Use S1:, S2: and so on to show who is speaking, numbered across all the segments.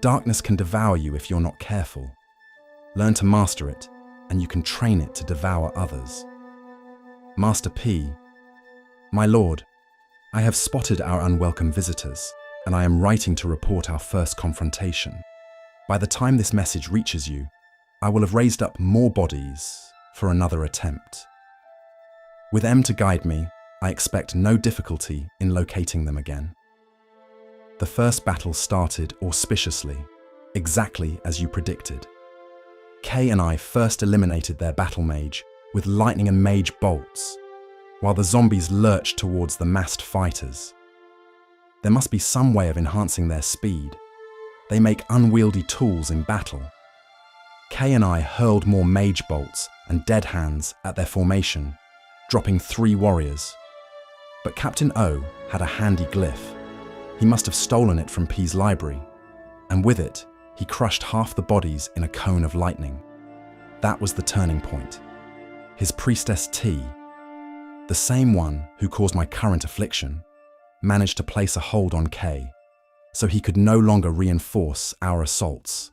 S1: darkness can devour you if you're not careful. Learn to master it, and you can train it to devour others. Master P. My lord, I have spotted our unwelcome visitors, and I am writing to report our first confrontation. By the time this message reaches you, I will have raised up more bodies for another attempt. With M to guide me, I expect no difficulty in locating them again. The first battle started auspiciously, exactly as you predicted. K and I first eliminated their battle mage with lightning and mage bolts, while the zombies lurched towards the massed fighters. There must be some way of enhancing their speed. They make unwieldy tools in battle. K and I hurled more mage bolts and dead hands at their formation, dropping 3 warriors. But Captain O had a handy glyph. He must have stolen it from P's library, and with it, he crushed half the bodies in a cone of lightning. That was the turning point. His priestess T, the same one who caused my current affliction, managed to place a hold on K, so he could no longer reinforce our assaults.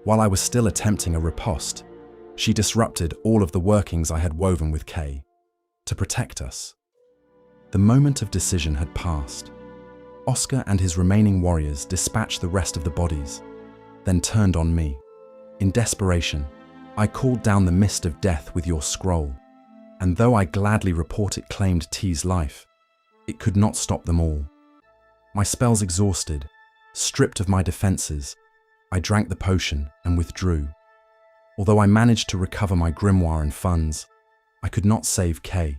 S1: While I was still attempting a riposte, she disrupted all of the workings I had woven with K to protect us. The moment of decision had passed. Oscar and his remaining warriors dispatched the rest of the bodies, then turned on me. In desperation, I called down the mist of death with your scroll, and though I gladly report it claimed T's life, it could not stop them all. My spells exhausted, stripped of my defenses, I drank the potion and withdrew. Although I managed to recover my grimoire and funds, I could not save K,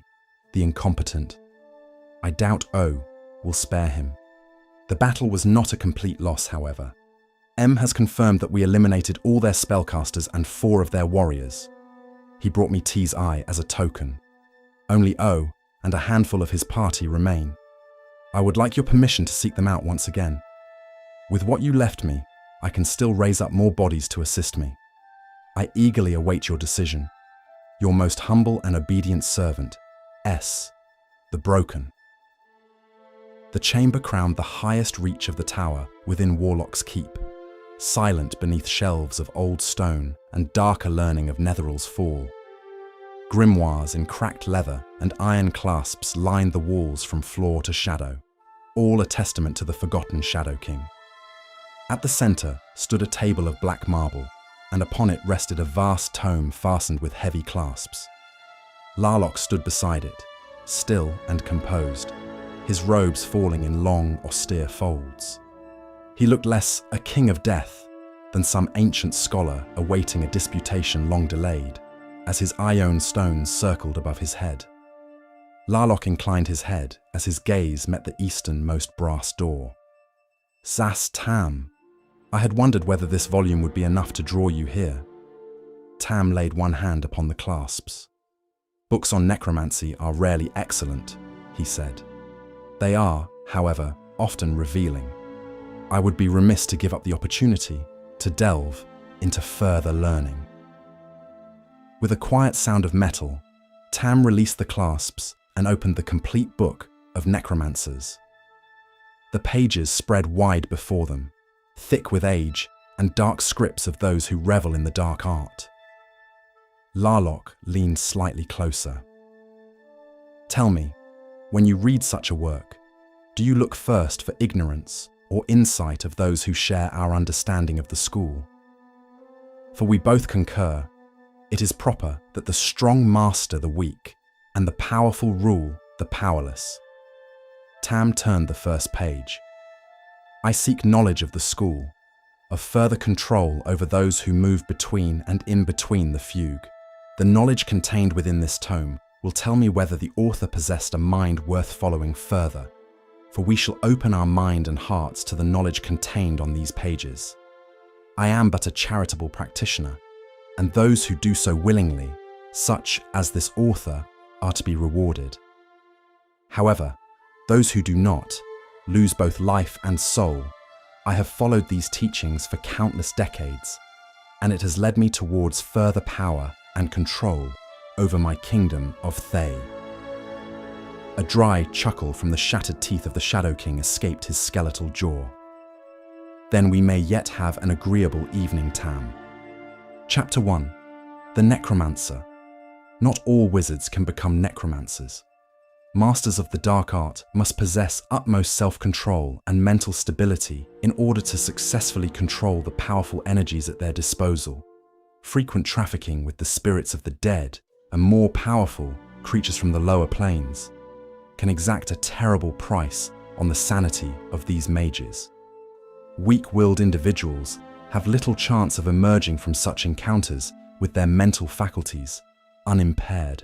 S1: the incompetent. I doubt O will spare him. The battle was not a complete loss, however. M has confirmed that we eliminated all their spellcasters and 4 of their warriors. He brought me T's eye as a token. Only O and a handful of his party remain. I would like your permission to seek them out once again. With what you left me, I can still raise up more bodies to assist me. I eagerly await your decision. Your most humble and obedient servant, S. the Broken. The chamber crowned the highest reach of the tower within Warlock's Keep, silent beneath shelves of old stone and darker learning of Netheril's fall. Grimoires in cracked leather and iron clasps lined the walls from floor to shadow, all a testament to the forgotten Shadow King. At the center stood a table of black marble, and upon it rested a vast tome fastened with heavy clasps. Larlock stood beside it, still and composed, his robes falling in long, austere folds. He looked less a king of death than some ancient scholar awaiting a disputation long delayed, as his ione stones circled above his head. Larlock inclined his head as his gaze met the easternmost brass door. Zas Tam! I had wondered whether this volume would be enough to draw you here. Tam laid one hand upon the clasps. Books on necromancy are rarely excellent, he said. They are, however, often revealing. I would be remiss to give up the opportunity to delve into further learning. With a quiet sound of metal, Tam released the clasps and opened the complete book of Necromancers. The pages spread wide before them, thick with age and dark scripts of those who revel in the dark art. Larlock leaned slightly closer. Tell me, when you read such a work, do you look first for ignorance or insight of those who share our understanding of the school? For we both concur, it is proper that the strong master the weak and the powerful rule the powerless. Tam turned the first page. I seek knowledge of the school, of further control over those who move between and in between the fugue. The knowledge contained within this tome will tell me whether the author possessed a mind worth following further, for we shall open our mind and hearts to the knowledge contained on these pages. I am but a charitable practitioner, and those who do so willingly, such as this author, are to be rewarded. However, those who do not lose both life and soul. I have followed these teachings for countless decades, and it has led me towards further power and control over my kingdom of Thay. A dry chuckle from the shattered teeth of the Shadow King escaped his skeletal jaw. then we may yet have an agreeable evening, Tam. Chapter 1. The Necromancer. Not all wizards can become necromancers. Masters of the dark art must possess utmost self-control and mental stability in order to successfully control the powerful energies at their disposal. Frequent trafficking with the spirits of the dead and more powerful creatures from the lower planes can exact a terrible price on the sanity of these mages. Weak-willed individuals have little chance of emerging from such encounters with their mental faculties unimpaired.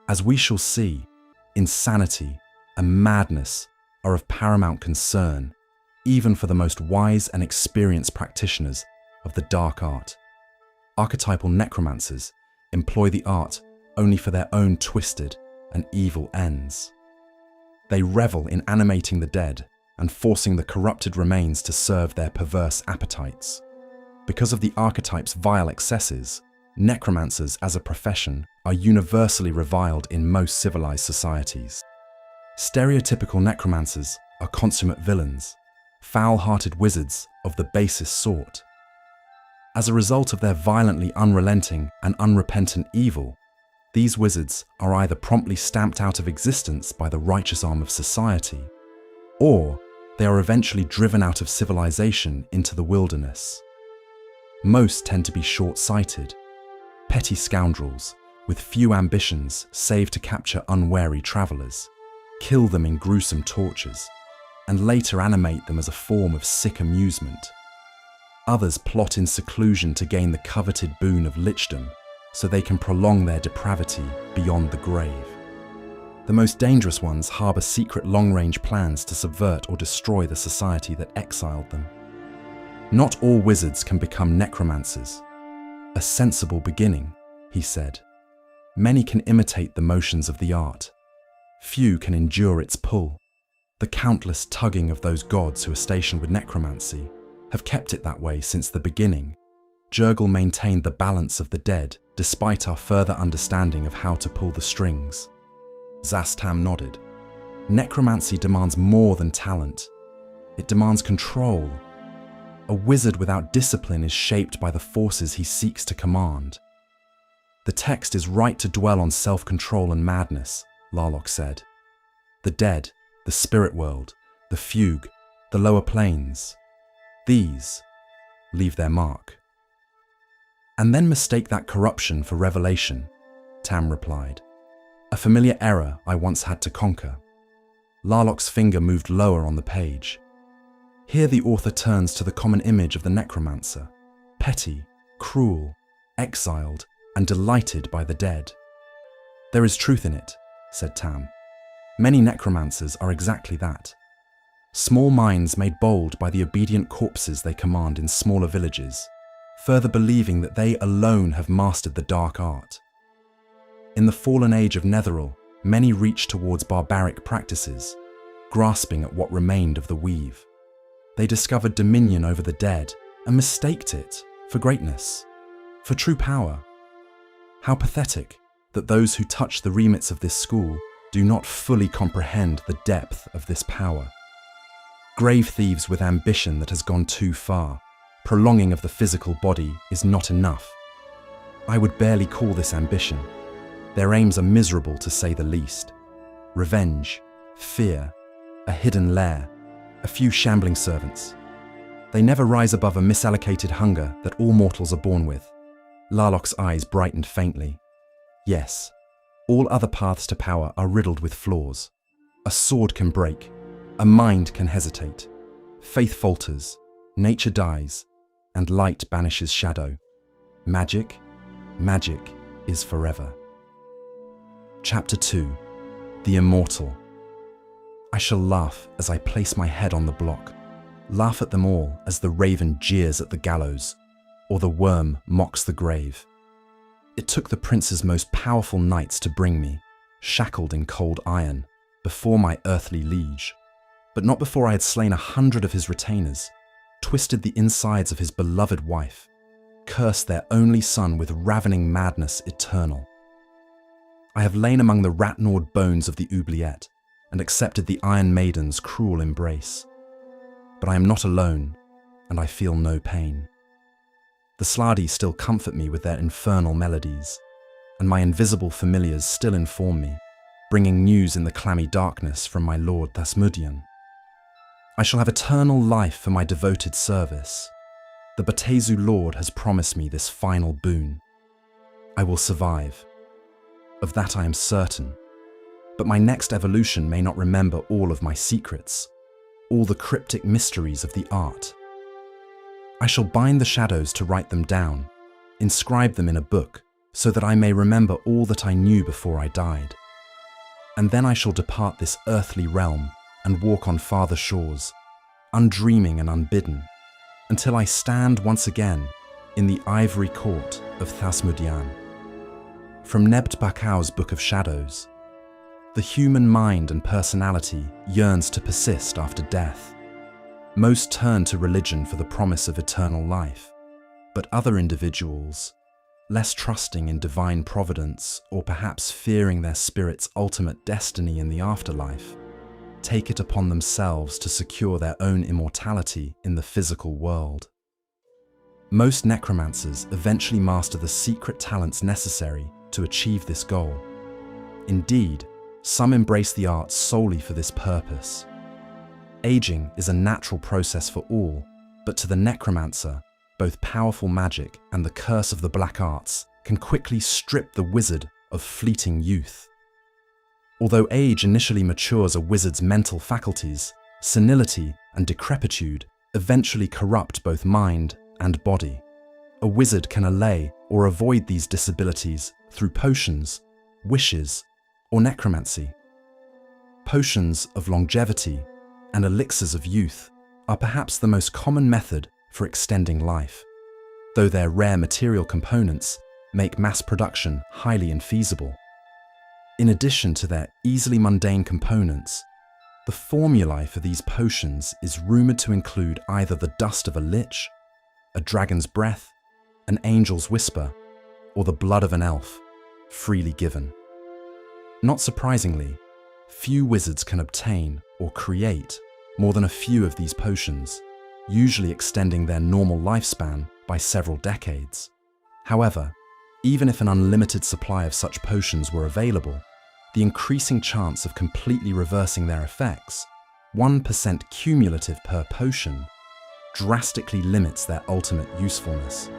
S1: As we shall see, insanity and madness are of paramount concern, even for the most wise and experienced practitioners of the dark art. Archetypal necromancers employ the art only for their own twisted and evil ends. They revel in animating the dead and forcing the corrupted remains to serve their perverse appetites. Because of the archetype's vile excesses, necromancers as a profession are universally reviled in most civilized societies. Stereotypical necromancers are consummate villains, foul-hearted wizards of the basest sort. As a result of their violently unrelenting and unrepentant evil, these wizards are either promptly stamped out of existence by the righteous arm of society, or they are eventually driven out of civilization into the wilderness. Most tend to be short-sighted, petty scoundrels with few ambitions save to capture unwary travelers, kill them in gruesome tortures, and later animate them as a form of sick amusement. Others plot in seclusion to gain the coveted boon of lichdom so they can prolong their depravity beyond the grave. The most dangerous ones harbour secret long-range plans to subvert or destroy the society that exiled them. Not all wizards can become necromancers. A sensible beginning, he said. Many can imitate the motions of the art. Few can endure its pull. The countless tugging of those gods who are stationed with necromancy have kept it that way since the beginning. Jurgle maintained the balance of the dead despite our further understanding of how to pull the strings. Zastam nodded. Necromancy demands more than talent. It demands control. A wizard without discipline is shaped by the forces he seeks to command. The text is right to dwell on self-control and madness, Larlock said. The dead, the spirit world, the fugue, the lower planes, these leave their mark. And then mistake that corruption for revelation, Tam replied. A familiar error I once had to conquer. Larlock's finger moved lower on the page. Here the author turns to the common image of the necromancer, petty, cruel, exiled, and delighted by the dead. There is truth in it, said Tam. Many necromancers are exactly that. Small minds made bold by the obedient corpses they command in smaller villages, further believing that they alone have mastered the dark art. In the fallen age of Netheril, many reached towards barbaric practices, grasping at what remained of the weave. They discovered dominion over the dead and mistaked it for greatness, for true power. How pathetic that those who touch the remits of this school do not fully comprehend the depth of this power. Grave thieves with ambition that has gone too far, prolonging of the physical body is not enough. I would barely call this ambition. Their aims are miserable to say the least. Revenge, fear, a hidden lair, a few shambling servants. They never rise above a misallocated hunger that all mortals are born with. Larlock's eyes brightened faintly. Yes, all other paths to power are riddled with flaws. A sword can break, a mind can hesitate. Faith falters, nature dies, and light banishes shadow. Magic is forever. Chapter 2. The Immortal. I shall laugh as I place my head on the block, laugh at them all as the raven jeers at the gallows, or the worm mocks the grave. It took the prince's most powerful knights to bring me, shackled in cold iron, before my earthly liege, but not before I had slain 100 of his retainers, twisted the insides of his beloved wife, cursed their only son with ravening madness eternal. I have lain among the rat-gnawed bones of the oubliette, and accepted the Iron Maiden's cruel embrace. But I am not alone. and I feel no pain. The Sladi still comfort me with their infernal melodies, and my invisible familiars still inform me, bringing news in the clammy darkness from my lord Thasmudian. I shall have eternal life for my devoted service. The Batezu Lord has promised me this final boon. I will survive. Of that I am certain. But my next evolution may not remember all of my secrets, all the cryptic mysteries of the art. I shall bind the shadows to write them down, inscribe them in a book, so that I may remember all that I knew before I died. And then I shall depart this earthly realm and walk on farther shores, undreaming and unbidden, until I stand once again in the ivory court of Thasmudian. From Nebt Bakau's Book of Shadows, the human mind and personality yearns to persist after death. Most turn to religion for the promise of eternal life, but other individuals, less trusting in divine providence or perhaps fearing their spirit's ultimate destiny in the afterlife, take it upon themselves to secure their own immortality in the physical world. Most necromancers eventually master the secret talents necessary to achieve this goal. Indeed, some embrace the arts solely for this purpose. Aging is a natural process for all, but to the necromancer, both powerful magic and the curse of the black arts can quickly strip the wizard of fleeting youth. Although age initially matures a wizard's mental faculties, senility and decrepitude eventually corrupt both mind and body. A wizard can allay or avoid these disabilities through potions, wishes, or necromancy. Potions of longevity and elixirs of youth are perhaps the most common method for extending life, though their rare material components make mass production highly infeasible. In addition to their easily mundane components, the formulae for these potions is rumoured to include either the dust of a lich, a dragon's breath, an angel's whisper, or the blood of an elf, freely given. Not surprisingly, few wizards can obtain or create more than a few of these potions, usually extending their normal lifespan by several decades. However, even if an unlimited supply of such potions were available, the increasing chance of completely reversing their effects, 1% cumulative per potion, drastically limits their ultimate usefulness.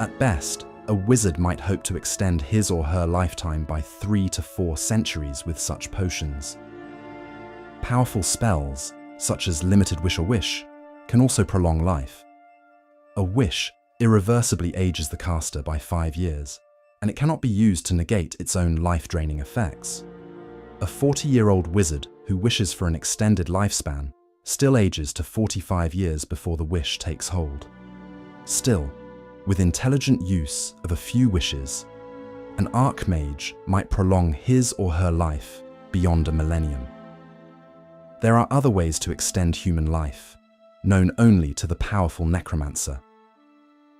S1: At best, a wizard might hope to extend his or her lifetime by 3 to 4 centuries with such potions. Powerful spells, such as Limited Wish or Wish, can also prolong life. A wish irreversibly ages the caster by 5 years, and it cannot be used to negate its own life-draining effects. A 40-year-old wizard who wishes for an extended lifespan still ages to 45 years before the wish takes hold. Still, with intelligent use of a few wishes, an archmage might prolong his or her life beyond a millennium. There are other ways to extend human life, known only to the powerful necromancer.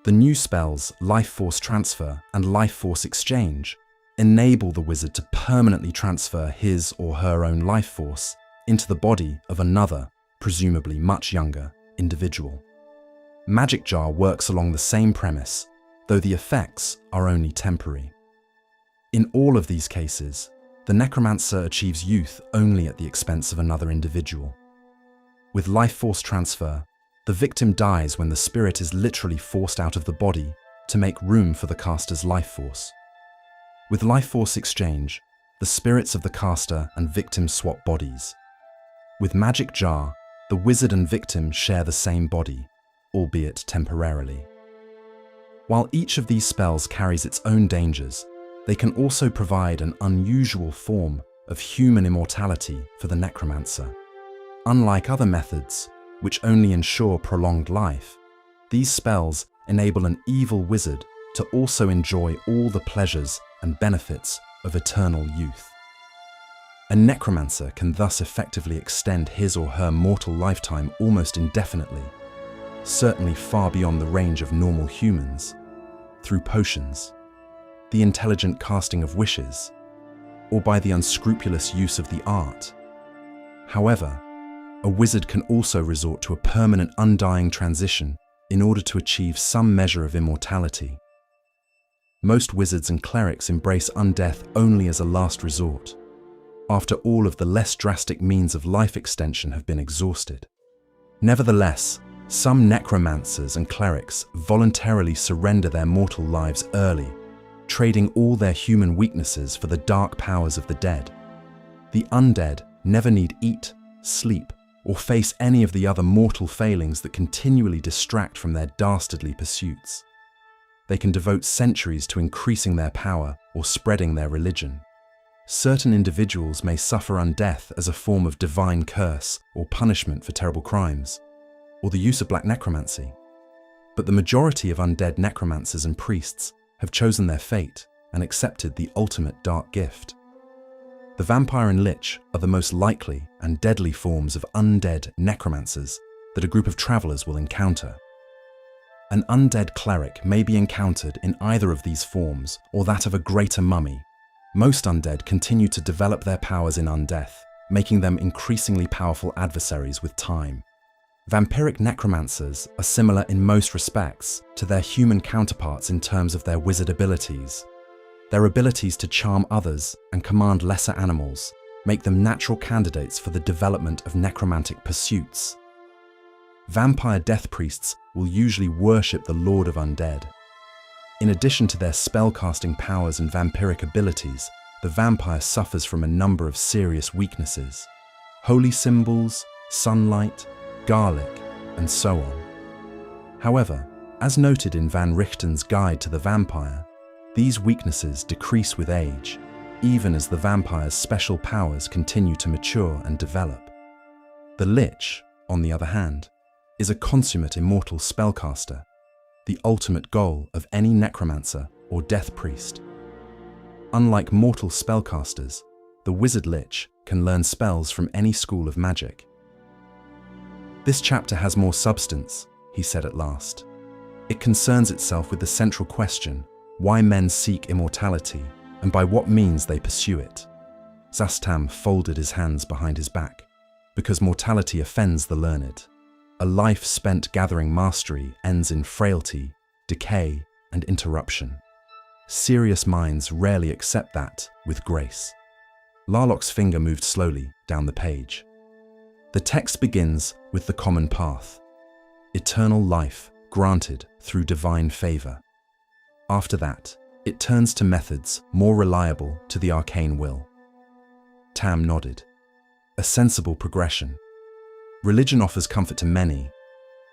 S1: The new spells Life Force Transfer and Life Force Exchange enable the wizard to permanently transfer his or her own life force into the body of another, presumably much younger, individual. Magic Jar works along the same premise, though the effects are only temporary. In all of these cases, the necromancer achieves youth only at the expense of another individual. With Life Force Transfer, the victim dies when the spirit is literally forced out of the body to make room for the caster's life force. With Life Force Exchange, the spirits of the caster and victim swap bodies. With Magic Jar, the wizard and victim share the same body, albeit temporarily. While each of these spells carries its own dangers, they can also provide an unusual form of human immortality for the necromancer. Unlike other methods, which only ensure prolonged life, these spells enable an evil wizard to also enjoy all the pleasures and benefits of eternal youth. A necromancer can thus effectively extend his or her mortal lifetime almost indefinitely, certainly far beyond the range of normal humans, through potions, the intelligent casting of wishes, or by the unscrupulous use of the art. However, a wizard can also resort to a permanent undying transition in order to achieve some measure of immortality. Most wizards and clerics embrace undeath only as a last resort, after all of the less drastic means of life extension have been exhausted. Nevertheless, some necromancers and clerics voluntarily surrender their mortal lives early, trading all their human weaknesses for the dark powers of the dead. The undead never need eat, sleep, or face any of the other mortal failings that continually distract from their dastardly pursuits. They can devote centuries to increasing their power or spreading their religion. Certain individuals may suffer undeath as a form of divine curse or punishment for terrible crimes, or the use of black necromancy. But the majority of undead necromancers and priests have chosen their fate and accepted the ultimate dark gift. The vampire and lich are the most likely and deadly forms of undead necromancers that a group of travelers will encounter. An undead cleric may be encountered in either of these forms or that of a greater mummy. Most undead continue to develop their powers in undeath, making them increasingly powerful adversaries with time. Vampiric necromancers are similar in most respects to their human counterparts in terms of their wizard abilities. Their abilities to charm others and command lesser animals make them natural candidates for the development of necromantic pursuits. Vampire death priests will usually worship the Lord of Undead. In addition to their spellcasting powers and vampiric abilities, the vampire suffers from a number of serious weaknesses: holy symbols, sunlight, garlic, and so on. However, as noted in Van Richten's Guide to the Vampire, these weaknesses decrease with age, even as the vampire's special powers continue to mature and develop. The Lich, on the other hand, is a consummate immortal spellcaster, the ultimate goal of any necromancer or death priest. Unlike mortal spellcasters, the wizard Lich can learn spells from any school of magic. "This chapter has more substance," he said at last. "It concerns itself with the central question, why men seek immortality, and by what means they pursue it." Zastam folded his hands behind his back. "Because mortality offends the learned. A life spent gathering mastery ends in frailty, decay, and interruption. Serious minds rarely accept that with grace." Larlock's finger moved slowly down the page. The text begins with the common path: eternal life granted through divine favor. After that, it turns to methods more reliable to the arcane will. Tam nodded. A sensible progression. Religion offers comfort to many,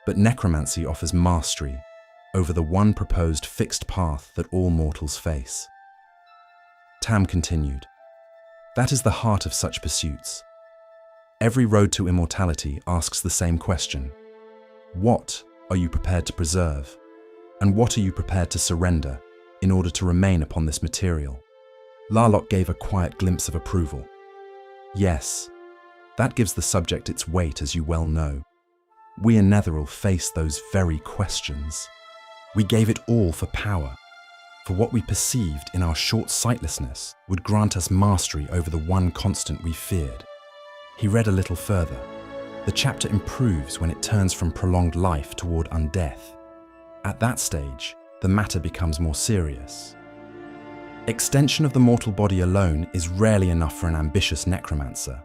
S1: but necromancy offers mastery over the one proposed fixed path that all mortals face. Tam continued. That is the heart of such pursuits. Every road to immortality asks the same question. What are you prepared to preserve? And what are you prepared to surrender in order to remain upon this material? Larlock gave a quiet glimpse of approval. Yes, that gives the subject its weight, as you well know. We in Netheril face those very questions. We gave it all for power, for what we perceived in our short-sightlessness would grant us mastery over the one constant we feared. He read a little further. The chapter improves when it turns from prolonged life toward undeath. At that stage, the matter becomes more serious. Extension of the mortal body alone is rarely enough for an ambitious necromancer.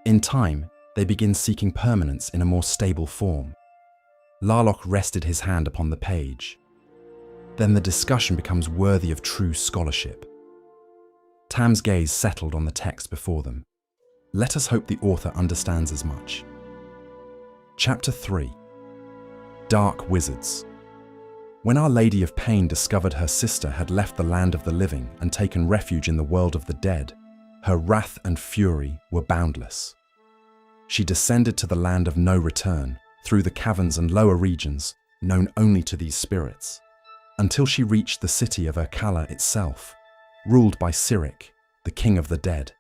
S1: In time, they begin seeking permanence in a more stable form. Larlock rested his hand upon the page. Then the discussion becomes worthy of true scholarship. Tam's gaze settled on the text before them. Let us hope the author understands as much. Chapter 3. Dark Wizards. When Our Lady of Pain discovered her sister had left the land of the living and taken refuge in the world of the dead, her wrath and fury were boundless. She descended to the land of no return, through the caverns and lower regions, known only to these spirits, until she reached the city of Urkala itself, ruled by Cyric, the king of the dead.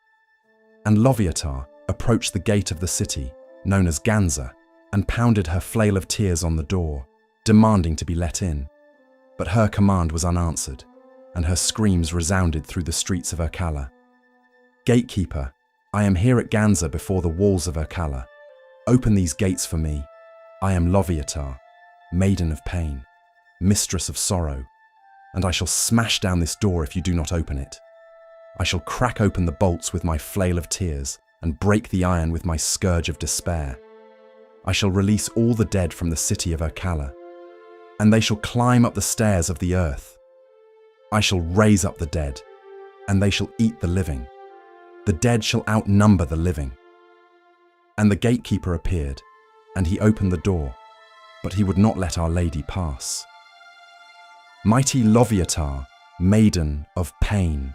S1: And Loviatar approached the gate of the city, known as Ganza, and pounded her flail of tears on the door, demanding to be let in. But her command was unanswered, and her screams resounded through the streets of Urkala. "Gatekeeper, I am here at Ganza before the walls of Urkala. Open these gates for me. I am Loviatar, maiden of pain, mistress of sorrow, and I shall smash down this door if you do not open it. I shall crack open the bolts with my flail of tears and break the iron with my scourge of despair. I shall release all the dead from the city of Urkala, and they shall climb up the stairs of the earth. I shall raise up the dead, and they shall eat the living. The dead shall outnumber the living. And the gatekeeper appeared, and he opened the door, but he would not let Our Lady pass. Mighty Loviatar, maiden of pain,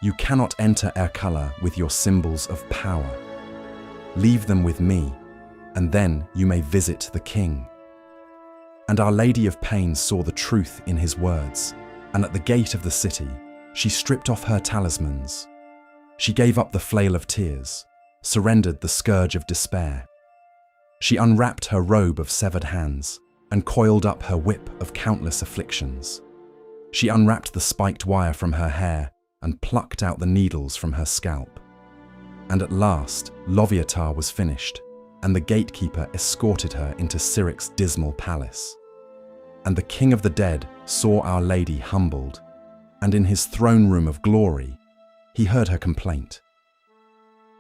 S1: you cannot enter Urkala with your symbols of power. Leave them with me, and then you may visit the king. And Our Lady of Pain saw the truth in his words, and at the gate of the city, she stripped off her talismans. She gave up the flail of tears, surrendered the scourge of despair. She unwrapped her robe of severed hands and coiled up her whip of countless afflictions. She unwrapped the spiked wire from her hair and plucked out the needles from her scalp. And at last, Loviatar was finished, and the gatekeeper escorted her into Siric's dismal palace. And the king of the dead saw Our Lady humbled, and in his throne room of glory, he heard her complaint.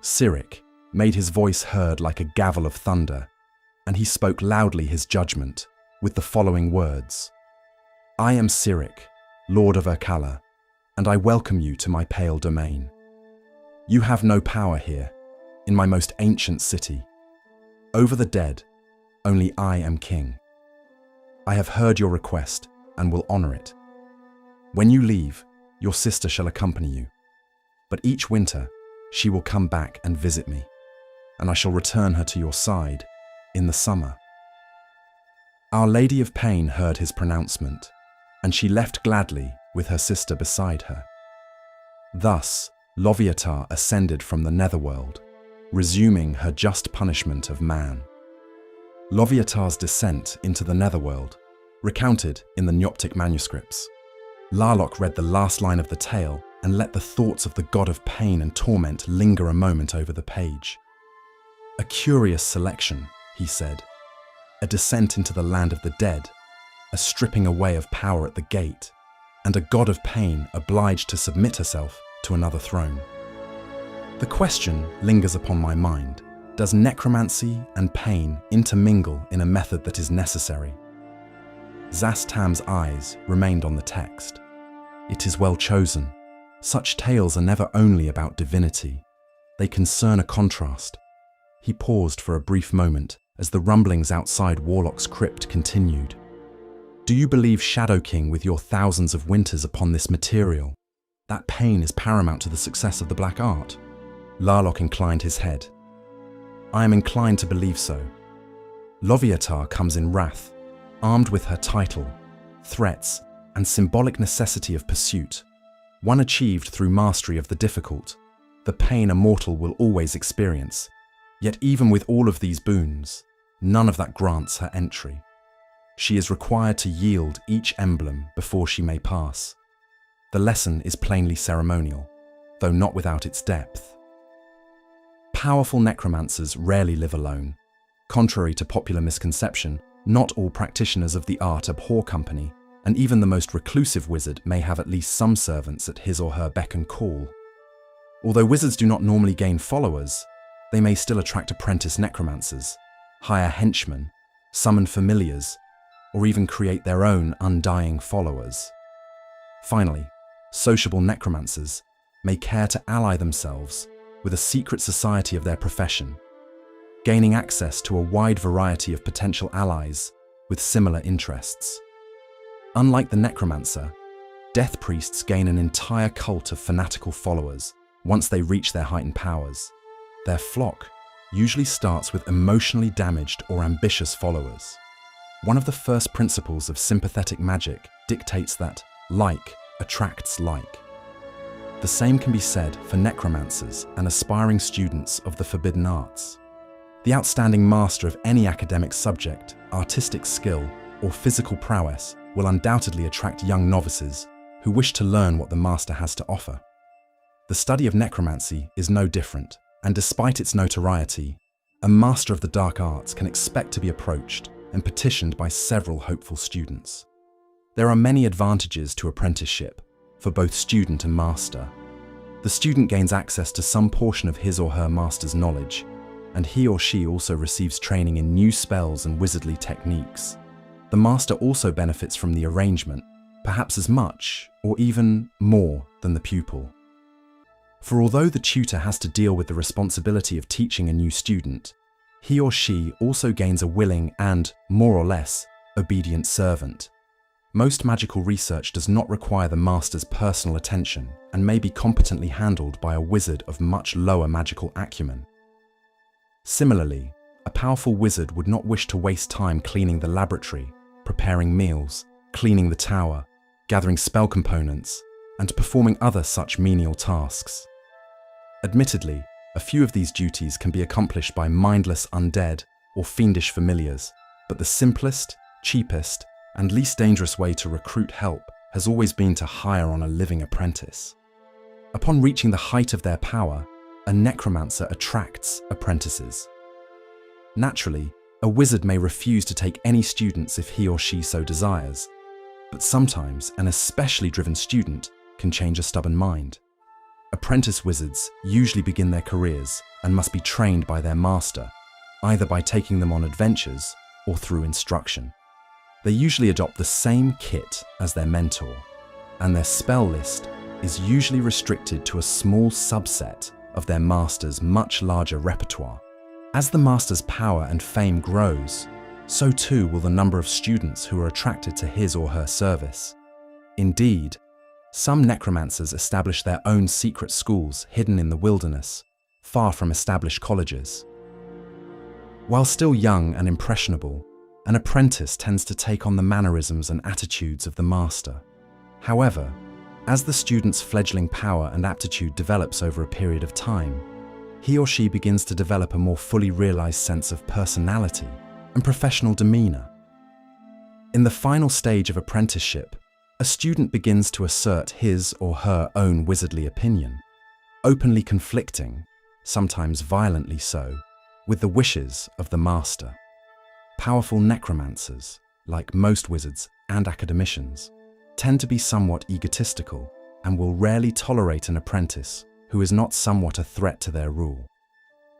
S1: Siric made his voice heard like a gavel of thunder, and he spoke loudly his judgment with the following words: I am Siric, Lord of Urkala, and I welcome you to my pale domain. You have no power here, in my most ancient city. Over the dead, only I am king. I have heard your request and will honor it. When you leave, your sister shall accompany you, but each winter she will come back and visit me, and I shall return her to your side in the summer. Our Lady of Pain heard his pronouncement, and she left gladly with her sister beside her. Thus, Loviatar ascended from the netherworld, resuming her just punishment of man. Loviatar's descent into the netherworld, recounted in the Neoptic manuscripts. Larlock read the last line of the tale and let the thoughts of the god of pain and torment linger a moment over the page. A curious selection, he said. A descent into the land of the dead, a stripping away of power at the gate, and a god of pain obliged to submit herself to another throne. The question lingers upon my mind: does necromancy and pain intermingle in a method that is necessary? Zastam's eyes remained on the text. It is well chosen. Such tales are never only about divinity. They concern a contrast. He paused for a brief moment as the rumblings outside Warlock's crypt continued. Do you believe, Shadow King, with your thousands of winters upon this material, that pain is paramount to the success of the black art? Larlock inclined his head. I am inclined to believe so. Loviatar comes in wrath, armed with her title, threats, and symbolic necessity of pursuit, one achieved through mastery of the difficult, the pain a mortal will always experience. Yet even with all of these boons, none of that grants her entry. She is required to yield each emblem before she may pass. The lesson is plainly ceremonial, though not without its depth. Powerful necromancers rarely live alone. Contrary to popular misconception, not all practitioners of the art abhor company, and even the most reclusive wizard may have at least some servants at his or her beck and call. Although wizards do not normally gain followers, they may still attract apprentice necromancers, hire henchmen, summon familiars, or even create their own undying followers. Finally, sociable necromancers may care to ally themselves with a secret society of their profession, gaining access to a wide variety of potential allies with similar interests. Unlike the necromancer, death priests gain an entire cult of fanatical followers once they reach their heightened powers. Their flock usually starts with emotionally damaged or ambitious followers. One of the first principles of sympathetic magic dictates that like attracts like. The same can be said for necromancers and aspiring students of the forbidden arts. The outstanding master of any academic subject, artistic skill, or physical prowess will undoubtedly attract young novices who wish to learn what the master has to offer. The study of necromancy is no different, and despite its notoriety, a master of the dark arts can expect to be approached and petitioned by several hopeful students. There are many advantages to apprenticeship for both student and master. The student gains access to some portion of his or her master's knowledge, and he or she also receives training in new spells and wizardly techniques. The master also benefits from the arrangement, perhaps as much or even more than the pupil. For although the tutor has to deal with the responsibility of teaching a new student, he or she also gains a willing and, more or less, obedient servant. Most magical research does not require the master's personal attention and may be competently handled by a wizard of much lower magical acumen. Similarly, a powerful wizard would not wish to waste time cleaning the laboratory, preparing meals, cleaning the tower, gathering spell components, and performing other such menial tasks. Admittedly, a few of these duties can be accomplished by mindless undead or fiendish familiars, but the simplest, cheapest, and least dangerous way to recruit help has always been to hire on a living apprentice. Upon reaching the height of their power, a necromancer attracts apprentices. Naturally, a wizard may refuse to take any students if he or she so desires, but sometimes an especially driven student can change a stubborn mind. Apprentice wizards usually begin their careers and must be trained by their master, either by taking them on adventures or through instruction. They usually adopt the same kit as their mentor, and their spell list is usually restricted to a small subset of their master's much larger repertoire. As the master's power and fame grows, so too will the number of students who are attracted to his or her service. Indeed, some necromancers establish their own secret schools hidden in the wilderness, far from established colleges. While still young and impressionable, an apprentice tends to take on the mannerisms and attitudes of the master. However, as the student's fledgling power and aptitude develops over a period of time, he or she begins to develop a more fully realized sense of personality and professional demeanor. In the final stage of apprenticeship, a student begins to assert his or her own wizardly opinion, openly conflicting, sometimes violently so, with the wishes of the master. Powerful necromancers, like most wizards and academicians, tend to be somewhat egotistical and will rarely tolerate an apprentice who is not somewhat a threat to their rule.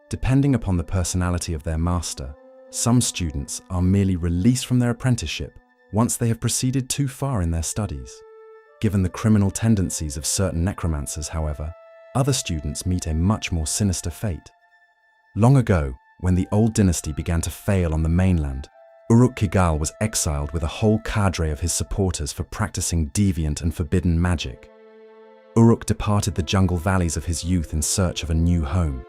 S1: Depending upon the personality of their master, some students are merely released from their apprenticeship once they have proceeded too far in their studies. Given the criminal tendencies of certain necromancers, however, other students meet a much more sinister fate. Long ago, when the old dynasty began to fail on the mainland, Uruk-Kigal was exiled with a whole cadre of his supporters for practicing deviant and forbidden magic. Uruk departed the jungle valleys of his youth in search of a new home.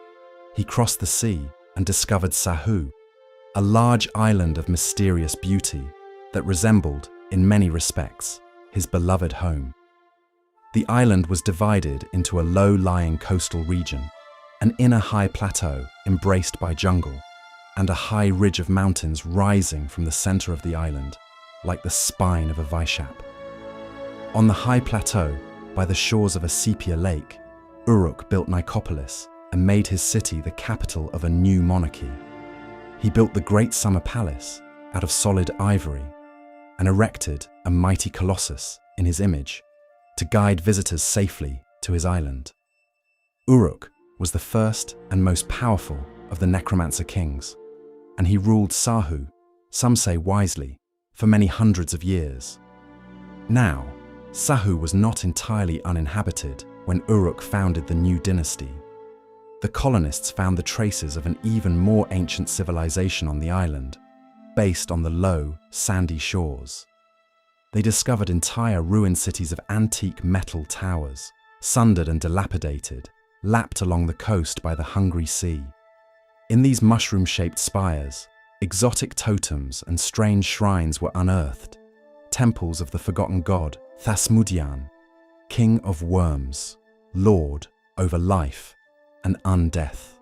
S1: He crossed the sea and discovered Sahu, a large island of mysterious beauty that resembled, in many respects, his beloved home. The island was divided into a low-lying coastal region, an inner high plateau embraced by jungle, and a high ridge of mountains rising from the center of the island, like the spine of a Vaishap. On the high plateau, by the shores of a sepia lake, Uruk built Nicopolis and made his city the capital of a new monarchy. He built the Great Summer Palace out of solid ivory and erected a mighty colossus in his image to guide visitors safely to his island. Uruk was the first and most powerful of the necromancer kings, and he ruled Sahu, some say wisely, for many hundreds of years. Now, Sahu was not entirely uninhabited when Uruk founded the new dynasty. The colonists found the traces of an even more ancient civilization on the island, based on the low, sandy shores. They discovered entire ruined cities of antique metal towers, sundered and dilapidated, lapped along the coast by the hungry sea. In these mushroom-shaped spires, exotic totems and strange shrines were unearthed, temples of the forgotten god Thasmudian, king of worms, lord over life and undeath.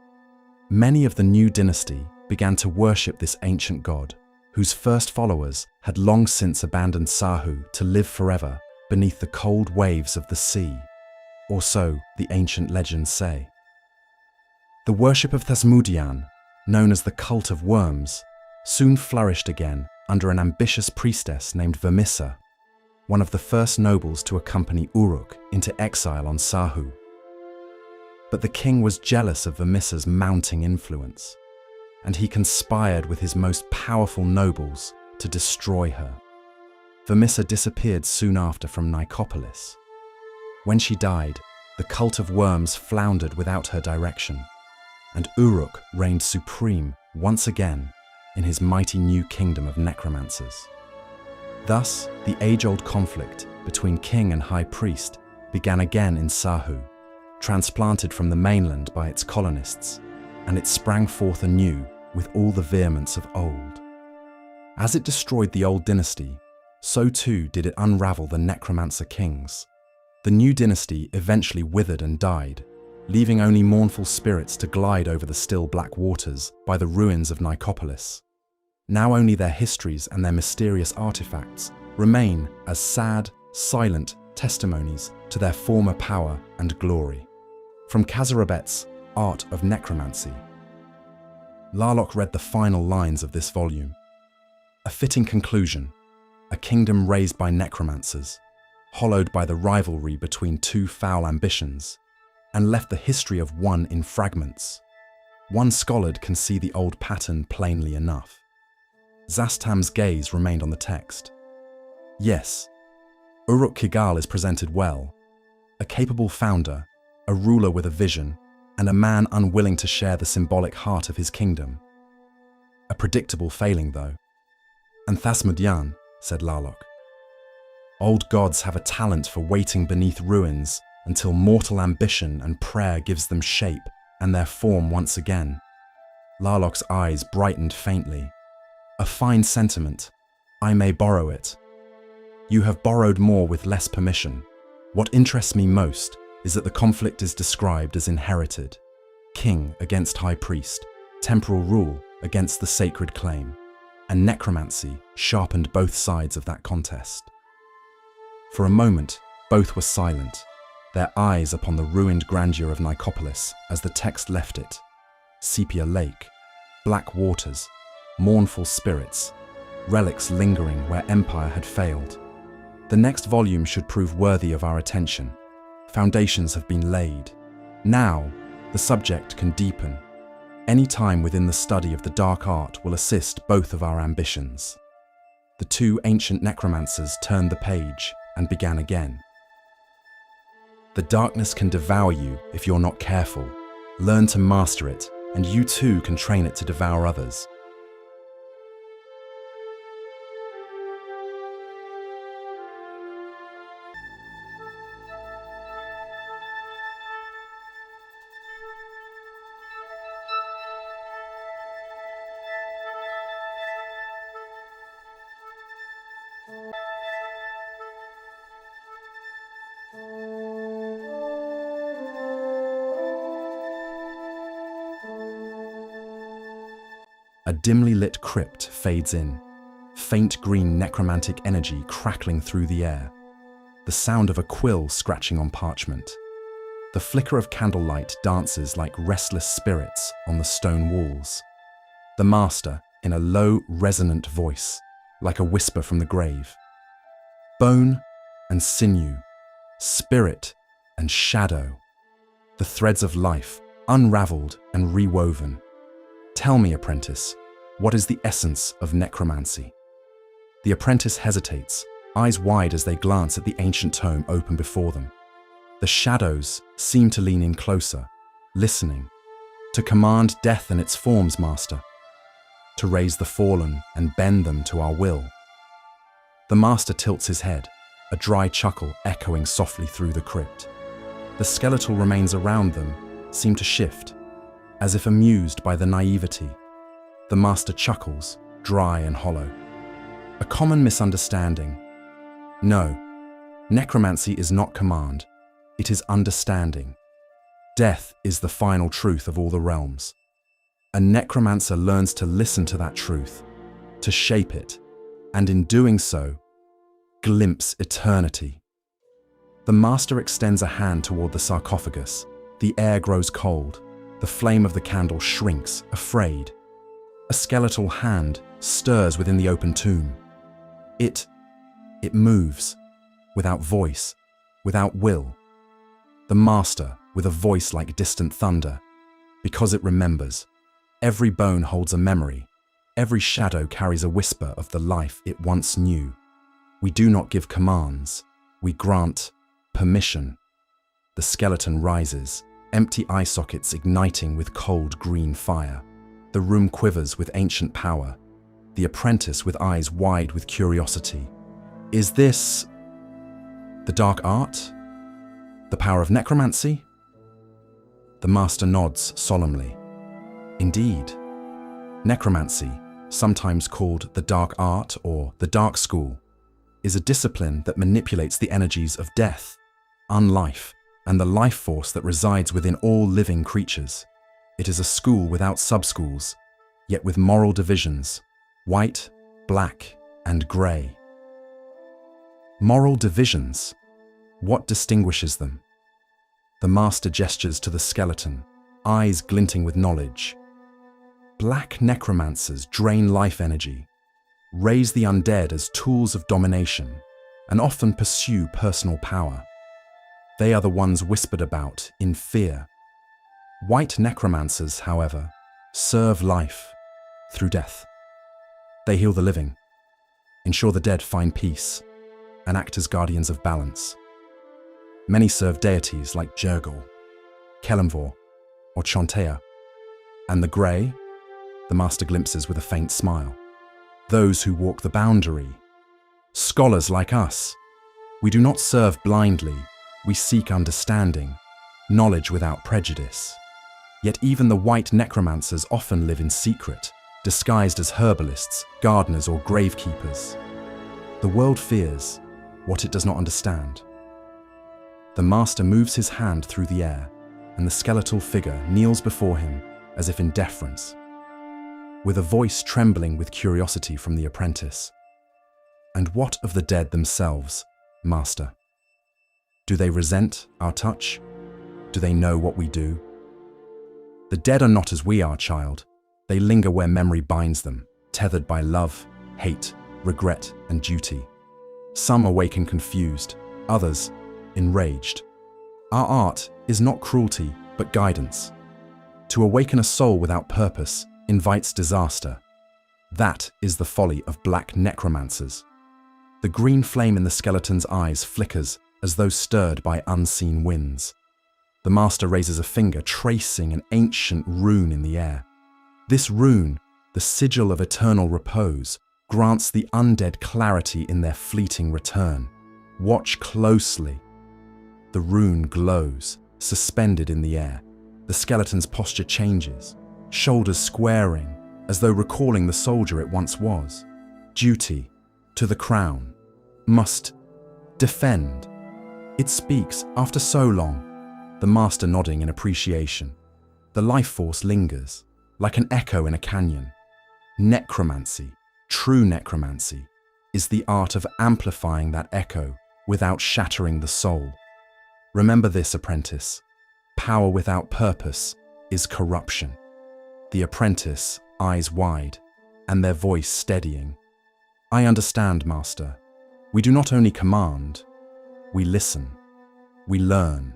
S1: Many of the new dynasty began to worship this ancient god, whose first followers had long since abandoned Sahu to live forever beneath the cold waves of the sea, or so the ancient legends say. The worship of Thasmudian, known as the Cult of Worms, soon flourished again under an ambitious priestess named Vermissa, one of the first nobles to accompany Uruk into exile on Sahu. But the king was jealous of Vermissa's mounting influence, and he conspired with his most powerful nobles to destroy her. Vermissa disappeared soon after from Nicopolis. When she died, the Cult of Worms floundered without her direction, and Uruk reigned supreme once again in his mighty new kingdom of necromancers. Thus, the age-old conflict between king and high priest began again in Sahu, transplanted from the mainland by its colonists, and it sprang forth anew with all the vehemence of old. As it destroyed the old dynasty, so too did it unravel the necromancer kings. The new dynasty eventually withered and died, leaving only mournful spirits to glide over the still black waters by the ruins of Nicopolis. Now only their histories and their mysterious artifacts remain as sad, silent testimonies to their former power and glory. From Kazarabet's Art of Necromancy. Larlock read the final lines of this volume. A fitting conclusion, a kingdom raised by necromancers, hollowed by the rivalry between two foul ambitions, and left the history of one in fragments. One scholard can see the old pattern plainly enough. Zastam's gaze remained on the text. Yes, Uruk Kigal is presented well, a capable founder, a ruler with a vision, and a man unwilling to share the symbolic heart of his kingdom. A predictable failing, though. And Thasmodian, said Larlock. Old gods have a talent for waiting beneath ruins until mortal ambition and prayer gives them shape and their form once again. Larlock's eyes brightened faintly. A fine sentiment. I may borrow it. You have borrowed more with less permission. What interests me most is that the conflict is described as inherited. King against high priest, temporal rule against the sacred claim, and necromancy sharpened both sides of that contest. For a moment, both were silent, their eyes upon the ruined grandeur of Nicopolis as the text left it. Sepia Lake, black waters, mournful spirits, relics lingering where empire had failed. The next volume should prove worthy of our attention. Foundations have been laid. Now, the subject can deepen. Any time within the study of the dark art will assist both of our ambitions. The two ancient necromancers turned the page and began again. The darkness can devour you if you're not careful. Learn to master it, and you too can train it to devour others. A dimly lit crypt fades in, faint green necromantic energy crackling through the air, the sound of a quill scratching on parchment. The flicker of candlelight dances like restless spirits on the stone walls. The master, in a low, resonant voice, like a whisper from the grave. Bone and sinew, spirit and shadow, the threads of life unraveled and rewoven. Tell me, apprentice, what is the essence of necromancy? The apprentice hesitates, eyes wide as they glance at the ancient tome open before them. The shadows seem to lean in closer, listening. To command death and its forms, master. To raise the fallen and bend them to our will. The master tilts his head, a dry chuckle echoing softly through the crypt. The skeletal remains around them seem to shift, as if amused by the naivety. The master chuckles, dry and hollow. A common misunderstanding. No, necromancy is not command, it is understanding. Death is the final truth of all the realms. A necromancer learns to listen to that truth, to shape it, and in doing so, glimpse eternity. The master extends a hand toward the sarcophagus. The air grows cold. The flame of the candle shrinks, afraid, A skeletal hand stirs within the open tomb. It moves, without voice, without will. The master, with a voice like distant thunder, because it remembers. Every bone holds a memory. Every shadow carries a whisper of the life it once knew. We do not give commands. We grant permission. The skeleton rises, empty eye sockets igniting with cold green fire. The room quivers with ancient power. The apprentice with eyes wide with curiosity. Is this the dark art? The power of necromancy? The master nods solemnly. Indeed. Necromancy, sometimes called the dark art or the dark school, is a discipline that manipulates the energies of death, unlife, and the life force that resides within all living creatures. It is a school without sub-schools, yet with moral divisions, white, black, and grey. Moral divisions. What distinguishes them? The master gestures to the skeleton, eyes glinting with knowledge. Black necromancers drain life energy, raise the undead as tools of domination, and often pursue personal power. They are the ones whispered about in fear. White necromancers, however, serve life through death. They heal the living, ensure the dead find peace, and act as guardians of balance. Many serve deities like Jurgol, Kelemvor, or Chantea, and the grey, the master glimpses with a faint smile. Those who walk the boundary. Scholars like us. We do not serve blindly, we seek understanding, knowledge without prejudice. Yet even the white necromancers often live in secret, disguised as herbalists, gardeners, or gravekeepers. The world fears what it does not understand. The master moves his hand through the air, and the skeletal figure kneels before him as if in deference, with a voice trembling with curiosity from the apprentice. And what of the dead themselves, master? Do they resent our touch? Do they know what we do? The dead are not as we are, child. They linger where memory binds them, tethered by love, hate, regret, and duty. Some awaken confused, others enraged. Our art is not cruelty, but guidance. To awaken a soul without purpose invites disaster. That is the folly of black necromancers. The green flame in the skeleton's eyes flickers as though stirred by unseen winds. The master raises a finger, tracing an ancient rune in the air. This rune, the sigil of eternal repose, grants the undead clarity in their fleeting return. Watch closely. The rune glows, suspended in the air. The skeleton's posture changes, shoulders squaring, as though recalling the soldier it once was. Duty, to the crown, must defend. It speaks after so long, the master nodding in appreciation. The life force lingers, like an echo in a canyon. Necromancy, true necromancy, is the art of amplifying that echo without shattering the soul. Remember this, apprentice. Power without purpose is corruption. The apprentice, eyes wide, and their voice steadying. I understand, master. We do not only command, we listen, we learn.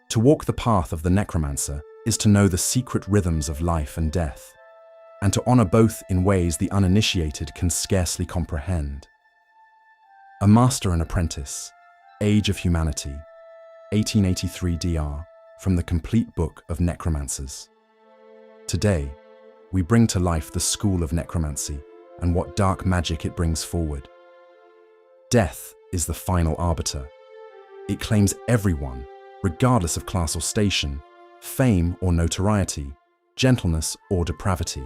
S1: To walk the path of the necromancer is to know the secret rhythms of life and death, and to honor both in ways the uninitiated can scarcely comprehend. A Master and Apprentice, Age of Humanity, 1883 DR, from the Complete Book of Necromancers. Today, we bring to life the school of necromancy and what dark magic it brings forward. Death is the final arbiter. It claims everyone, regardless of class or station, fame or notoriety, gentleness or depravity.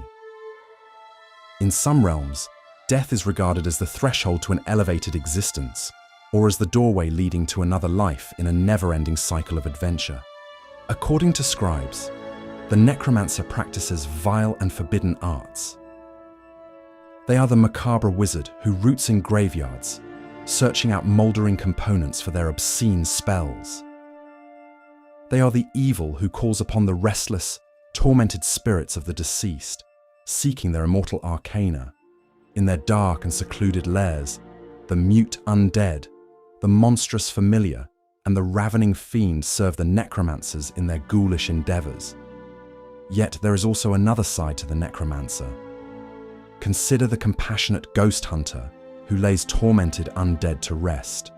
S1: In some realms, death is regarded as the threshold to an elevated existence, or as the doorway leading to another life in a never-ending cycle of adventure. According to scribes, the necromancer practices vile and forbidden arts. They are the macabre wizard who roots in graveyards, searching out mouldering components for their obscene spells. They are the evil who calls upon the restless, tormented spirits of the deceased, seeking their immortal arcana. In their dark and secluded lairs, the mute undead, the monstrous familiar, and the ravening fiend serve the necromancers in their ghoulish endeavors. Yet there is also another side to the necromancer. Consider the compassionate ghost hunter who lays tormented undead to rest,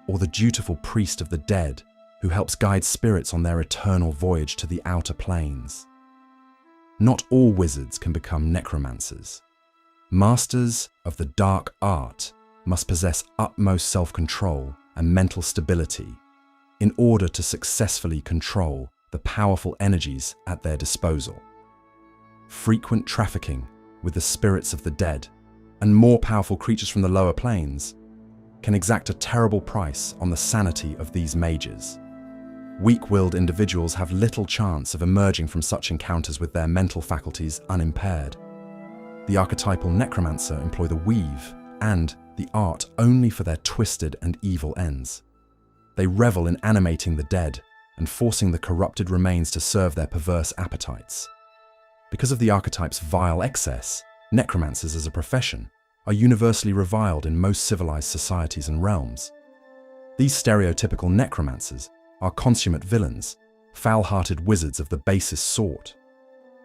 S1: or the dutiful priest of the dead who helps guide spirits on their eternal voyage to the outer planes. Not all wizards can become necromancers. Masters of the dark art must possess utmost self-control and mental stability in order to successfully control the powerful energies at their disposal. Frequent trafficking with the spirits of the dead and more powerful creatures from the lower planes can exact a terrible price on the sanity of these mages. Weak-willed individuals have little chance of emerging from such encounters with their mental faculties unimpaired. The archetypal necromancer employ the weave and the art only for their twisted and evil ends. They revel in animating the dead and forcing the corrupted remains to serve their perverse appetites. Because of the archetype's vile excess, necromancers as a profession are universally reviled in most civilized societies and realms. These stereotypical necromancers are consummate villains, foul-hearted wizards of the basest sort.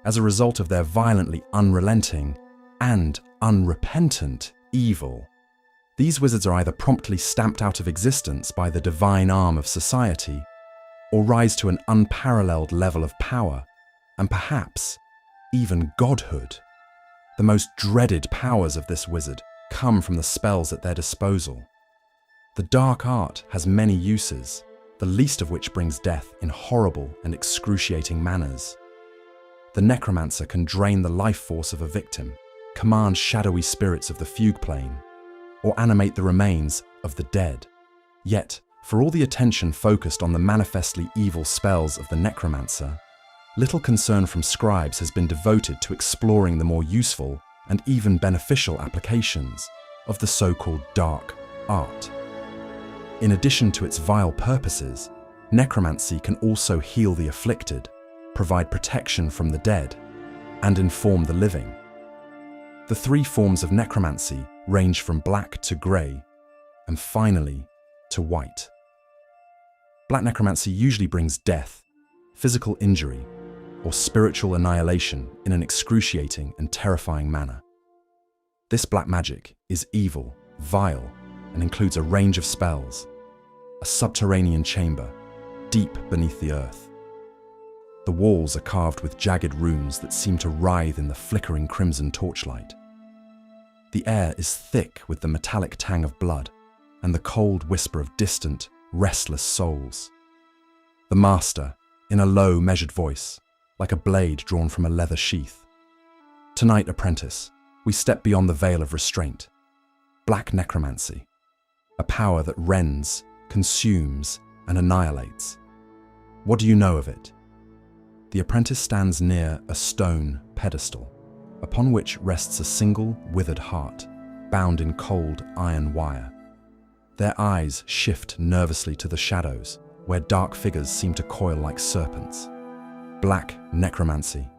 S1: As a result of their violently unrelenting and unrepentant evil, these wizards are either promptly stamped out of existence by the divine arm of society, or rise to an unparalleled level of power, and perhaps even godhood. The most dreaded powers of this wizard come from the spells at their disposal. The dark art has many uses, the least of which brings death in horrible and excruciating manners. The necromancer can drain the life force of a victim, command shadowy spirits of the fugue plane, or animate the remains of the dead. Yet, for all the attention focused on the manifestly evil spells of the necromancer, little concern from scribes has been devoted to exploring the more useful and even beneficial applications of the so-called dark art. In addition to its vile purposes, necromancy can also heal the afflicted, provide protection from the dead, and inform the living. The three forms of necromancy range from black to grey, and finally to white. Black necromancy usually brings death, physical injury, or spiritual annihilation in an excruciating and terrifying manner. This black magic is evil, vile, and includes a range of spells, a subterranean chamber deep beneath the earth. The walls are carved with jagged runes that seem to writhe in the flickering crimson torchlight. The air is thick with the metallic tang of blood and the cold whisper of distant, restless souls. The master, in a low, measured voice, like a blade drawn from a leather sheath. Tonight, apprentice, we step beyond the veil of restraint. Black necromancy, a power that rends, consumes, and annihilates. What do you know of it? The apprentice stands near a stone pedestal, upon which rests a single withered heart, bound in cold iron wire. Their eyes shift nervously to the shadows, where dark figures seem to coil like serpents. Black necromancy.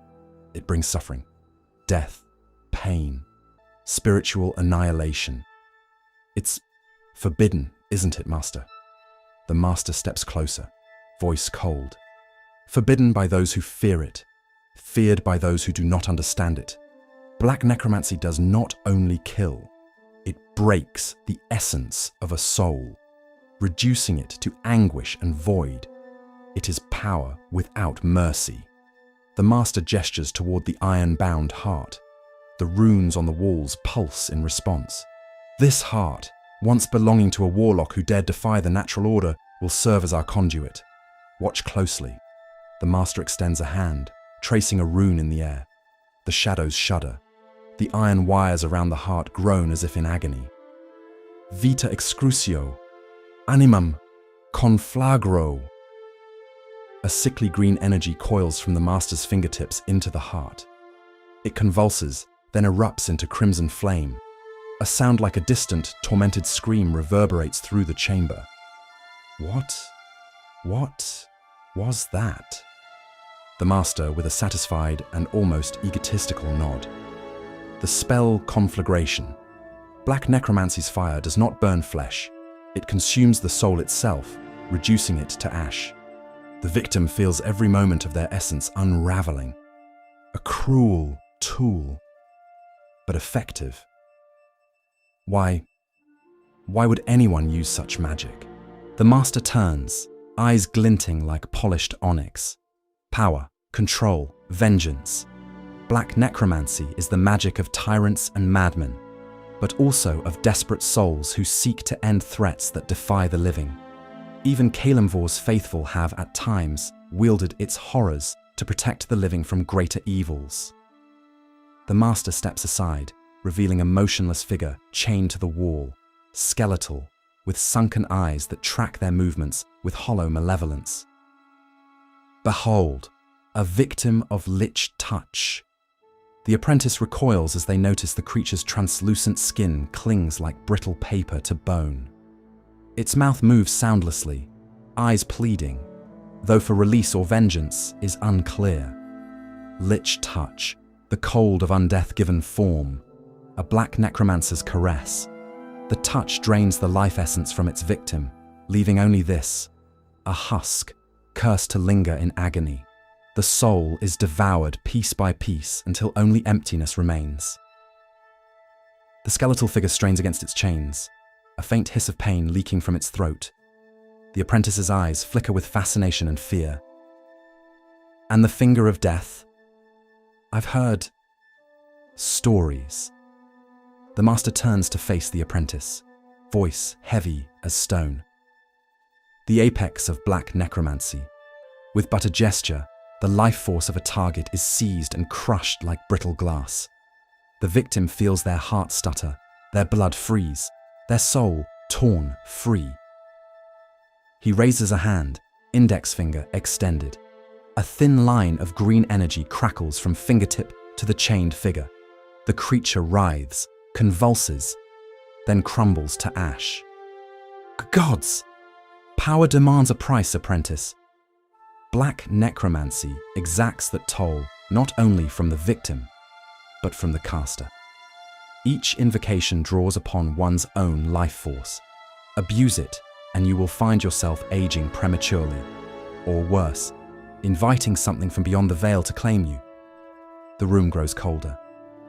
S1: It brings suffering, death, pain, spiritual annihilation. It's forbidden, isn't it, Master? The Master steps closer, voice cold. Forbidden by those who fear it, feared by those who do not understand it. Black necromancy does not only kill, it breaks the essence of a soul, reducing it to anguish and void. It is power without mercy. The Master gestures toward the iron-bound heart. The runes on the walls pulse in response. This heart, once belonging to a warlock who dared defy the natural order, will serve as our conduit. Watch closely. The Master extends a hand, tracing a rune in the air. The shadows shudder. The iron wires around the heart groan as if in agony. Vita excrucio, animam conflagro. A sickly green energy coils from the Master's fingertips into the heart. It convulses, then erupts into crimson flame. A sound like a distant, tormented scream reverberates through the chamber. What was that? the Master with a satisfied and almost egotistical nod. The spell conflagration. Black necromancy's fire does not burn flesh. It consumes the soul itself, reducing it to ash. The victim feels every moment of their essence unraveling. A cruel tool, but effective. Why would anyone use such magic? The Master turns, eyes glinting like polished onyx. Power, control, vengeance. Black necromancy is the magic of tyrants and madmen, but also of desperate souls who seek to end threats that defy the living. Even Kalimvor's faithful have at times wielded its horrors to protect the living from greater evils. The Master steps aside, revealing a motionless figure chained to the wall, skeletal, with sunken eyes that track their movements with hollow malevolence. Behold, a victim of lich touch. The apprentice recoils as they notice the creature's translucent skin clings like brittle paper to bone. Its mouth moves soundlessly, eyes pleading, though for release or vengeance is unclear. Lich touch, the cold of Undeath given form, a black necromancer's caress. The touch drains the life essence from its victim, leaving only this, a husk, cursed to linger in agony. The soul is devoured piece by piece until only emptiness remains. The skeletal figure strains against its chains, a faint hiss of pain leaking from its throat. The apprentice's eyes flicker with fascination and fear. And the finger of death? I've heard stories. The Master turns to face the apprentice, voice heavy as stone. The apex of black necromancy. With but a gesture, the life force of a target is seized and crushed like brittle glass. The victim feels their heart stutter, their blood freeze, their soul torn free. He raises a hand, index finger extended. A thin line of green energy crackles from fingertip to the chained figure. The creature writhes, convulses, then crumbles to ash. Gods! Power demands a price, apprentice. Black necromancy exacts that toll not only from the victim, but from the caster. Each invocation draws upon one's own life force. Abuse it, and you will find yourself aging prematurely, or worse, inviting something from beyond the veil to claim you. The room grows colder.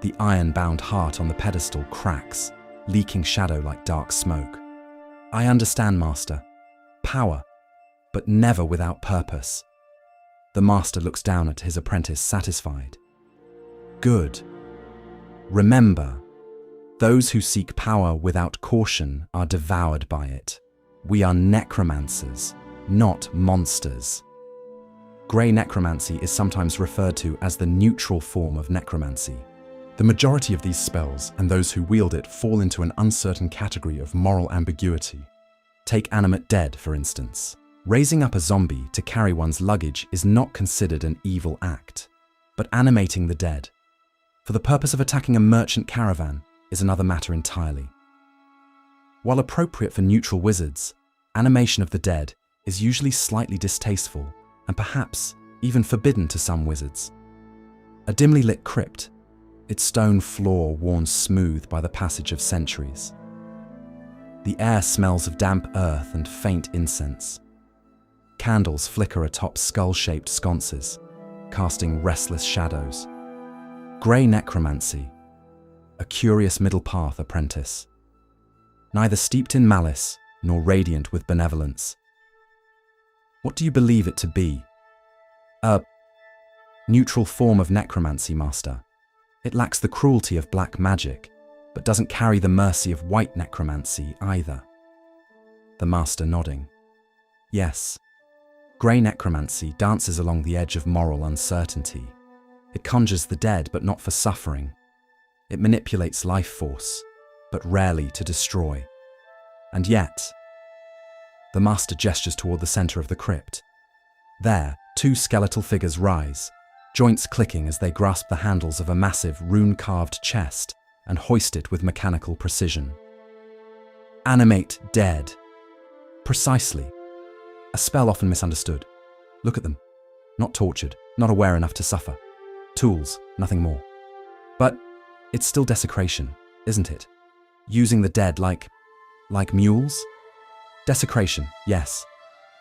S1: The iron-bound heart on the pedestal cracks, leaking shadow like dark smoke. I understand, Master. Power, but never without purpose. The Master looks down at his apprentice, satisfied. Good. Remember, those who seek power without caution are devoured by it. We are necromancers, not monsters. Grey necromancy is sometimes referred to as the neutral form of necromancy. The majority of these spells and those who wield it fall into an uncertain category of moral ambiguity. Take animate dead, for instance. Raising up a zombie to carry one's luggage is not considered an evil act, but animating the dead, for the purpose of attacking a merchant caravan, is another matter entirely. While appropriate for neutral wizards, animation of the dead is usually slightly distasteful and perhaps even forbidden to some wizards. A dimly lit crypt, its stone floor worn smooth by the passage of centuries. The air smells of damp earth and faint incense. Candles flicker atop skull-shaped sconces, casting restless shadows. Grey necromancy, a curious middle path, apprentice. Neither steeped in malice, nor radiant with benevolence. What do you believe it to be? A neutral form of necromancy, Master. It lacks the cruelty of black magic, but doesn't carry the mercy of white necromancy either. The Master nodding. Yes. Grey necromancy dances along the edge of moral uncertainty. It conjures the dead, but not for suffering. It manipulates life force, but rarely to destroy. And yet, the Master gestures toward the center of the crypt. There, two skeletal figures rise, joints clicking as they grasp the handles of a massive rune-carved chest and hoist it with mechanical precision. Animate dead. Precisely. A spell often misunderstood. Look at them. not tortured, not aware enough to suffer. Tools, nothing more. But it's still desecration, isn't it? Using the dead like mules? Desecration, yes.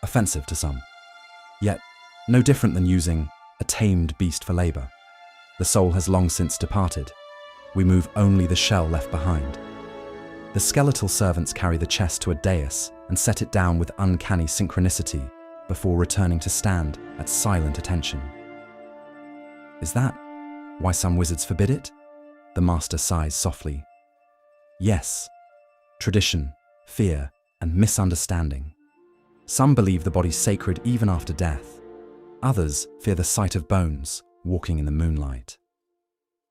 S1: Offensive to some. Yet, no different than using a tamed beast for labor. The soul has long since departed. We move only the shell left behind. The skeletal servants carry the chest to a dais and set it down with uncanny synchronicity before returning to stand at silent attention. Is that why some wizards forbid it? The master sighs softly. Yes. Tradition, fear, and misunderstanding. Some believe the body's sacred even after death. Others fear the sight of bones walking in the moonlight.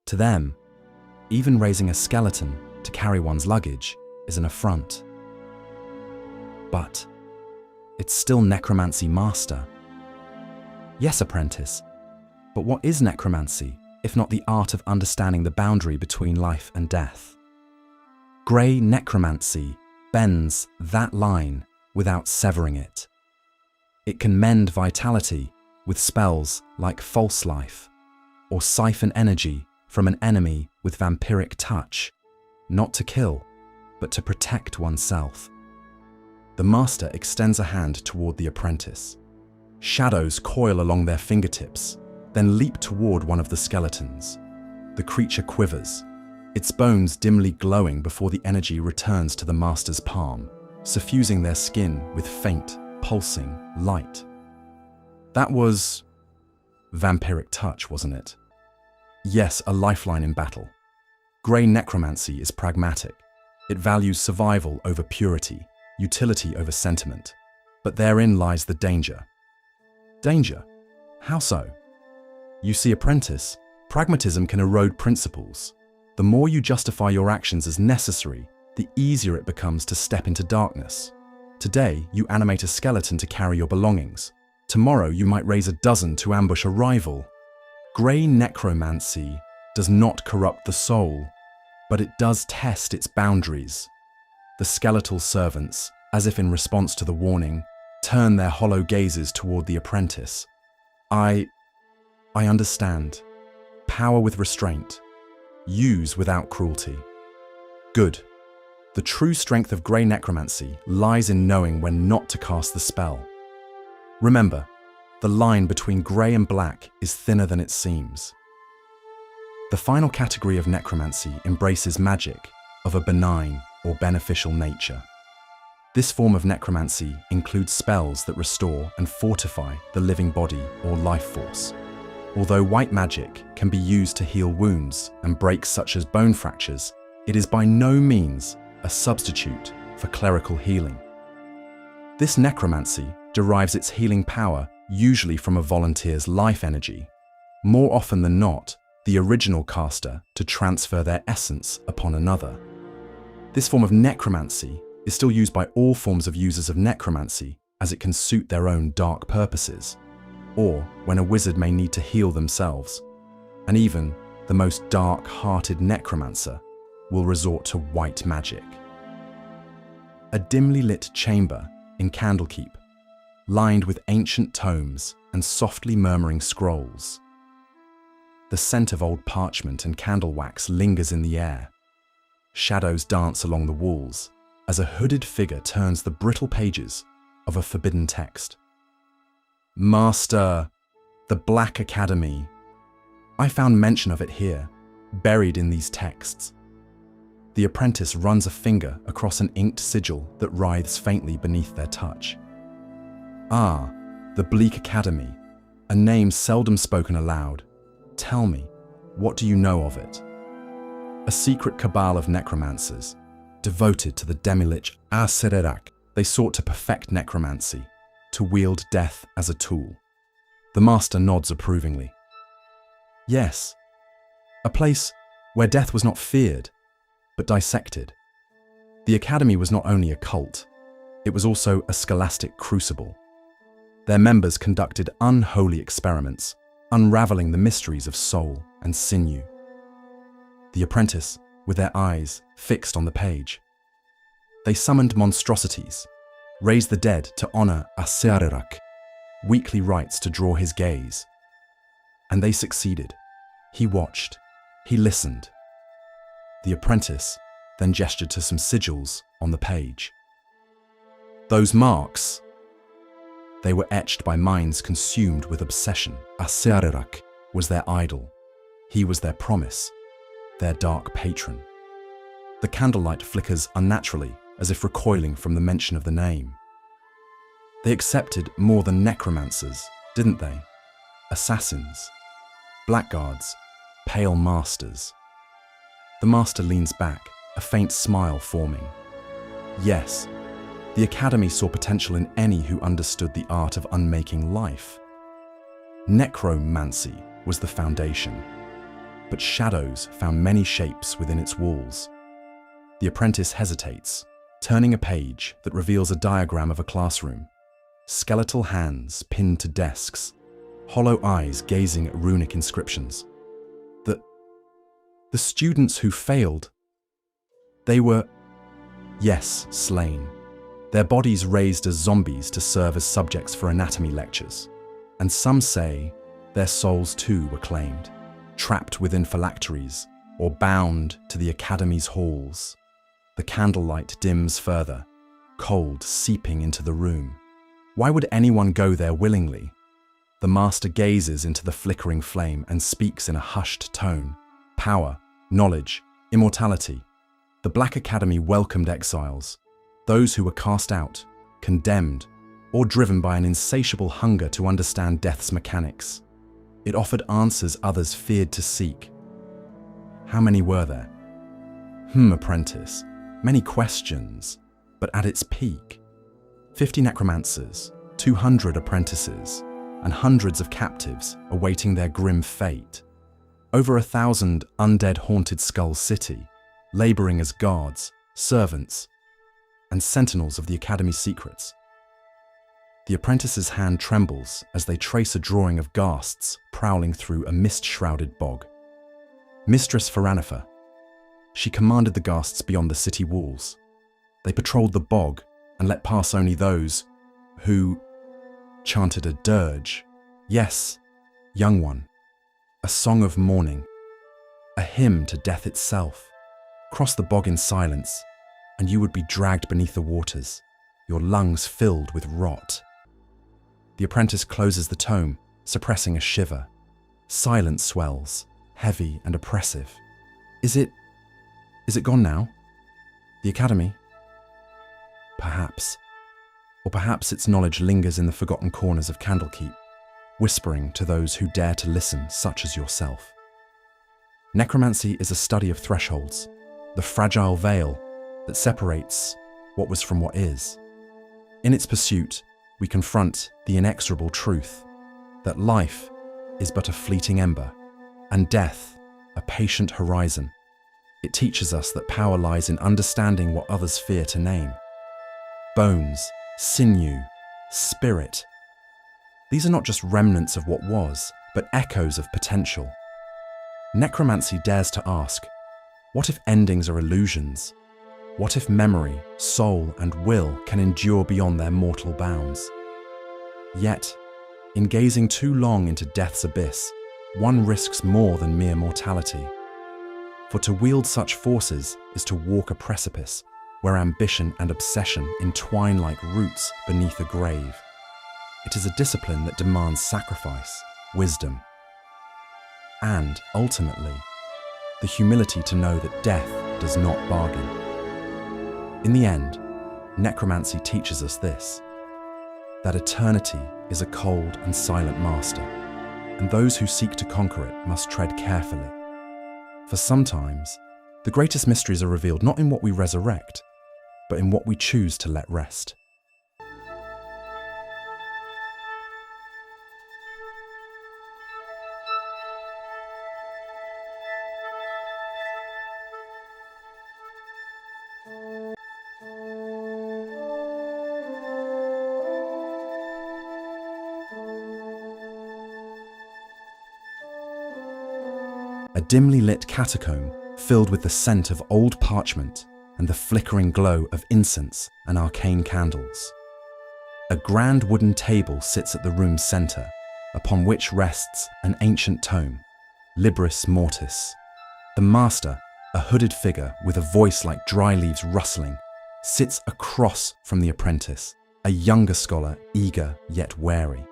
S1: To them, even raising a skeleton to carry one's luggage is an affront. But it's still necromancy, master. Yes, apprentice, but what is necromancy if not the art of understanding the boundary between life and death? Grey necromancy bends that line without severing it. It can mend vitality with spells like false life, or siphon energy from an enemy with vampiric touch, not to kill, but to protect oneself. The master extends a hand toward the apprentice. Shadows coil along their fingertips, then leap toward one of the skeletons. The creature quivers, its bones dimly glowing before the energy returns to the master's palm, suffusing their skin with faint, pulsing light. That was vampiric touch, wasn't it? Yes, a lifeline in battle. Grey necromancy is pragmatic. It values survival over purity, utility over sentiment. But therein lies the danger. Danger? How so? You see, apprentice, pragmatism can erode principles. The more you justify your actions as necessary, the easier it becomes to step into darkness. Today, you animate a skeleton to carry your belongings. Tomorrow, you might raise a dozen to ambush a rival. Grey necromancy does not corrupt the soul, but it does test its boundaries. The skeletal servants, as if in response to the warning, turn their hollow gazes toward the apprentice. I understand. Power with restraint. Use without cruelty. Good. The true strength of grey necromancy lies in knowing when not to cast the spell. Remember, the line between grey and black is thinner than it seems. The final category of necromancy embraces magic of a benign or beneficial nature. This form of necromancy includes spells that restore and fortify the living body or life force. Although white magic can be used to heal wounds and breaks such as bone fractures, it is by no means a substitute for clerical healing. This necromancy derives its healing power usually from a volunteer's life energy, more often than not, the original caster to transfer their essence upon another. This form of necromancy is still used by all forms of users of necromancy as it can suit their own dark purposes, or when a wizard may need to heal themselves, and even the most dark-hearted necromancer will resort to white magic. A dimly lit chamber in Candlekeep, lined with ancient tomes and softly murmuring scrolls. The scent of old parchment and candle wax lingers in the air. Shadows dance along the walls as a hooded figure turns the brittle pages of a forbidden text. Master, the Black Academy. I found mention of it here, buried in these texts. The apprentice runs a finger across an inked sigil that writhes faintly beneath their touch. Ah, the Bleak Academy, a name seldom spoken aloud. Tell me, what do you know of it? A secret cabal of necromancers, devoted to the demilich Asererak. They sought to perfect necromancy, to wield death as a tool. The master nods approvingly. Yes, a place where death was not feared, but dissected. The academy was not only a cult, it was also a scholastic crucible. Their members conducted unholy experiments, unraveling the mysteries of soul and sinew. The apprentice, with their eyes fixed on the page. They summoned monstrosities, raised the dead to honor Asererak, weekly rites to draw his gaze. And they succeeded. He watched. He listened. The apprentice then gestured to some sigils on the page. Those marks, they were etched by minds consumed with obsession. Aserarak was their idol. He was their promise, their dark patron. The candlelight flickers unnaturally, as if recoiling from the mention of the name. They accepted more than necromancers, didn't they? Assassins, blackguards, pale masters. The master leans back, a faint smile forming. Yes, the academy saw potential in any who understood the art of unmaking life. Necromancy was the foundation, but shadows found many shapes within its walls. The apprentice hesitates, turning a page that reveals a diagram of a classroom. Skeletal hands pinned to desks, hollow eyes gazing at runic inscriptions. The students who failed, they were, yes, slain. Their bodies raised as zombies to serve as subjects for anatomy lectures. And some say their souls too were claimed, trapped within phylacteries or bound to the academy's halls. The candlelight dims further, cold seeping into the room. Why would anyone go there willingly? The master gazes into the flickering flame and speaks in a hushed tone. Power, knowledge, immortality. The Black Academy welcomed exiles, those who were cast out, condemned, or driven by an insatiable hunger to understand death's mechanics. It offered answers others feared to seek. How many were there? Apprentice. Many questions, but at its peak, 50 necromancers, 200 apprentices, and hundreds of captives awaiting their grim fate. Over 1,000 undead haunted Skull City, laboring as guards, servants, and sentinels of the Academy's secrets. The apprentice's hand trembles as they trace a drawing of ghasts prowling through a mist-shrouded bog. Mistress Faranifa. She commanded the ghasts beyond the city walls. They patrolled the bog and let pass only those who chanted a dirge. Yes, young one. A song of mourning. A hymn to death itself. Cross the bog in silence, and you would be dragged beneath the waters, your lungs filled with rot. The apprentice closes the tome, suppressing a shiver. Silence swells, heavy and oppressive. Is it gone now? The Academy? Perhaps. Or perhaps its knowledge lingers in the forgotten corners of Candlekeep, whispering to those who dare to listen, such as yourself. Necromancy is a study of thresholds, the fragile veil that separates what was from what is. In its pursuit, we confront the inexorable truth that life is but a fleeting ember, and death a patient horizon. It teaches us that power lies in understanding what others fear to name. Bones, sinew, spirit. These are not just remnants of what was, but echoes of potential. Necromancy dares to ask, what if endings are illusions? What if memory, soul, and will can endure beyond their mortal bounds? Yet, in gazing too long into death's abyss, one risks more than mere mortality. For to wield such forces is to walk a precipice where ambition and obsession entwine like roots beneath a grave. It is a discipline that demands sacrifice, wisdom, and, ultimately, the humility to know that death does not bargain. In the end, necromancy teaches us this, that eternity is a cold and silent master, and those who seek to conquer it must tread carefully. For sometimes, the greatest mysteries are revealed not in what we resurrect, but in what we choose to let rest. A dimly lit catacomb filled with the scent of old parchment and the flickering glow of incense and arcane candles. A grand wooden table sits at the room's centre, upon which rests an ancient tome, Libris Mortis. The master, a hooded figure with a voice like dry leaves rustling, sits across from the apprentice, a younger scholar, eager yet wary.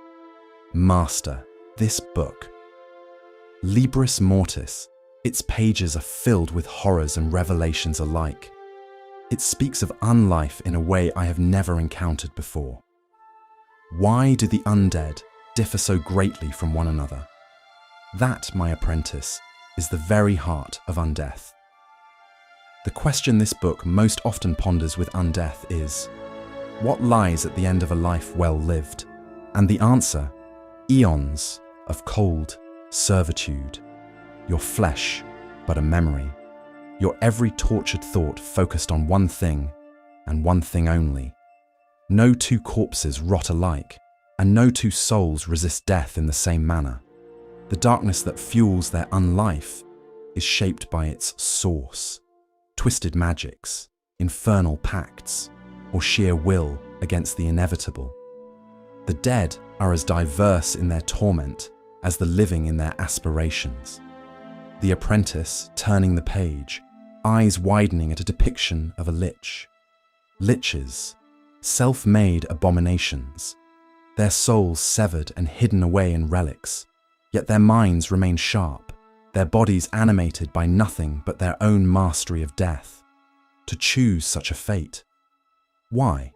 S1: Master, this book. Libris Mortis, its pages are filled with horrors and revelations alike. It speaks of unlife in a way I have never encountered before. Why do the undead differ so greatly from one another? That, my apprentice, is the very heart of Undeath. The question this book most often ponders with Undeath is, what lies at the end of a life well lived? And the answer, eons of cold servitude. Your flesh, but a memory. Your every tortured thought focused on one thing, and one thing only. No two corpses rot alike, and no two souls resist death in the same manner. The darkness that fuels their unlife is shaped by its source. Twisted magics, infernal pacts, or sheer will against the inevitable. The dead are as diverse in their torment as the living in their aspirations. The apprentice turning the page, eyes widening at a depiction of a lich. Liches, self-made abominations, their souls severed and hidden away in relics, yet their minds remain sharp, their bodies animated by nothing but their own mastery of death. To choose such a fate. Why?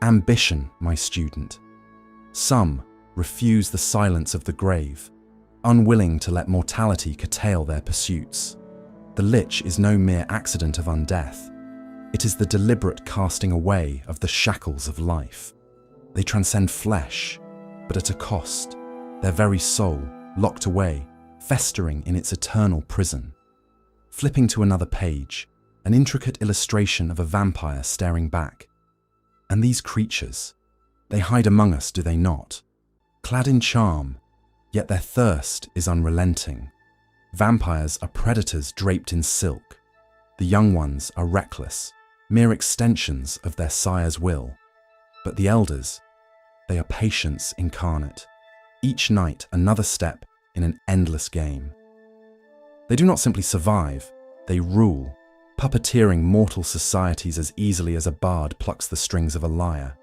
S1: Ambition, my student. Some refuse the silence of the grave, unwilling to let mortality curtail their pursuits. The lich is no mere accident of undeath. It is the deliberate casting away of the shackles of life. They transcend flesh, but at a cost, their very soul locked away, festering in its eternal prison. Flipping to another page, an intricate illustration of a vampire staring back. And these creatures, they hide among us, do they not? Clad in charm, yet their thirst is unrelenting. Vampires are predators draped in silk. The young ones are reckless, mere extensions of their sire's will. But the elders, they are patience incarnate. Each night another step in an endless game. They do not simply survive, they rule, puppeteering mortal societies as easily as a bard plucks the strings of a lyre.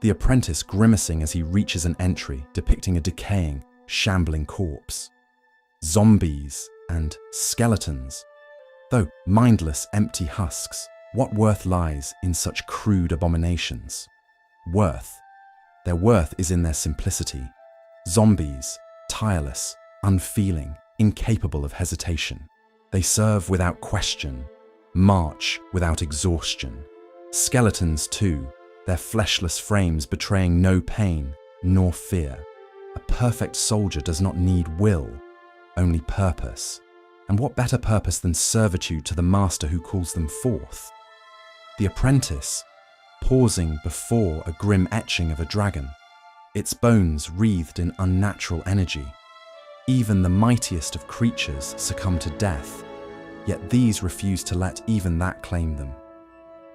S1: The apprentice grimacing as he reaches an entry depicting a decaying, shambling corpse. Zombies and skeletons. Though mindless, empty husks, what worth lies in such crude abominations? Worth. Their worth is in their simplicity. Zombies, tireless, unfeeling, incapable of hesitation. They serve without question, march without exhaustion. Skeletons too, their fleshless frames betraying no pain nor fear. A perfect soldier does not need will, only purpose. And what better purpose than servitude to the master who calls them forth? The apprentice, pausing before a grim etching of a dragon, its bones wreathed in unnatural energy. Even the mightiest of creatures succumb to death, yet these refuse to let even that claim them.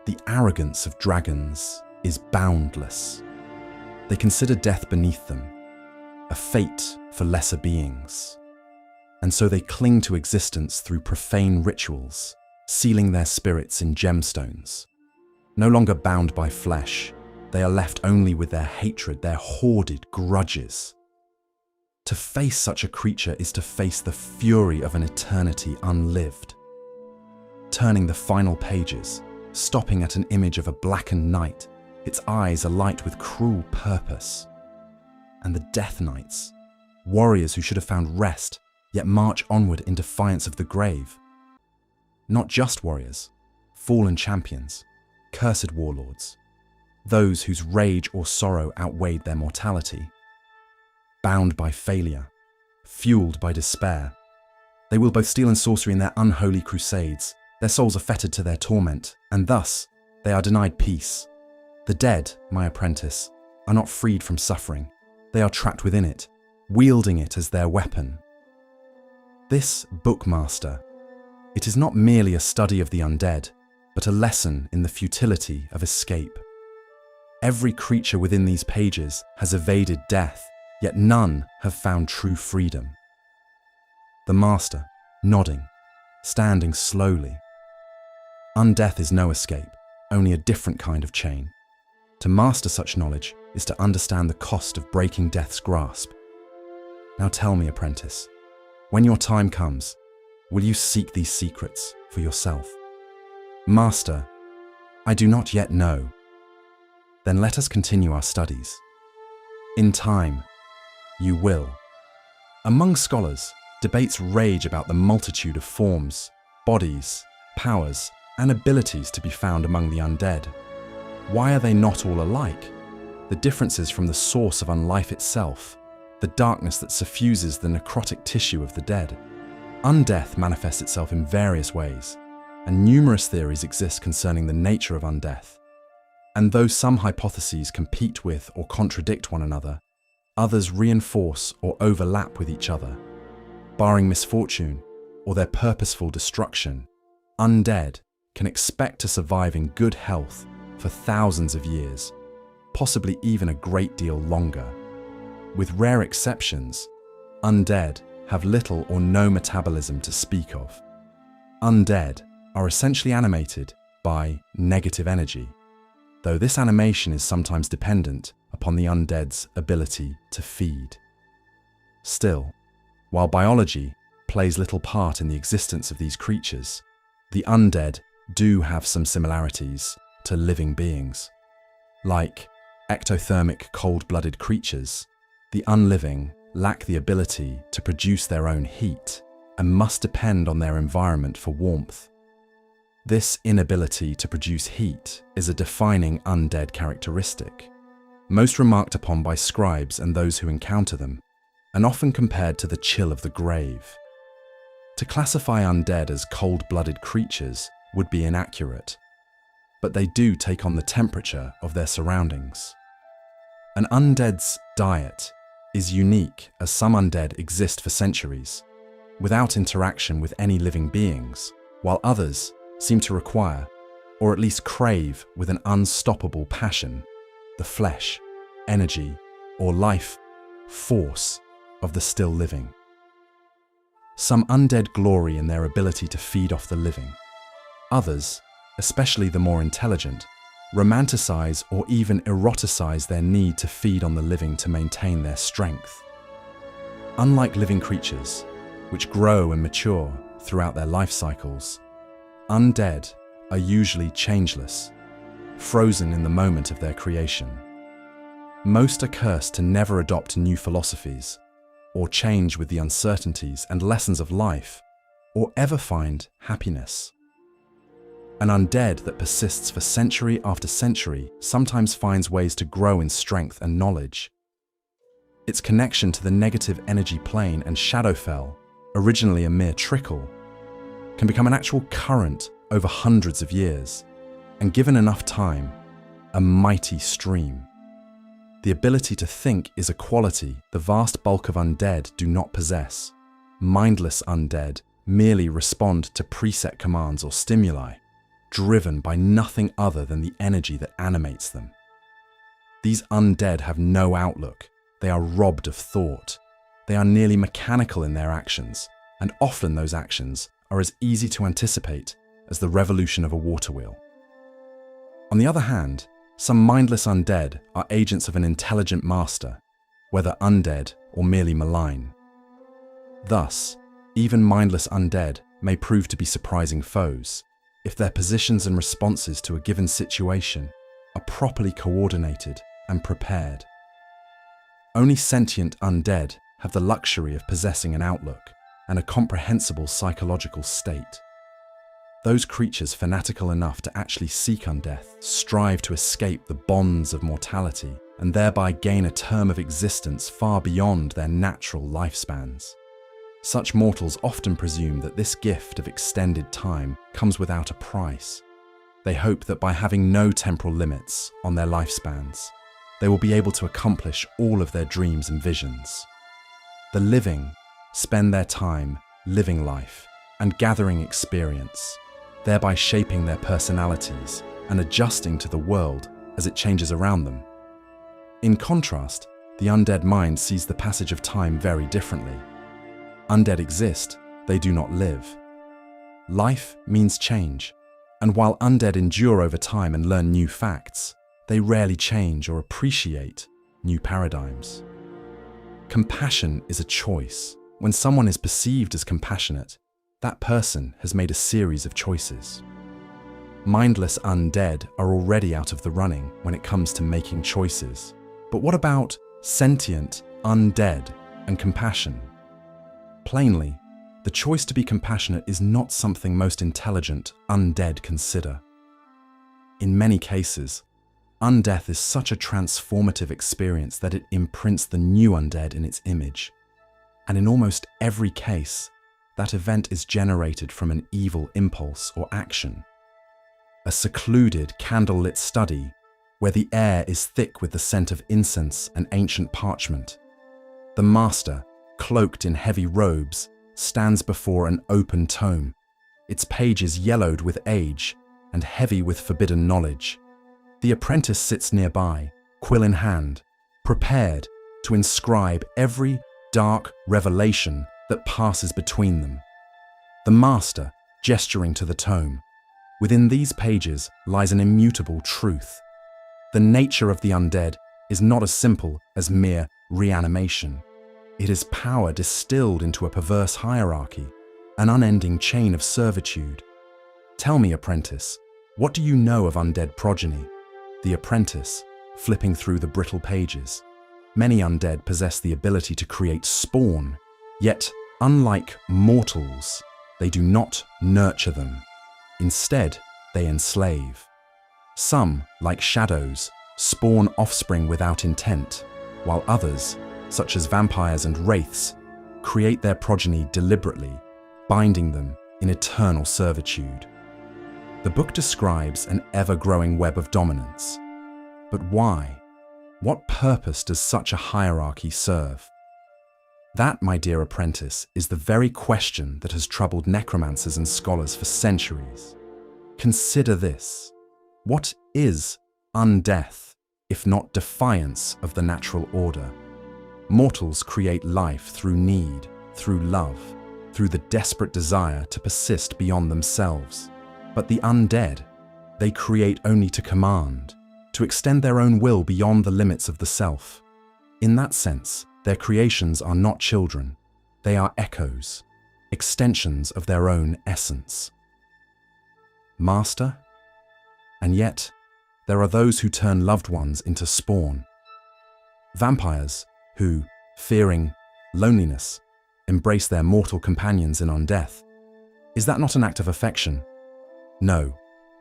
S1: The arrogance of dragons is boundless. They consider death beneath them, a fate for lesser beings. And so they cling to existence through profane rituals, sealing their spirits in gemstones. No longer bound by flesh, they are left only with their hatred, their hoarded grudges. To face such a creature is to face the fury of an eternity unlived. Turning the final pages, stopping at an image of a blackened knight, its eyes alight with cruel purpose. And the Death Knights, warriors who should have found rest, yet march onward in defiance of the grave. Not just warriors, fallen champions, cursed warlords, those whose rage or sorrow outweighed their mortality. Bound by failure, fueled by despair, they will both steal and sorcery in their unholy crusades. Their souls are fettered to their torment, and thus they are denied peace. The dead, my apprentice, are not freed from suffering. They are trapped within it, wielding it as their weapon. This Bookmaster, it is not merely a study of the undead, but a lesson in the futility of escape. Every creature within these pages has evaded death, yet none have found true freedom. The Master, nodding, standing slowly. Undeath is no escape, only a different kind of chain. To master such knowledge is to understand the cost of breaking death's grasp. Now tell me, apprentice, when your time comes, will you seek these secrets for yourself? Master, I do not yet know. Then let us continue our studies. In time, you will. Among scholars, debates rage about the multitude of forms, bodies, powers, and abilities to be found among the undead. Why are they not all alike? The differences from the source of unlife itself, the darkness that suffuses the necrotic tissue of the dead. Undeath manifests itself in various ways, and numerous theories exist concerning the nature of undeath. And though some hypotheses compete with or contradict one another, others reinforce or overlap with each other. Barring misfortune or their purposeful destruction, undead can expect to survive in good health for thousands of years, possibly even a great deal longer. With rare exceptions, undead have little or no metabolism to speak of. Undead are essentially animated by negative energy, though this animation is sometimes dependent upon the undead's ability to feed. Still, while biology plays little part in the existence of these creatures, the undead do have some similarities to living beings. Like ectothermic cold-blooded creatures, the unliving lack the ability to produce their own heat and must depend on their environment for warmth. This inability to produce heat is a defining undead characteristic, most remarked upon by scribes and those who encounter them, and often compared to the chill of the grave. To classify undead as cold-blooded creatures would be inaccurate, but they do take on the temperature of their surroundings. An undead's diet is unique, as some undead exist for centuries, without interaction with any living beings, while others seem to require, or at least crave with an unstoppable passion, the flesh, energy, or life force of the still living. Some undead glory in their ability to feed off the living. Others, especially the more intelligent, romanticize or even eroticize their need to feed on the living to maintain their strength. Unlike living creatures, which grow and mature throughout their life cycles, undead are usually changeless, frozen in the moment of their creation. Most are cursed to never adopt new philosophies, or change with the uncertainties and lessons of life, or ever find happiness. An undead that persists for century after century sometimes finds ways to grow in strength and knowledge. Its connection to the negative energy plane and Shadowfell, originally a mere trickle, can become an actual current over hundreds of years, and given enough time, a mighty stream. The ability to think is a quality the vast bulk of undead do not possess. Mindless undead merely respond to preset commands or stimuli, driven by nothing other than the energy that animates them. These undead have no outlook. They are robbed of thought. They are nearly mechanical in their actions, and often those actions are as easy to anticipate as the revolution of a water wheel. On the other hand, some mindless undead are agents of an intelligent master, whether undead or merely malign. Thus, even mindless undead may prove to be surprising foes if their positions and responses to a given situation are properly coordinated and prepared. Only sentient undead have the luxury of possessing an outlook and a comprehensible psychological state. Those creatures fanatical enough to actually seek undeath strive to escape the bonds of mortality and thereby gain a term of existence far beyond their natural lifespans. Such mortals often presume that this gift of extended time comes without a price. They hope that by having no temporal limits on their lifespans, they will be able to accomplish all of their dreams and visions. The living spend their time living life and gathering experience, thereby shaping their personalities and adjusting to the world as it changes around them. In contrast, the undead mind sees the passage of time very differently. Undead exist, they do not live. Life means change, and while undead endure over time and learn new facts, they rarely change or appreciate new paradigms. Compassion is a choice. When someone is perceived as compassionate, that person has made a series of choices. Mindless undead are already out of the running when it comes to making choices. But what about sentient undead and compassion? Plainly, the choice to be compassionate is not something most intelligent undead consider. In many cases, undeath is such a transformative experience that it imprints the new undead in its image. And in almost every case, that event is generated from an evil impulse or action. A secluded, candlelit study where the air is thick with the scent of incense and ancient parchment. The master, cloaked in heavy robes, stands before an open tome, its pages yellowed with age and heavy with forbidden knowledge. The apprentice sits nearby, quill in hand, prepared to inscribe every dark revelation that passes between them. The master, gesturing to the tome. Within these pages lies an immutable truth. The nature of the undead is not as simple as mere reanimation. It is power distilled into a perverse hierarchy, an unending chain of servitude. Tell me, apprentice, what do you know of undead progeny? The apprentice, flipping through the brittle pages. Many undead possess the ability to create spawn, yet, unlike mortals, they do not nurture them. Instead, they enslave. Some, like shadows, spawn offspring without intent, while others, such as vampires and wraiths, create their progeny deliberately, binding them in eternal servitude. The book describes an ever-growing web of dominance. But why? What purpose does such a hierarchy serve? That, my dear apprentice, is the very question that has troubled necromancers and scholars for centuries. Consider this. What is undeath, if not defiance of the natural order? Mortals create life through need, through love, through the desperate desire to persist beyond themselves. But the undead, they create only to command, to extend their own will beyond the limits of the self. In that sense, their creations are not children, they are echoes, extensions of their own essence. Master? And yet, there are those who turn loved ones into spawn. Vampires who, fearing loneliness, embrace their mortal companions in undeath. Is that not an act of affection? No,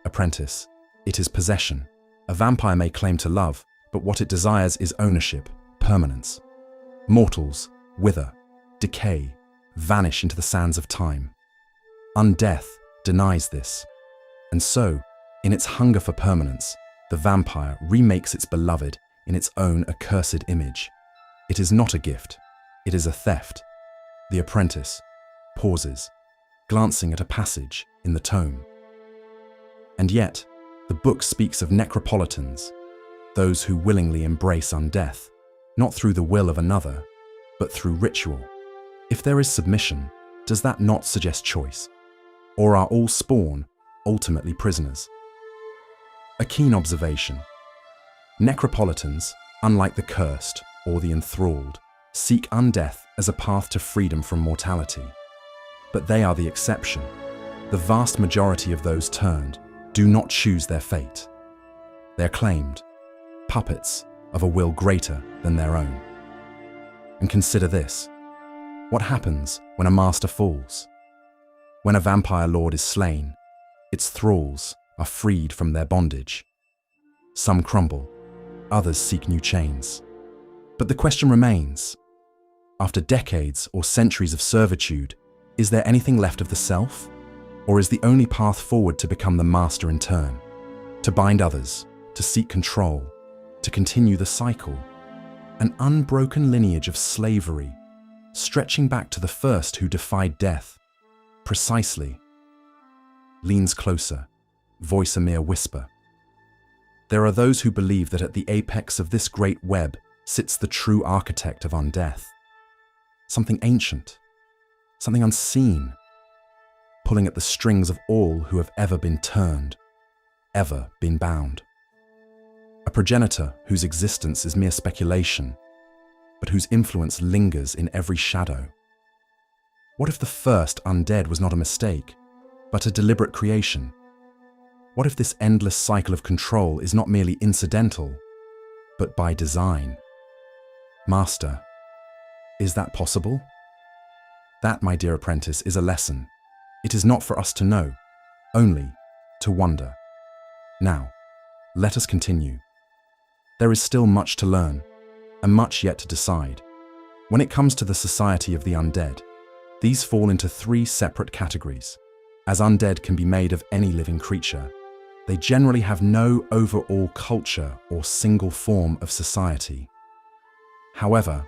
S1: apprentice, it is possession. A vampire may claim to love, but what it desires is ownership, permanence. Mortals wither, decay, vanish into the sands of time. Undeath denies this. And so, in its hunger for permanence, the vampire remakes its beloved in its own accursed image. It is not a gift, it is a theft. The apprentice pauses, glancing at a passage in the tome. And yet, the book speaks of necropolitans, those who willingly embrace undeath, not through the will of another, but through ritual. If there is submission, does that not suggest choice? Or are all spawn ultimately prisoners? A keen observation. Necropolitans, unlike the cursed or the enthralled, seek undeath as a path to freedom from mortality. But they are the exception. The vast majority of those turned do not choose their fate. They are claimed, puppets of a will greater than their own. And consider this. What happens when a master falls? When a vampire lord is slain, its thralls are freed from their bondage. Some crumble, others seek new chains. But the question remains, after decades or centuries of servitude, is there anything left of the self? Or is the only path forward to become the master in turn? To bind others, to seek control, to continue the cycle? An unbroken lineage of slavery, stretching back to the first who defied death. Precisely. Leans closer, voice a mere whisper. There are those who believe that at the apex of this great web sits the true architect of Undeath. Something ancient, something unseen, pulling at the strings of all who have ever been turned, ever been bound. A progenitor whose existence is mere speculation, but whose influence lingers in every shadow. What if the first undead was not a mistake, but a deliberate creation? What if this endless cycle of control is not merely incidental, but by design? Master, is that possible? That, my dear apprentice, is a lesson. It is not for us to know, only to wonder. Now, let us continue. There is still much to learn, and much yet to decide. When it comes to the society of the undead, these fall into three separate categories. As undead can be made of any living creature, they generally have no overall culture or single form of society. However,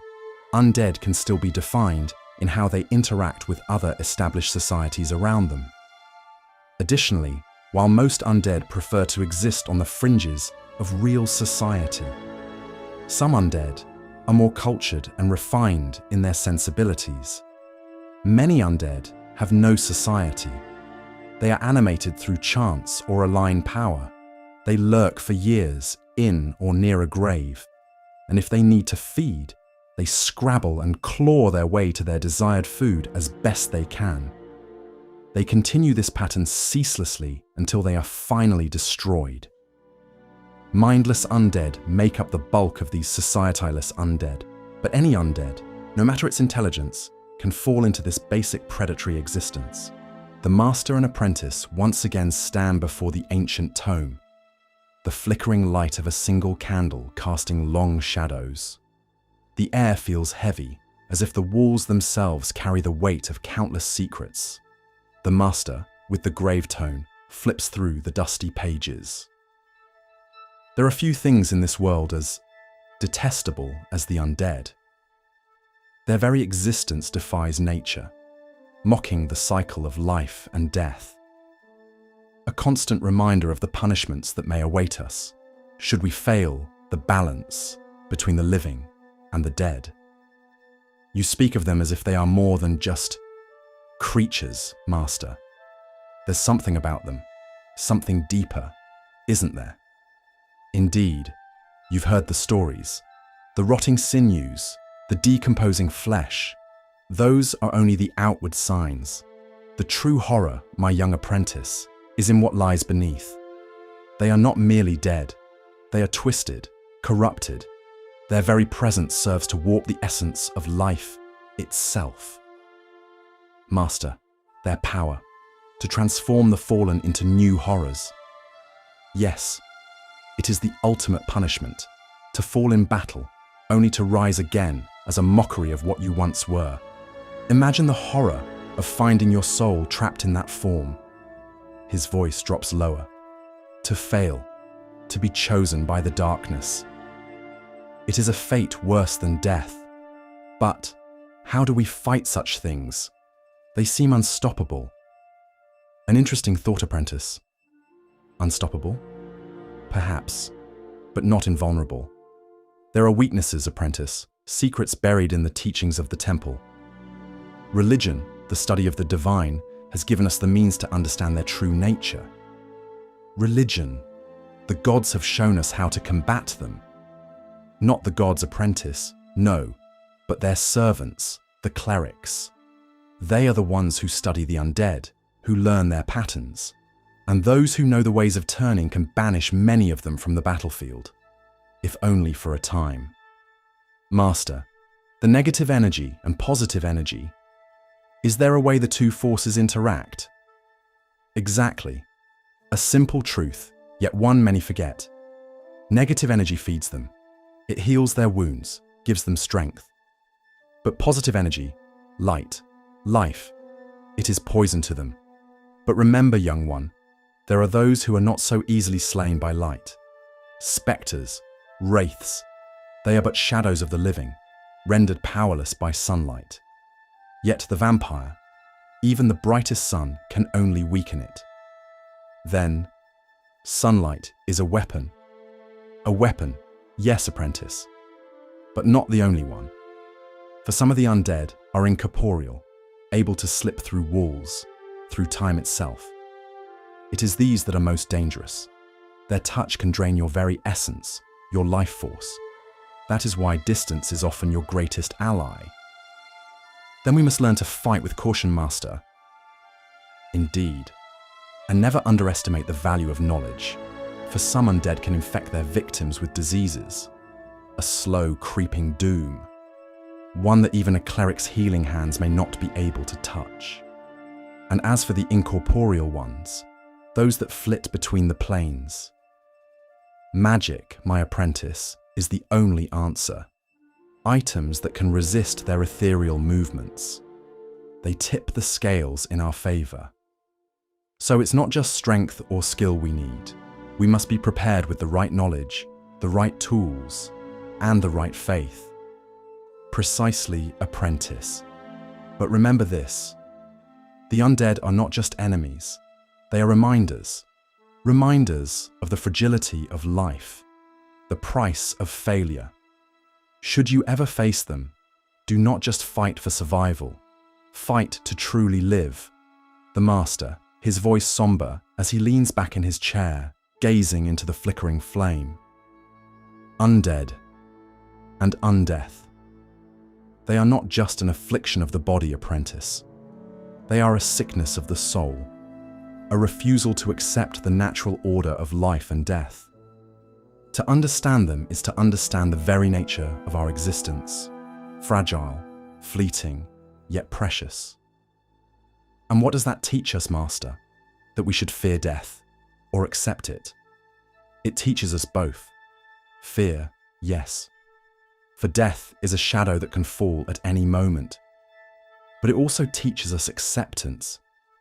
S1: undead can still be defined in how they interact with other established societies around them. Additionally, while most undead prefer to exist on the fringes of real society, some undead are more cultured and refined in their sensibilities. Many undead have no society. They are animated through chance or align power. They lurk for years in or near a grave, and if they need to feed, they scrabble and claw their way to their desired food as best they can. They continue this pattern ceaselessly until they are finally destroyed. Mindless undead make up the bulk of these societyless undead, but any undead, no matter its intelligence, can fall into this basic predatory existence. The master and apprentice once again stand before the ancient tome, the flickering light of a single candle casting long shadows. The air feels heavy, as if the walls themselves carry the weight of countless secrets. The master, with the grave tone, flips through the dusty pages. There are few things in this world as detestable as the undead. Their very existence defies nature, mocking the cycle of life and death. A constant reminder of the punishments that may await us, should we fail the balance between the living and the dead. You speak of them as if they are more than just creatures, Master. There's something about them, something deeper, isn't there? Indeed, you've heard the stories, the rotting sinews, the decomposing flesh. Those are only the outward signs. The true horror, my young apprentice, is in what lies beneath. They are not merely dead. They are twisted, corrupted. Their very presence serves to warp the essence of life itself. Master, their power, to transform the fallen into new horrors. Yes, it is the ultimate punishment, to fall in battle, only to rise again as a mockery of what you once were. Imagine the horror of finding your soul trapped in that form. His voice drops lower. To fail, to be chosen by the darkness. It is a fate worse than death. But how do we fight such things? They seem unstoppable. An interesting thought, apprentice. Unstoppable? Perhaps, but not invulnerable. There are weaknesses, apprentice, secrets buried in the teachings of the temple. Religion, the study of the divine, has given us the means to understand their true nature. Religion, the gods have shown us how to combat them. Not the gods' apprentice, no, but their servants, the clerics. They are the ones who study the undead, who learn their patterns. And those who know the ways of turning can banish many of them from the battlefield, if only for a time. Master, the negative energy and positive energy, is there a way the two forces interact? Exactly. A simple truth, yet one many forget. Negative energy feeds them. It heals their wounds, gives them strength. But positive energy, light, life, it is poison to them. But remember, young one, there are those who are not so easily slain by light. Spectres, wraiths, they are but shadows of the living, rendered powerless by sunlight. Yet the vampire, even the brightest sun, can only weaken it. Then, sunlight is a weapon, A weapon, yes, apprentice, but not the only one. For some of the undead are incorporeal, able to slip through walls, through time itself. It is these that are most dangerous. Their touch can drain your very essence, your life force. That is why distance is often your greatest ally. Then we must learn to fight with caution, master. Indeed. And never underestimate the value of knowledge, for some undead can infect their victims with diseases, a slow, creeping doom, one that even a cleric's healing hands may not be able to touch. And as for the incorporeal ones, those that flit between the planes, magic, my apprentice, is the only answer. Items that can resist their ethereal movements. They tip the scales in our favor. So it's not just strength or skill we need. We must be prepared with the right knowledge, the right tools, and the right faith. Precisely, apprentice. But remember this. The undead are not just enemies. They are reminders of the fragility of life, the price of failure. Should you ever face them, do not just fight for survival. Fight to truly live. The master, his voice somber as he leans back in his chair, gazing into the flickering flame. Undead and undeath. They are not just an affliction of the body, apprentice. They are a sickness of the soul, a refusal to accept the natural order of life and death. To understand them is to understand the very nature of our existence, fragile, fleeting, yet precious. And what does that teach us, master? That we should fear death or accept it? It teaches us both. Fear, yes. For death is a shadow that can fall at any moment. But it also teaches us acceptance,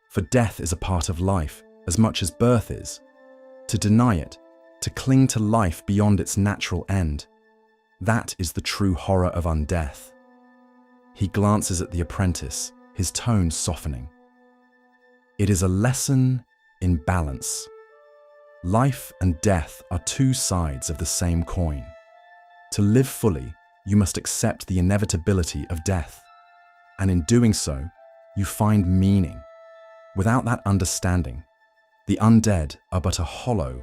S1: for death is a part of life as much as birth is. To deny it, to cling to life beyond its natural end, that is the true horror of undeath. He glances at the apprentice, his tone softening. It is a lesson in balance. Life and death are two sides of the same coin. To live fully, you must accept the inevitability of death. And in doing so, you find meaning. Without that understanding, the undead are but a hollow,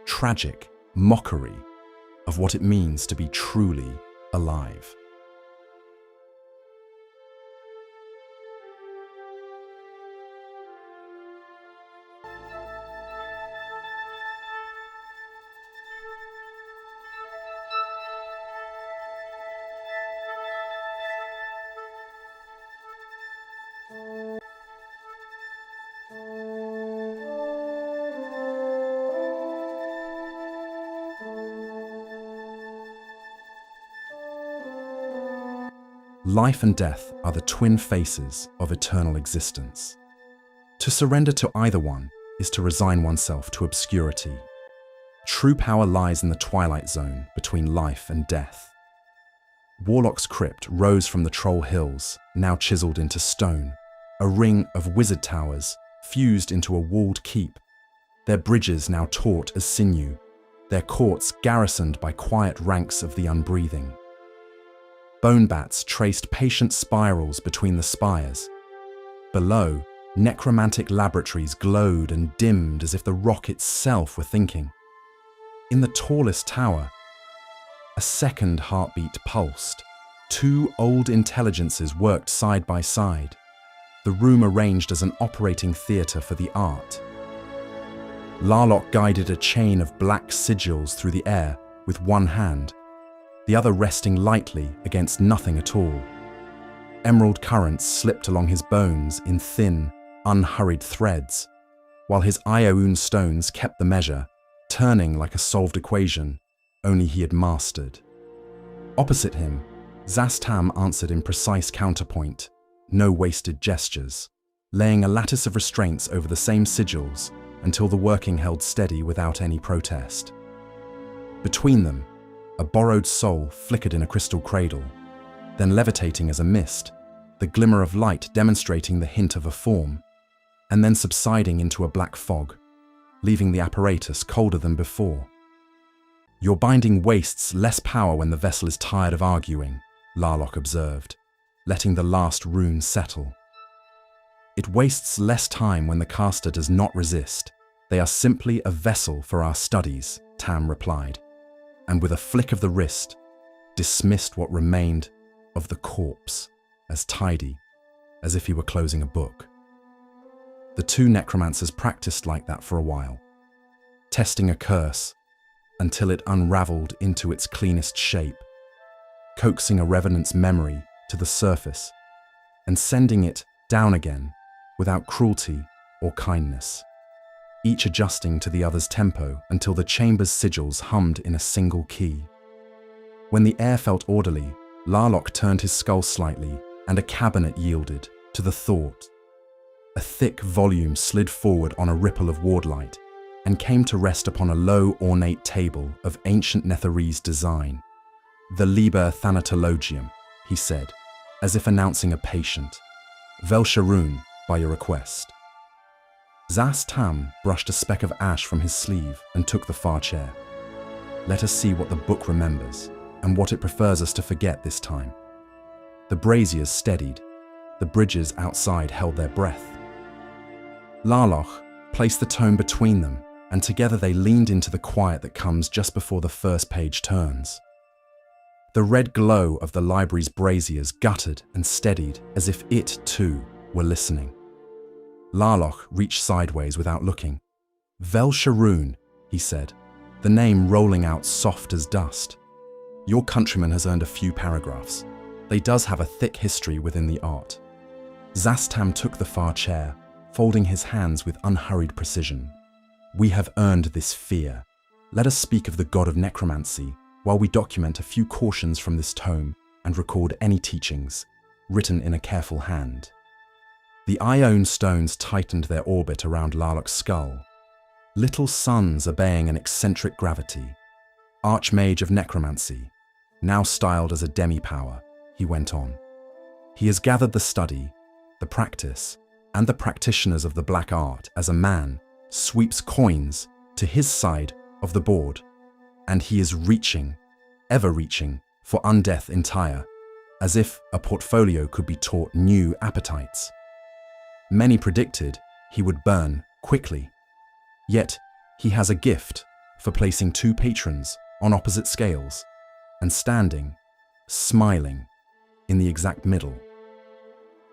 S1: tragic mockery of what it means to be truly alive. Life and death are the twin faces of eternal existence. To surrender to either one is to resign oneself to obscurity. True power lies in the twilight zone between life and death. Warlock's crypt rose from the Troll Hills, now chiseled into stone, a ring of wizard towers fused into a walled keep, their bridges now taut as sinew, their courts garrisoned by quiet ranks of the unbreathing. Bone bats traced patient spirals between the spires. Below, necromantic laboratories glowed and dimmed as if the rock itself were thinking. In the tallest tower, a second heartbeat pulsed. Two old intelligences worked side by side, the room arranged as an operating theatre for the art. Larlock guided a chain of black sigils through the air with one hand, the other resting lightly against nothing at all. Emerald currents slipped along his bones in thin, unhurried threads, while his Ioun stones kept the measure, turning like a solved equation, only he had mastered. Opposite him, Zastam answered in precise counterpoint, no wasted gestures, laying a lattice of restraints over the same sigils until the working held steady without any protest. Between them, a borrowed soul flickered in a crystal cradle, then levitating as a mist, the glimmer of light demonstrating the hint of a form, and then subsiding into a black fog, leaving the apparatus colder than before. Your binding wastes less power when the vessel is tired of arguing, Larlock observed, letting the last rune settle. It wastes less time when the caster does not resist. They are simply a vessel for our studies, Tam replied, and with a flick of the wrist, dismissed what remained of the corpse as tidy as if he were closing a book. The two necromancers practiced like that for a while, testing a curse until it unraveled into its cleanest shape, coaxing a revenant's memory to the surface and sending it down again without cruelty or kindness, each adjusting to the other's tempo until the chamber's sigils hummed in a single key. When the air felt orderly, Larlock turned his skull slightly and a cabinet yielded to the thought. A thick volume slid forward on a ripple of wardlight and came to rest upon a low, ornate table of ancient Netherese design. The Liber Thanatologium, he said, as if announcing a patient. Velsharoon, by your request. Zas Tam brushed a speck of ash from his sleeve and took the far chair. Let us see what the book remembers and what it prefers us to forget this time. The braziers steadied. The bridges outside held their breath. Larlock placed the tome between them, and together they leaned into the quiet that comes just before the first page turns. The red glow of the library's braziers guttered and steadied as if it, too, were listening. Larlock reached sideways without looking. Velsharoon, he said, the name rolling out soft as dust. Your countryman has earned a few paragraphs. They does have a thick history within the art. Zastam took the far chair, folding his hands with unhurried precision. We have earned this fear. Let us speak of the god of necromancy, while we document a few cautions from this tome and record any teachings, written in a careful hand. The Ione stones tightened their orbit around Larlock's skull. Little suns obeying an eccentric gravity. Archmage of necromancy, now styled as a demi-power, he went on. He has gathered the study, the practice, and the practitioners of the black art as a man sweeps coins to his side of the board, and he is reaching, ever reaching, for Undeath entire, as if a portfolio could be taught new appetites. Many predicted he would burn quickly, yet he has a gift for placing two patrons on opposite scales and standing, smiling, in the exact middle.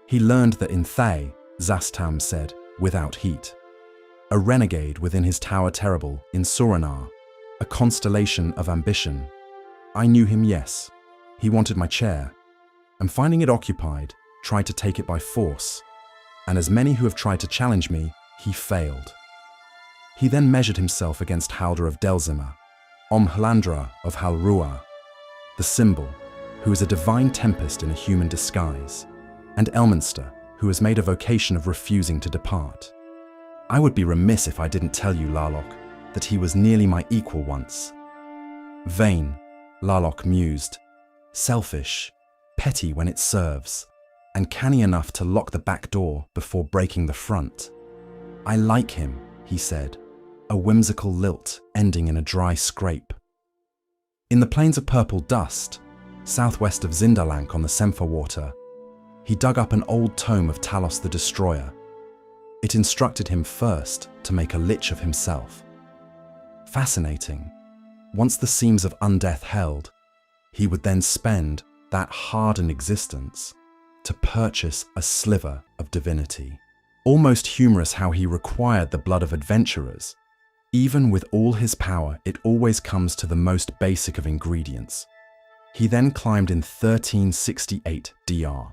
S1: He learned that in Thay, Zastam said, without heat. A renegade within his tower terrible in Suranar, a constellation of ambition. I knew him, yes. He wanted my chair, and finding it occupied, tried to take it by force, and as many who have tried to challenge me, he failed. He then measured himself against Halder of Delzimmer, Omhlandra of Halruar, the symbol, who is a divine tempest in a human disguise, and Elminster, who has made a vocation of refusing to depart. I would be remiss if I didn't tell you, Larlock, that he was nearly my equal once. Vain, Larlock mused, selfish, petty when it serves, and canny enough to lock the back door before breaking the front. I like him, he said, a whimsical lilt ending in a dry scrape. In the plains of purple dust, southwest of Zindalank on the Sempha water, he dug up an old tome of Talos the Destroyer. It instructed him first to make a lich of himself. Fascinating. Once the seams of Undeath held, he would then spend that hardened existence to purchase a sliver of divinity. Almost humorous how he required the blood of adventurers. Even with all his power, it always comes to the most basic of ingredients. He then climbed in 1368 DR.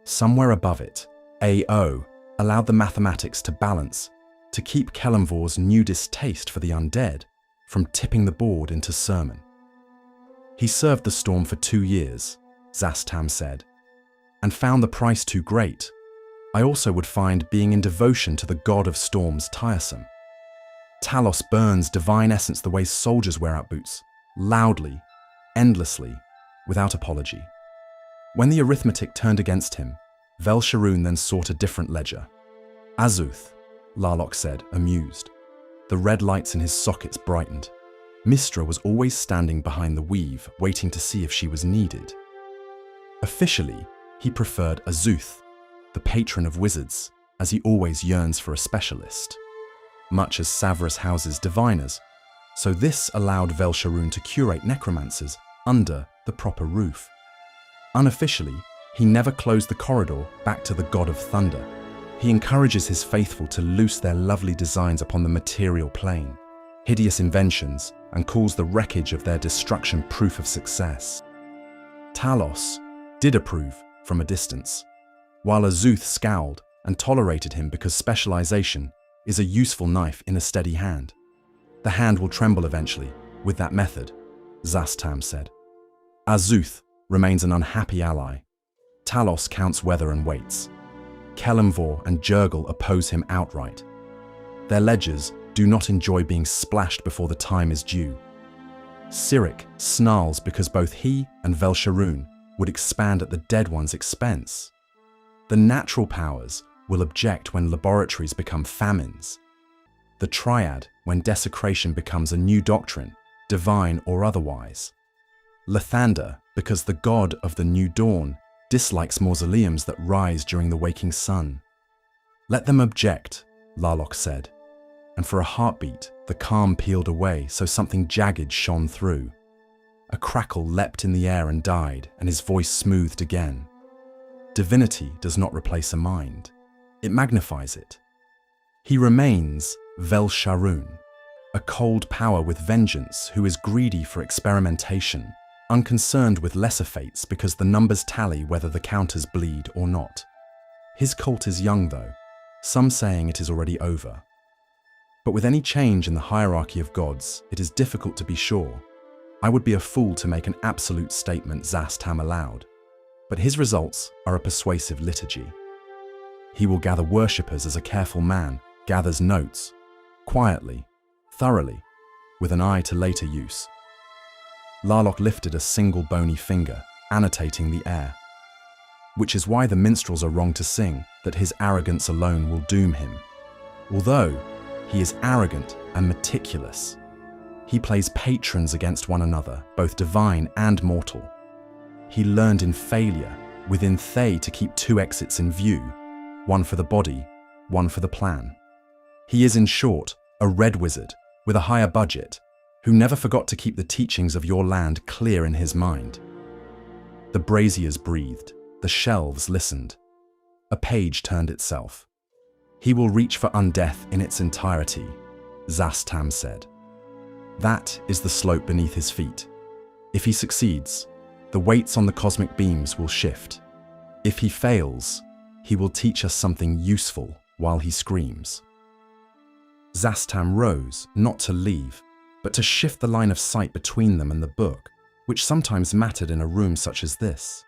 S1: Somewhere above it, AO allowed the mathematics to balance, to keep Kelemvor's new distaste for the undead from tipping the board into sermon. He served the storm for 2 years, Zastam said, and found the price too great. I also would find being in devotion to the god of storms tiresome. Talos burns divine essence the way soldiers wear out boots, loudly, endlessly, without apology. When the arithmetic turned against him, Velsharoon then sought a different ledger. Azuth, Larlock said, amused. The red lights in his sockets brightened. Mystra was always standing behind the weave, waiting to see if she was needed. Officially, he preferred Azuth, the patron of wizards, as he always yearns for a specialist, much as Savras houses diviners, so this allowed Velsharoon to curate necromancers under the proper roof. Unofficially, he never closed the corridor back to the god of thunder. He encourages his faithful to loose their lovely designs upon the material plane, hideous inventions, and calls the wreckage of their destruction proof of success. Talos did approve from a distance, while Azuth scowled and tolerated him because specialization is a useful knife in a steady hand. The hand will tremble eventually with that method, Zastam said. Azuth remains an unhappy ally. Talos counts weather and waits. Kelemvor and Jurgle oppose him outright. Their ledgers do not enjoy being splashed before the time is due. Cyric snarls because both he and Velsharoon would expand at the dead one's expense. The natural powers will object when laboratories become famines. The Triad when desecration becomes a new doctrine, divine or otherwise. Lathander because the god of the new dawn dislikes mausoleums that rise during the waking sun. Let them object, Larlock said, and for a heartbeat the calm peeled away so something jagged shone through. A crackle leapt in the air and died, and his voice smoothed again. Divinity does not replace a mind. It magnifies it. He remains Velsharoon, a cold power with vengeance who is greedy for experimentation, unconcerned with lesser fates because the numbers tally whether the counters bleed or not. His cult is young though, some saying it is already over. But with any change in the hierarchy of gods, it is difficult to be sure. I would be a fool to make an absolute statement, Zastam allowed, but his results are a persuasive liturgy. He will gather worshippers as a careful man gathers notes, quietly, thoroughly, with an eye to later use. Larlock lifted a single bony finger, annotating the air. Which is why the minstrels are wrong to sing that his arrogance alone will doom him. Although he is arrogant and meticulous, he plays patrons against one another, both divine and mortal. He learned in failure, within Thay, to keep two exits in view, one for the body, one for the plan. He is, in short, a red wizard with a higher budget, who never forgot to keep the teachings of your land clear in his mind. The braziers breathed, the shelves listened. A page turned itself. He will reach for Undeath in its entirety, Zastam said. That is the slope beneath his feet. If he succeeds, the weights on the cosmic beams will shift. If he fails, he will teach us something useful while he screams. Zastam rose, not to leave, but to shift the line of sight between them and the book, which sometimes mattered in a room such as this.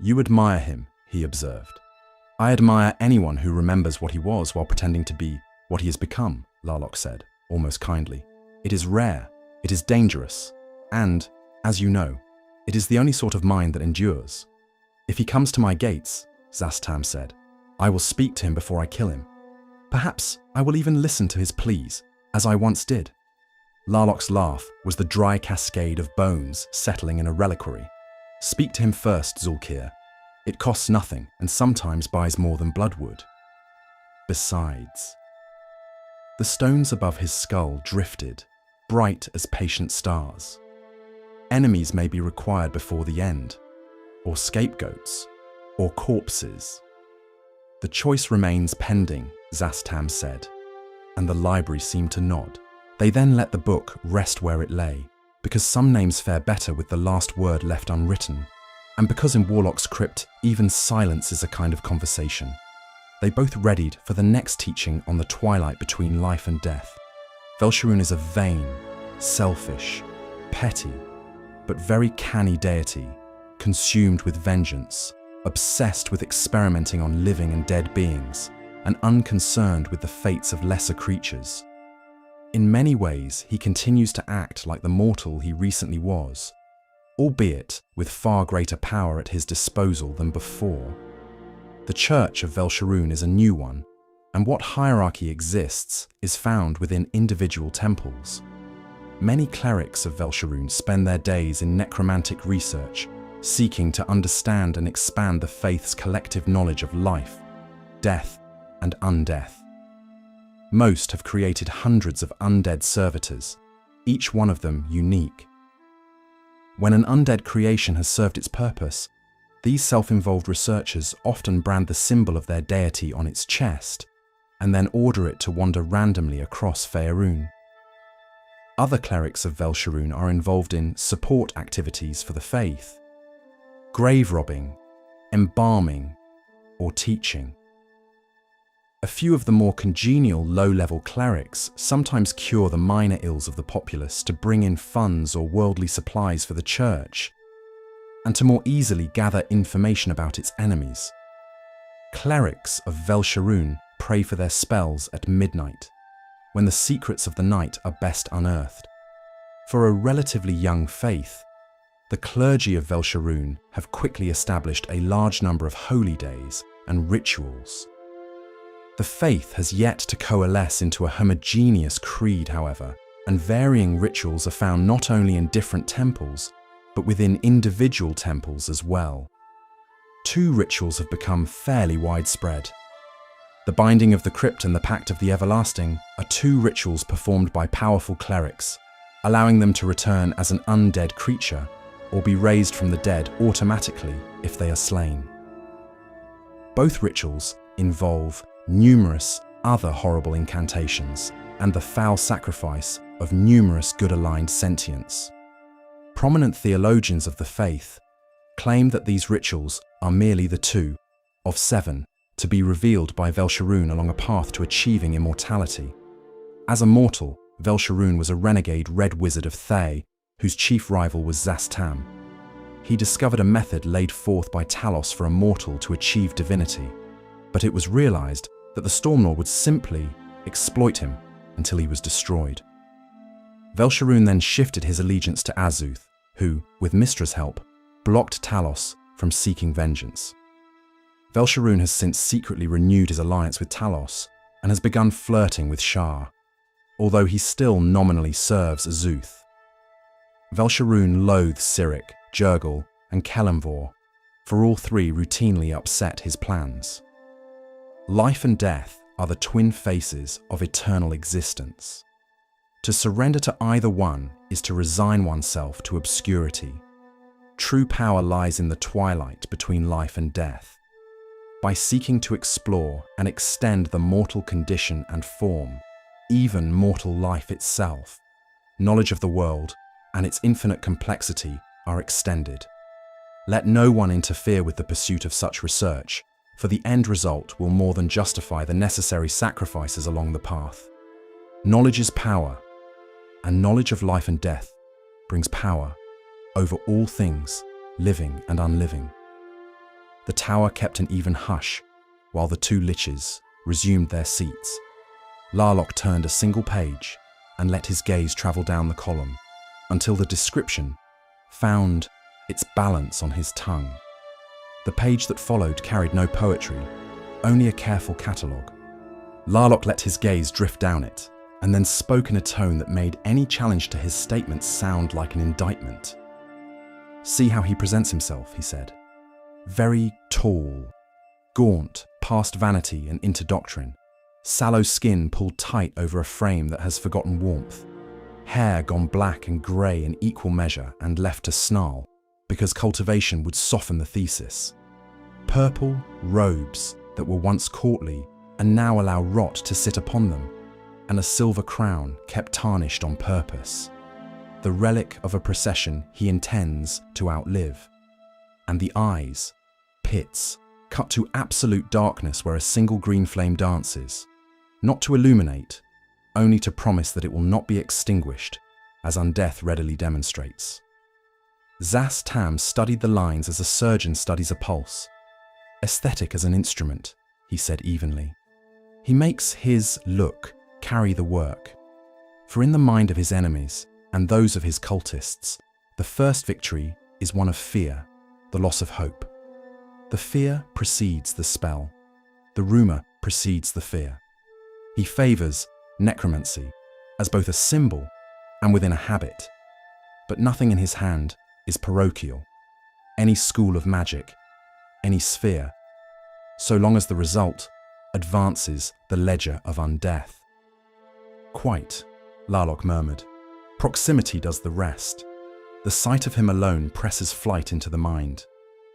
S1: You admire him, he observed. I admire anyone who remembers what he was while pretending to be what he has become, Larlock said, almost kindly. It is rare, it is dangerous, and, as you know, it is the only sort of mind that endures. If he comes to my gates, Zastam said, I will speak to him before I kill him. Perhaps I will even listen to his pleas, as I once did. Larlock's laugh was the dry cascade of bones settling in a reliquary. Speak to him first, Zulkir. It costs nothing and sometimes buys more than bloodwood. Besides, the stones above his skull drifted, bright as patient stars. Enemies may be required before the end, or scapegoats, or corpses. The choice remains pending, Zastam said, and the library seemed to nod. They then let the book rest where it lay, because some names fare better with the last word left unwritten, and because in Warlock's crypt even silence is a kind of conversation. They both readied for the next teaching on the twilight between life and death. Velsharoon is a vain, selfish, petty, but very canny deity, consumed with vengeance, obsessed with experimenting on living and dead beings, and unconcerned with the fates of lesser creatures. In many ways, he continues to act like the mortal he recently was, albeit with far greater power at his disposal than before. The Church of Velsharoon is a new one, and what hierarchy exists is found within individual temples. Many clerics of Velsharoon spend their days in necromantic research, seeking to understand and expand the faith's collective knowledge of life, death, and undeath. Most have created hundreds of undead servitors, each one of them unique. When an undead creation has served its purpose, these self-involved researchers often brand the symbol of their deity on its chest, and then order it to wander randomly across Velsharoon. Other clerics of Velsharoon are involved in support activities for the faith, grave robbing, embalming, or teaching. A few of the more congenial low-level clerics sometimes cure the minor ills of the populace to bring in funds or worldly supplies for the church, and to more easily gather information about its enemies. Clerics of Velsharoon pray for their spells at midnight, when the secrets of the night are best unearthed. For a relatively young faith, the clergy of Velsharoon have quickly established a large number of holy days and rituals. The faith has yet to coalesce into a homogeneous creed, however, and varying rituals are found not only in different temples, but within individual temples as well. Two rituals have become fairly widespread. The Binding of the Crypt and the Pact of the Everlasting are two rituals performed by powerful clerics, allowing them to return as an undead creature or be raised from the dead automatically if they are slain. Both rituals involve numerous other horrible incantations and the foul sacrifice of numerous good-aligned sentients. Prominent theologians of the faith claim that these rituals are merely the two of 7 to be revealed by Velsharoon along a path to achieving immortality. As a mortal, Velsharoon was a renegade red wizard of Thay, whose chief rival was Zastam. He discovered a method laid forth by Talos for a mortal to achieve divinity, but it was realized that the Stormlord would simply exploit him until he was destroyed. Velsharoon then shifted his allegiance to Azuth, who, with Mystra's help, blocked Talos from seeking vengeance. Velsharoon has since secretly renewed his alliance with Talos and has begun flirting with Shar, although he still nominally serves Azuth. Velsharoon loathes Cyric, Jurgle, and Kelemvor, for all three routinely upset his plans. Life and death are the twin faces of eternal existence. To surrender to either one is to resign oneself to obscurity. True power lies in the twilight between life and death. By seeking to explore and extend the mortal condition and form, even mortal life itself, knowledge of the world and its infinite complexity are extended. Let no one interfere with the pursuit of such research, for the end result will more than justify the necessary sacrifices along the path. Knowledge is power, and knowledge of life and death brings power over all things, living and unliving. The tower kept an even hush while the two liches resumed their seats. Larlock turned a single page and let his gaze travel down the column until the description found its balance on his tongue. The page that followed carried no poetry, only a careful catalogue. Larlock let his gaze drift down it, and then spoke in a tone that made any challenge to his statements sound like an indictment. "See how he presents himself," he said. "Very tall, gaunt, past vanity and into doctrine, sallow skin pulled tight over a frame that has forgotten warmth, hair gone black and grey in equal measure and left to snarl, because cultivation would soften the thesis. Purple robes that were once courtly and now allow rot to sit upon them, and a silver crown kept tarnished on purpose. The relic of a procession he intends to outlive. And the eyes, pits, cut to absolute darkness where a single green flame dances, not to illuminate, only to promise that it will not be extinguished, as Undeath readily demonstrates." Zastam studied the lines as a surgeon studies a pulse. "Aesthetic as an instrument," he said evenly. "He makes his look carry the work. For in the mind of his enemies and those of his cultists, the first victory is one of fear, the loss of hope. The fear precedes the spell. The rumour precedes the fear. He favours necromancy as both a symbol and within a habit, but nothing in his hand is parochial, any school of magic, any sphere, so long as the result advances the ledger of Undeath. Quite, Larlock murmured. Proximity does the rest. The sight of him alone presses flight into the mind.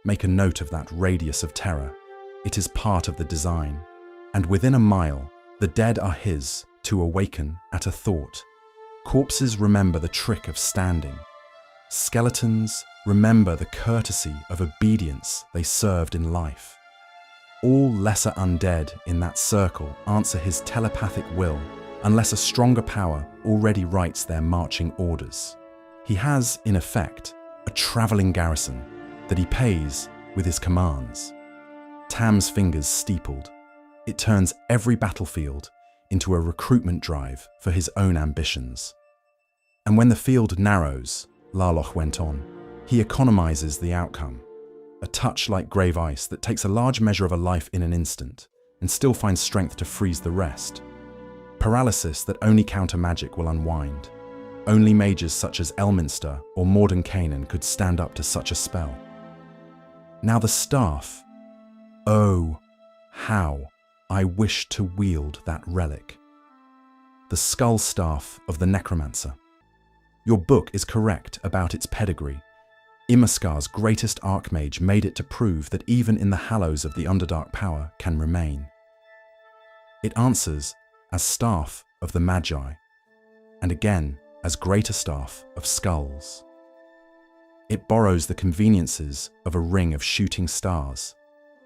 S1: Make a note of that radius of terror. It is part of the design. And within a mile, the dead are his to awaken at a thought. Corpses remember the trick of standing. Skeletons remember the courtesy of obedience they served in life. All lesser undead in that circle answer his telepathic will unless a stronger power already writes their marching orders. He has, in effect, a travelling garrison that he pays with his commands. Tam's fingers steepled. It turns every battlefield into a recruitment drive for his own ambitions. And when the field narrows, Larlock went on, he economizes the outcome. A touch like grave ice that takes a large measure of a life in an instant and still finds strength to freeze the rest. Paralysis that only counter magic will unwind. Only mages such as Elminster or Mordenkainen could stand up to such a spell. Now the staff. Oh, how I wish to wield that relic. The skull staff of the Necromancer. Your book is correct about its pedigree. Imaskar's greatest archmage made it to prove that even in the hallows of the Underdark power can remain. It answers as staff of the Magi, and again as greater staff of skulls. It borrows the conveniences of a ring of shooting stars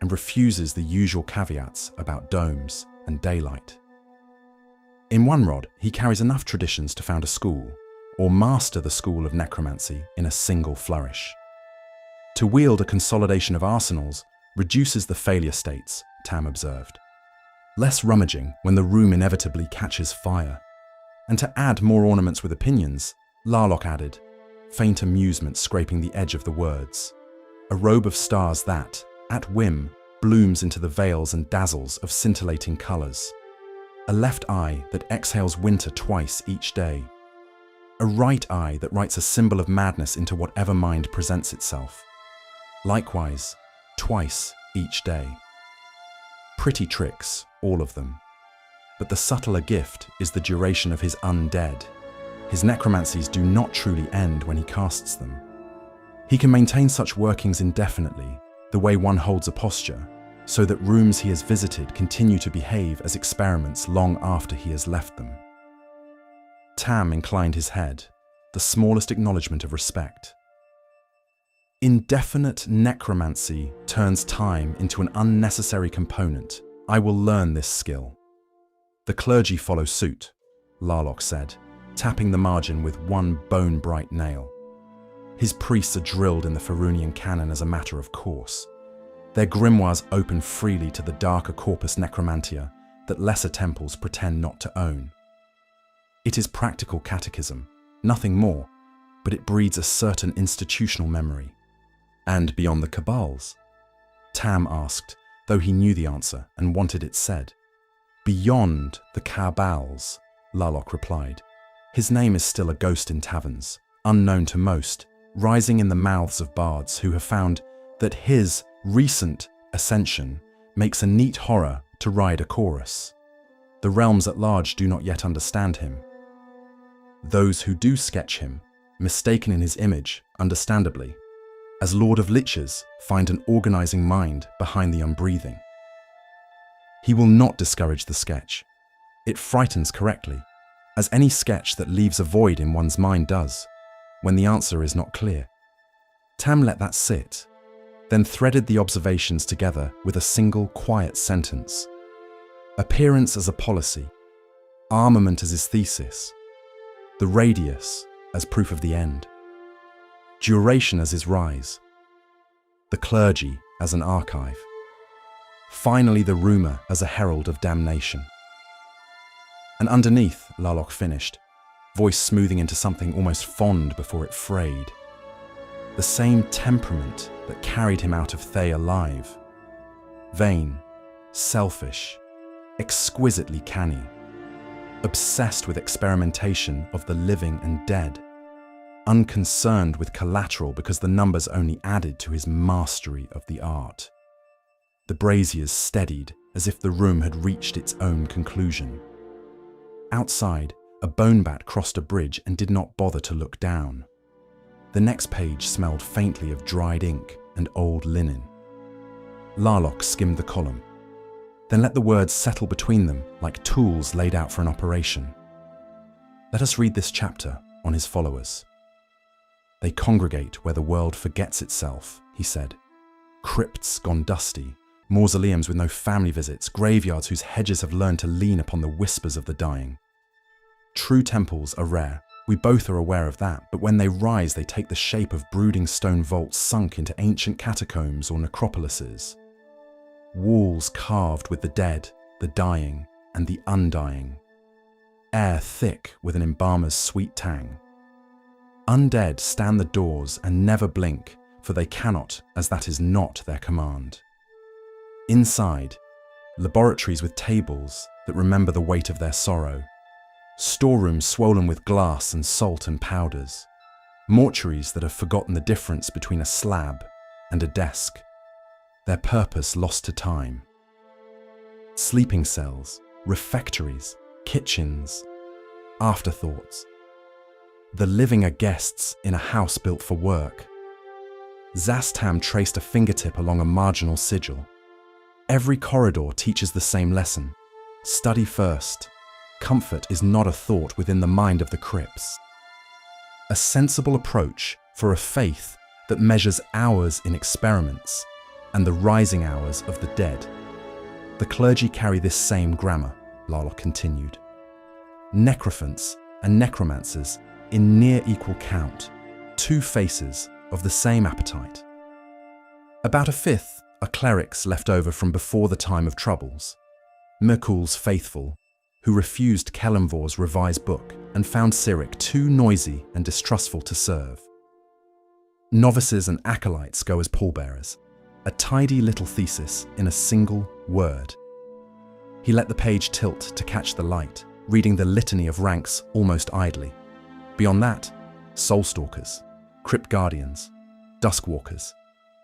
S1: and refuses the usual caveats about domes and daylight. In one rod, he carries enough traditions to found a school, or master the school of necromancy in a single flourish. To wield a consolidation of arsenals reduces the failure states, Tam observed. Less rummaging when the room inevitably catches fire. And to add more ornaments with opinions, Larlock added, faint amusement scraping the edge of the words. A robe of stars that, at whim, blooms into the veils and dazzles of scintillating colours. A left eye that exhales winter twice each day. A right eye that writes a symbol of madness into whatever mind presents itself. Likewise, twice each day. Pretty tricks, all of them. But the subtler gift is the duration of his undead. His necromancies do not truly end when he casts them. He can maintain such workings indefinitely, the way one holds a posture, so that rooms he has visited continue to behave as experiments long after he has left them. Tam inclined his head, the smallest acknowledgement of respect. Indefinite necromancy turns time into an unnecessary component. I will learn this skill. The clergy follow suit, Larlock said, tapping the margin with one bone-bright nail. His priests are drilled in the Faerunian canon as a matter of course. Their grimoires open freely to the darker corpus necromantia that lesser temples pretend not to own. It is practical catechism, nothing more, but it breeds a certain institutional memory. And beyond the cabals? Tam asked, though he knew the answer and wanted it said. Beyond the cabals, Larlock replied. His name is still a ghost in taverns, unknown to most, rising in the mouths of bards who have found that his recent ascension makes a neat horror to ride a chorus. The realms at large do not yet understand him. Those who do sketch him, mistaken in his image, understandably, as Lord of Liches, find an organizing mind behind the unbreathing. He will not discourage the sketch. It frightens correctly, as any sketch that leaves a void in one's mind does, when the answer is not clear. Tam let that sit, then threaded the observations together with a single quiet sentence. Appearance as a policy, armament as his thesis, the radius as proof of the end, duration as his rise, the clergy as an archive, finally the rumour as a herald of damnation. And underneath, Larlock finished, voice smoothing into something almost fond before it frayed. The same temperament that carried him out of Thay alive. Vain, selfish, exquisitely canny. obsessed with experimentation of the living and dead, unconcerned with collateral because the numbers only added to his mastery of the art. The braziers steadied as if the room had reached its own conclusion. Outside, a bone bat crossed a bridge and did not bother to look down. The next page smelled faintly of dried ink and old linen. Larlock skimmed the column, then let the words settle between them like tools laid out for an operation. Let us read this chapter on his followers. They congregate where the world forgets itself, he said. Crypts gone dusty, mausoleums with no family visits, graveyards whose hedges have learned to lean upon the whispers of the dying. True temples are rare, we both are aware of that, but when they rise they take the shape of brooding stone vaults sunk into ancient catacombs or necropolises. Walls carved with the dead, the dying, and the undying. Air thick with an embalmer's sweet tang. Undead stand the doors and never blink, for they cannot, as that is not their command. Inside, laboratories with tables that remember the weight of their sorrow, storerooms swollen with glass and salt and powders, mortuaries that have forgotten the difference between a slab and a desk, their purpose lost to time. Sleeping cells, refectories, kitchens, afterthoughts. The living are guests in a house built for work. Zastam traced a fingertip along a marginal sigil. Every corridor teaches the same lesson. Study first. Comfort is not a thought within the mind of the crypts. A sensible approach for a faith that measures hours in experiments and the rising hours of the dead. The clergy carry this same grammar, Larlock continued. Necrophants and necromancers in near equal count, two faces of the same appetite. About a fifth are clerics left over from before the time of troubles, Mirkul's faithful, who refused Kelemvor's revised book and found Cyric too noisy and distrustful to serve. Novices and acolytes go as pallbearers, a tidy little thesis in a single word. He let the page tilt to catch the light, reading the litany of ranks almost idly. Beyond that, soulstalkers, crypt guardians, duskwalkers,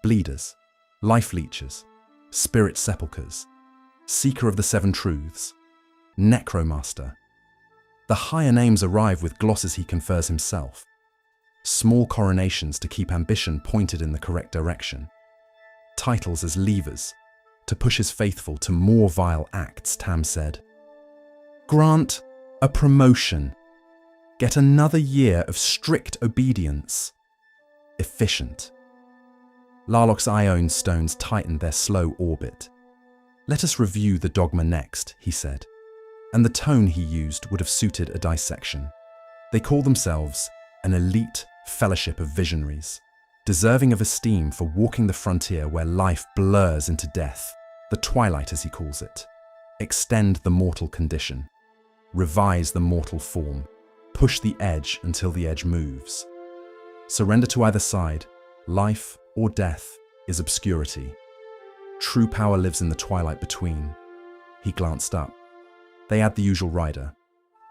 S1: bleeders, life leechers, spirit sepulchres, seeker of the seven truths, necromaster. The higher names arrive with glosses he confers himself. Small coronations to keep ambition pointed in the correct direction. Titles as levers, to push his faithful to more vile acts, Tam said. Grant a promotion. Get another year of strict obedience. Efficient. Larlock's ione stones tightened their slow orbit. Let us review the dogma next, he said, and the tone he used would have suited a dissection. They call themselves an elite fellowship of visionaries, deserving of esteem for walking the frontier where life blurs into death, the twilight as he calls it. Extend the mortal condition. Revise the mortal form. Push the edge until the edge moves. Surrender to either side. Life or death is obscurity. True power lives in the twilight between. He glanced up. They add the usual rider.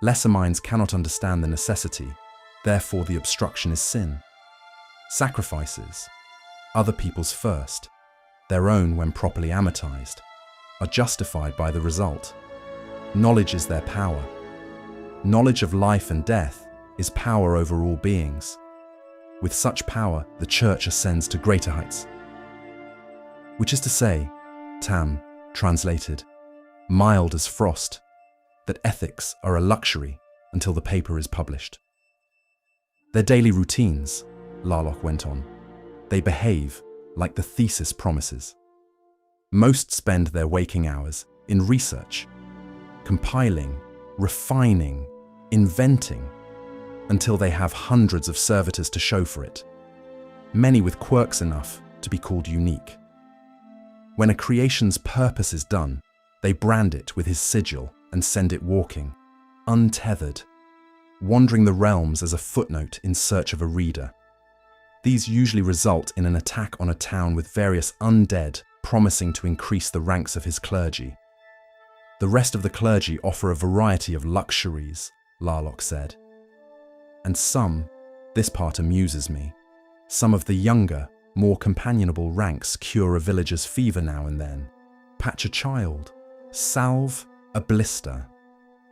S1: Lesser minds cannot understand the necessity, therefore the obstruction is sin. Sacrifices, other people's first, their own when properly amortized, are justified by the result. Knowledge is their power. Knowledge of life and death is power over all beings. With such power, the Church ascends to greater heights. Which is to say, Tam translated, mild as frost, that ethics are a luxury until the paper is published. Their daily routines, Larlock went on, they behave like the thesis promises. Most spend their waking hours in research, compiling, refining, inventing, until they have hundreds of servitors to show for it, many with quirks enough to be called unique. When a creation's purpose is done, they brand it with his sigil and send it walking, untethered, wandering the realms as a footnote in search of a reader. These usually result in an attack on a town with various undead promising to increase the ranks of his clergy. The rest of the clergy offer a variety of luxuries, Larlock said. And some, this part amuses me, some of the younger, more companionable ranks cure a villager's fever now and then, patch a child, salve a blister.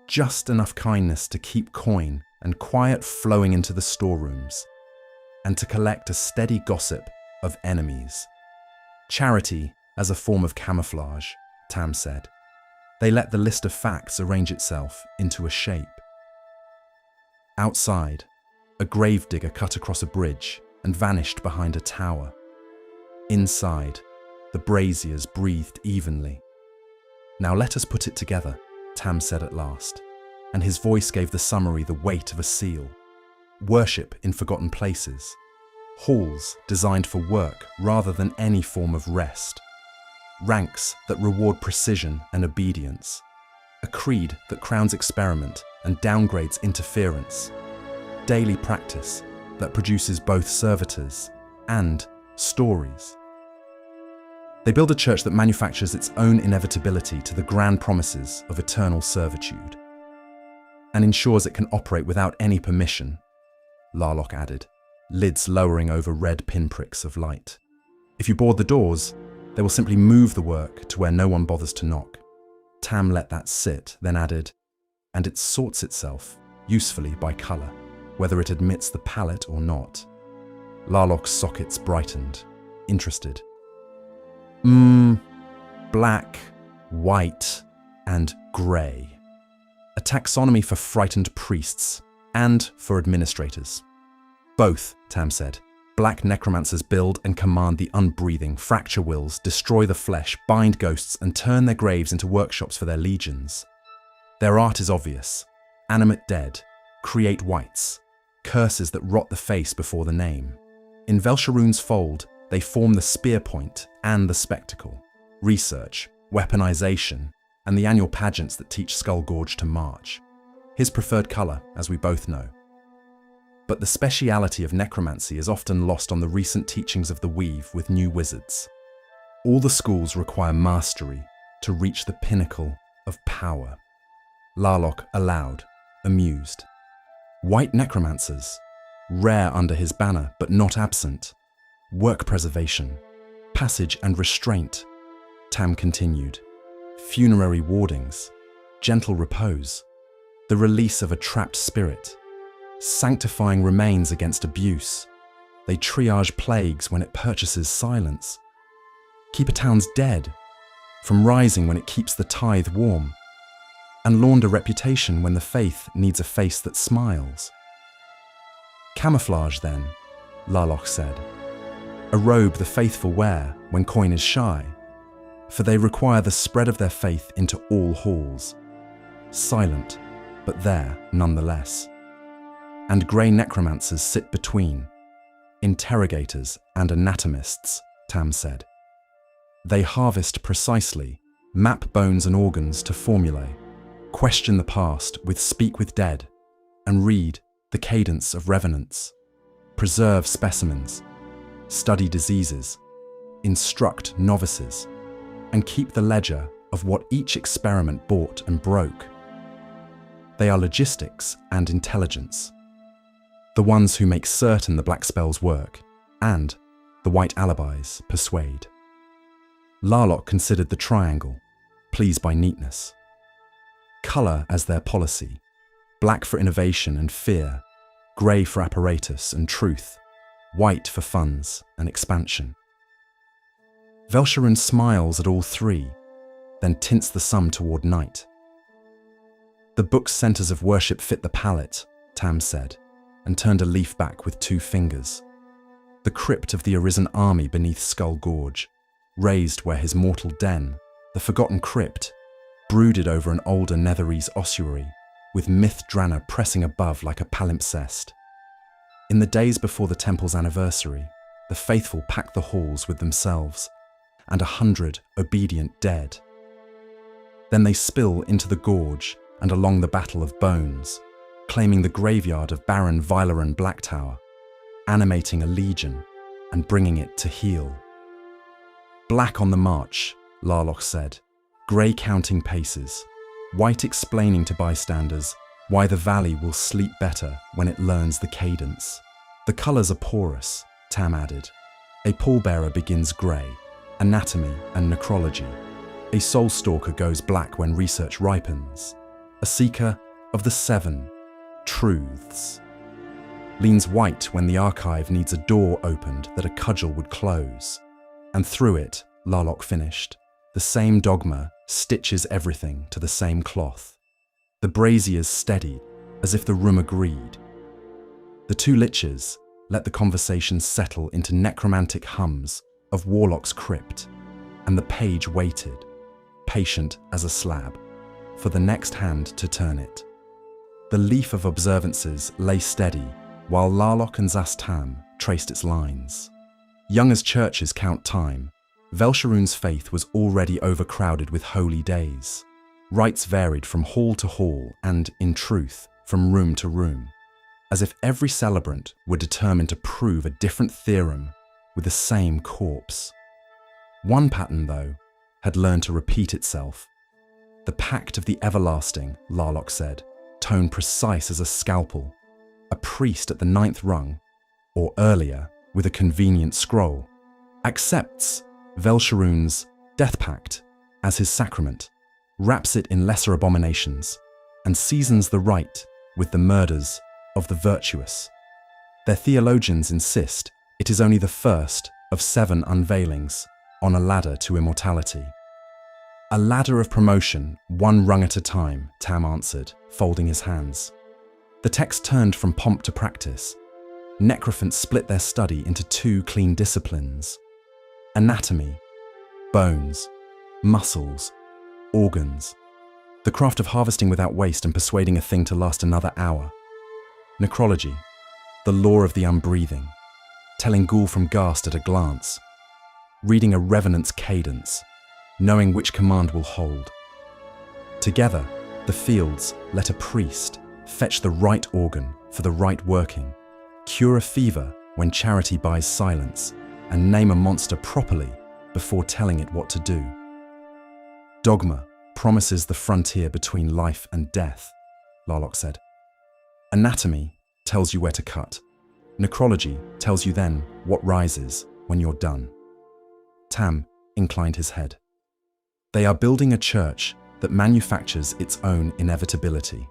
S1: Just enough kindness to keep coin and quiet flowing into the storerooms, and to collect a steady gossip of enemies. Charity as a form of camouflage, Tam said. They let the list of facts arrange itself into a shape. Outside, a gravedigger cut across a bridge and vanished behind a tower. Inside, the braziers breathed evenly. Now let us put it together, Tam said at last, and his voice gave the summary the weight of a seal. Worship in forgotten places. Halls designed for work rather than any form of rest. Ranks that reward precision and obedience. A creed that crowns experiment and downgrades interference. Daily practice that produces both servitors and stories. They build a church that manufactures its own inevitability to the grand promises of eternal servitude, and ensures it can operate without any permission, Larlock added, lids lowering over red pinpricks of light. If you board the doors, they will simply move the work to where no one bothers to knock. Tam let that sit, then added, and it sorts itself, usefully by colour, whether it admits the palette or not. Larlock's sockets brightened, interested. Black, white, and grey. A taxonomy for frightened priests and for administrators. Both, Tam said. Black necromancers build and command the unbreathing, fracture wills, destroy the flesh, bind ghosts, and turn their graves into workshops for their legions. Their art is obvious. Animate dead, create whites, curses that rot the face before the name. In Velsharoon's fold, they form the spear point and the spectacle, research, weaponization, and the annual pageants that teach Skullgorge to march. His preferred colour, as we both know. But the speciality of necromancy is often lost on the recent teachings of the Weave with new wizards. All the schools require mastery to reach the pinnacle of power. Larlock allowed, amused. White necromancers, rare under his banner but not absent. Work preservation, passage and restraint, Tam continued. Funerary wardings, gentle repose, the release of a trapped spirit, sanctifying remains against abuse. They triage plagues when it purchases silence. Keep a town's dead from rising when it keeps the tithe warm, and launder reputation when the faith needs a face that smiles. Camouflage then, Larlock said. A robe the faithful wear when coin is shy, for they require the spread of their faith into all halls. Silent, but there nonetheless. And grey necromancers sit between, interrogators and anatomists, Tam said. They harvest precisely, map bones and organs to formulae, question the past with speak with dead, and read the cadence of revenants, preserve specimens, study diseases, instruct novices, and keep the ledger of what each experiment bought and broke. They are logistics and intelligence. The ones who make certain the black spells work, and the white alibis persuade. Larlock considered the triangle, pleased by neatness. Colour as their policy, black for innovation and fear, grey for apparatus and truth, white for funds and expansion. Velsharoon smiles at all three, then tints the sum toward night. The book's centres of worship fit the palette, Tam said, and turned a leaf back with 2 fingers. The crypt of the arisen army beneath Skullgorge, raised where his mortal den, the forgotten crypt, brooded over an older Netherese ossuary, with Myth-Drana pressing above like a palimpsest. In the days before the temple's anniversary, the faithful packed the halls with themselves, and 100 obedient dead. Then they spill into the gorge and along the Battle of Bones, claiming the graveyard of Baron Velsharoon Blacktower, animating a legion and bringing it to heel. Black on the march, Larlock said, grey counting paces, white explaining to bystanders why the valley will sleep better when it learns the cadence. The colours are porous, Tam added. A pallbearer begins grey, anatomy and necrology. A soulstalker goes black when research ripens. A seeker of the 7 truths leans white when the archive needs a door opened that a cudgel would close. And through it, Larlock finished, the same dogma stitches everything to the same cloth. The braziers steadied, as if the room agreed. The 2 liches let the conversation settle into necromantic hums of Warlock's crypt, and the page waited, patient as a slab, for the next hand to turn it. The leaf of observances lay steady, while Larlock and Zastam traced its lines. Young as churches count time, Velsharoon's faith was already overcrowded with holy days. Rites varied from hall to hall and, in truth, from room to room, as if every celebrant were determined to prove a different theorem with the same corpse. One pattern, though, had learned to repeat itself. The pact of the everlasting, Larlock said, tone precise as a scalpel. A priest at the 9th rung, or earlier, with a convenient scroll, accepts Velsharoon's death pact as his sacrament, wraps it in lesser abominations, and seasons the rite with the murders of the virtuous. Their theologians insist it is only the first of 7 unveilings on a ladder to immortality. A ladder of promotion, 1 rung at a time, Tam answered, folding his hands. The text turned from pomp to practice. Necrophants split their study into 2 clean disciplines: anatomy, bones, muscles, organs, the craft of harvesting without waste and persuading a thing to last another hour; necrology, the law of the unbreathing, telling ghoul from ghast at a glance, reading a revenant's cadence, knowing which command will hold. Together, the fields let a priest fetch the right organ for the right working, cure a fever when charity buys silence, and name a monster properly before telling it what to do. Dogma promises the frontier between life and death, Larlock said. Anatomy tells you where to cut. Necrology tells you then what rises when you're done. Tam inclined his head. They are building a church that manufactures its own inevitability.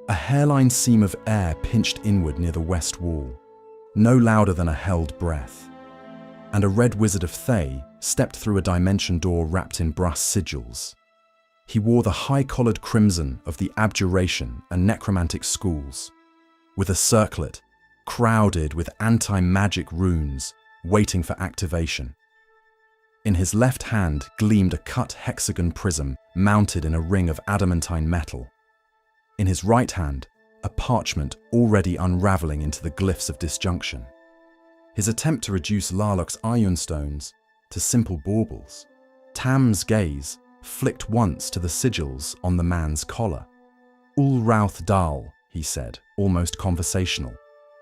S1: A hairline seam of air pinched inward near the west wall, no louder than a held breath. And a red wizard of Thay stepped through a dimension door wrapped in brass sigils. He wore the high-collared crimson of the abjuration and necromantic schools, with a circlet crowded with anti-magic runes waiting for activation. In his left hand gleamed a cut hexagon prism mounted in a ring of adamantine metal. In his right hand, a parchment already unraveling into the glyphs of disjunction. His attempt to reduce Larlock's iron stones to simple baubles. Tam's gaze flicked once to the sigils on the man's collar. Ulrauth Dahl, he said, almost conversational.